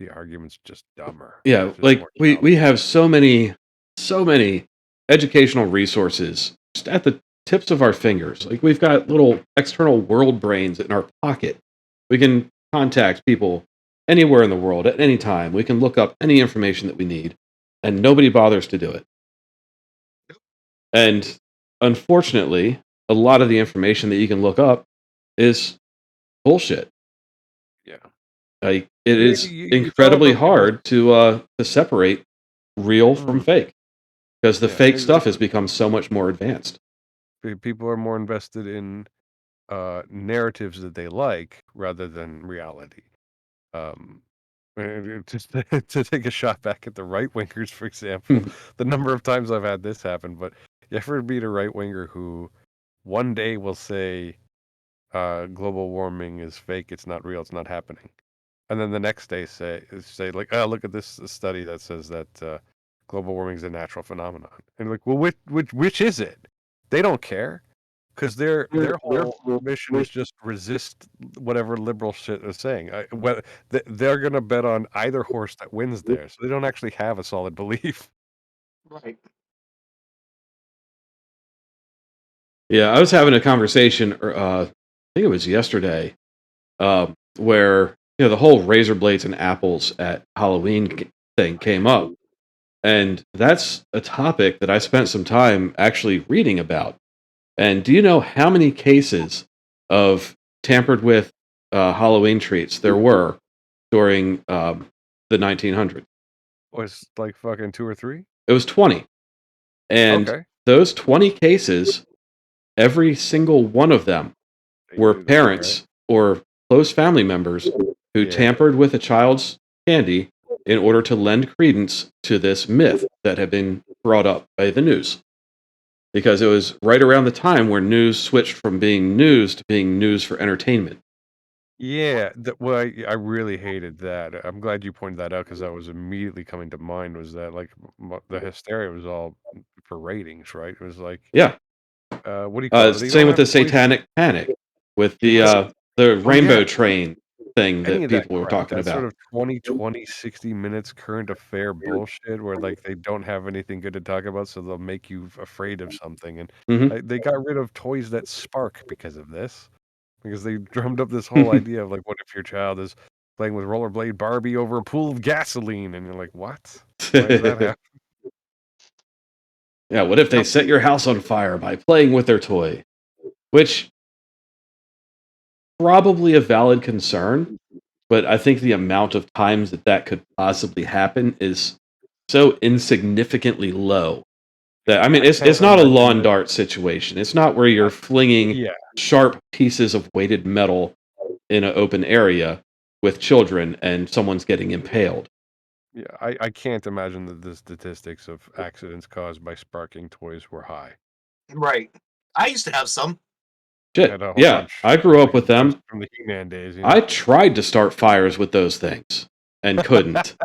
the argument's just dumber. Yeah, It's just like more we childish. have so many educational resources just at the tips of our fingers. Like we've got little external world brains in our pocket. We can contact people anywhere in the world at any time. We can look up any information that we need, and nobody bothers to do it. And unfortunately, a lot of the information that you can look up is bullshit. Yeah, Like it yeah. is You saw it incredibly from people's hard to separate real from mm, fake because the yeah. fake stuff has become so much more advanced. People are more invested in narratives that they like rather than reality. Um, and just to take a shot back at the right wingers, for example, the number of times I've had this happen. But you ever meet a right winger who one day will say, global warming is fake. It's not real. It's not happening. And then the next day say like, oh, look at this study that says that global warming is a natural phenomenon. And like, well, which is it? They don't care because their whole mission is just resist whatever liberal shit is saying. They're gonna bet on either horse that wins there, so they don't actually have a solid belief. Right. Yeah, I was having a conversation, I think it was yesterday, where the whole razor blades and apples at Halloween thing came up, and that's a topic that I spent some time actually reading about. And do you know how many cases of tampered with Halloween treats there were during the 1900s? Was like fucking 2 or 3. It was 20, and Okay. those 20 cases, every single one of them They were knew the guy, parents or close family members who Yeah. tampered with a child's candy in order to lend credence to this myth that had been brought up by the news. Because it was right around the time where news switched from being news to being news for entertainment. Yeah, well, I really hated that. I'm glad you pointed that out because that was immediately coming to mind was that like the hysteria was all for ratings, right? It was like, Yeah. what do you call it? They Same don't with have the toys. Satanic Panic, with Yes. the Oh yeah, rainbow train thing any that of that people were crap. talking That sort about. of 2020 60 minutes current affair bullshit where like they don't have anything good to talk about, so they'll make you afraid of something. And Hmm. they got rid of toys that spark because of this. Because they drummed up this whole idea of like, what if your child is playing with rollerblade Barbie over a pool of gasoline? And you're like, what? Why does that happen? Yeah, what if they Yep. set your house on fire by playing with their toy? Which probably a valid concern, but I think the amount of times that could possibly happen is so insignificantly low that I mean I can't it's not a imagine lawn that. dart situation. It's not where you're flinging Yeah, sharp pieces of weighted metal in an open area with children and someone's getting impaled. yeah. I can't imagine that the statistics of accidents caused by sparking toys were high. Right. I used to have some. I Shit. had a whole Yeah, bunch I grew up like with them. from the He-Man days, I tried to start fires with those things and couldn't.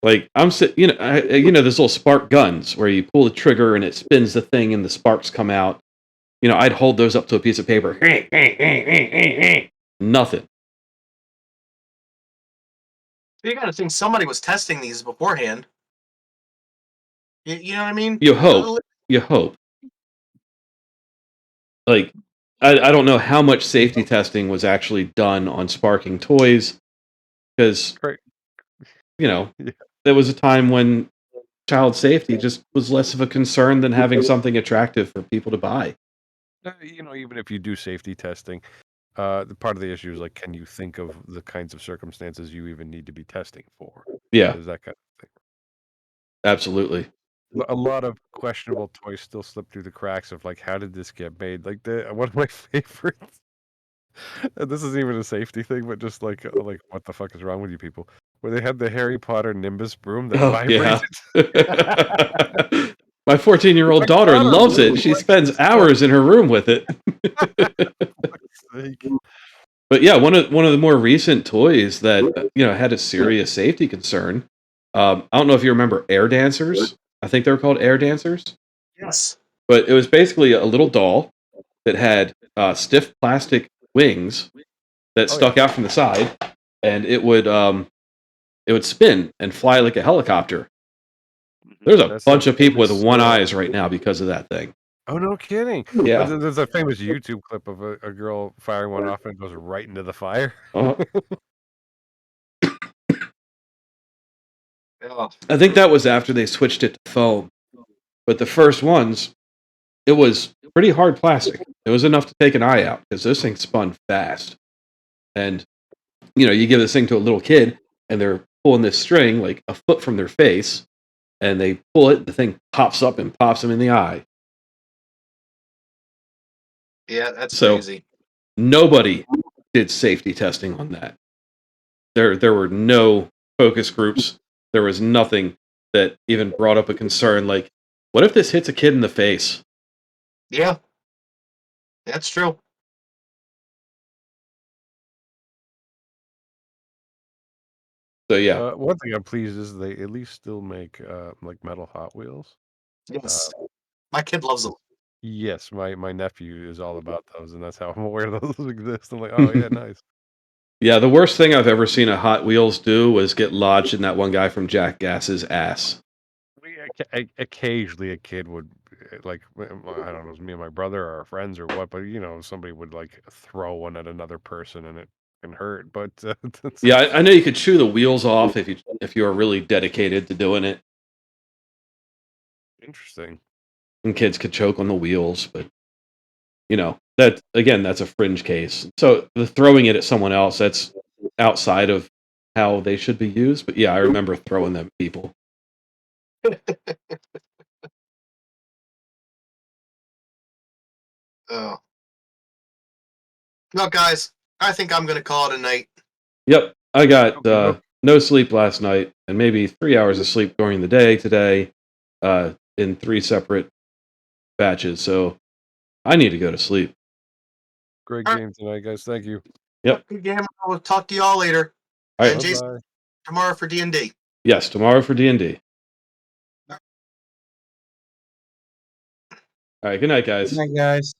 Like I'm this little spark guns where you pull the trigger and it spins the thing and the sparks come out. I'd hold those up to a piece of paper. Nothing. You got to think somebody was testing these beforehand. You know what I mean? You hope. You hope. Like I don't know how much safety testing was actually done on sparking toys because Right. Yeah. Yeah. there was a time when child safety just was less of a concern than having something attractive for people to buy. Even if you do safety testing, the part of the issue is like, can you think of the kinds of circumstances you even need to be testing for? Yeah, Is that kind of thing. absolutely. A lot of questionable toys still slip through the cracks of like, how did this get made? Like one of my favorites. And this isn't even a safety thing, but just like what the fuck is wrong with you people? Where they had the Harry Potter Nimbus broom that Oh, yeah. vibrated. My 14-year-old My daughter daughter loves it. really She likes spends this stuff. hours in her room with it. Sake. But yeah, one of the more recent toys that had a serious safety concern. I don't know if you remember air dancers. I think they were called air dancers. Yes. But it was basically a little doll that had stiff plastic wings that Oh, stuck yeah. out from the side, and it would spin and fly like a helicopter. There's a That's bunch that of people with famous, one eyes right now because of that thing. Oh, no kidding. Yeah. There's a famous YouTube clip of a girl firing one off and it goes right into the fire. Uh, Oh. I think that was after they switched it to foam. But the first ones, it was pretty hard plastic. It was enough to take an eye out because those things spun fast. And you give this thing to a little kid, and they're pulling this string like a foot from their face, and they pull it. The thing pops up and pops them in the eye. Yeah, that's So crazy. nobody did safety testing on that. There were no focus groups. There was nothing that even brought up a concern like, what if this hits a kid in the face? Yeah. That's true. So yeah, One thing I'm pleased is they at least still make like metal Hot Wheels. Yes, my kid loves them. Yes, my nephew is all about those, and that's how I'm aware those exist. I'm like, oh yeah, nice. yeah. The worst thing I've ever seen a Hot Wheels do was get lodged in that one guy from Jackass's ass. Occasionally a kid would like I don't know, it was me and my brother or our friends or what, but somebody would like throw one at another person and it can hurt. But Yeah, I know you could chew the wheels off if you are really dedicated to doing it, interesting. and kids could choke on the wheels. But that again, that's a fringe case. So the throwing it at someone else, that's outside of how they should be used. But yeah, I remember throwing them at people. Oh. Well, guys, I think I'm gonna call it a night. Yep, I got Okay, well, no sleep last night, and maybe 3 hours of sleep during the day today, in 3 separate batches. So I need to go to sleep. great All right, game tonight, guys. Thank you. Yep. good game. I'll talk to y'all later. All And right. Bye Jason, bye. tomorrow for D&D. Yes, tomorrow for D&D. All right. Good night, Good guys. night, guys.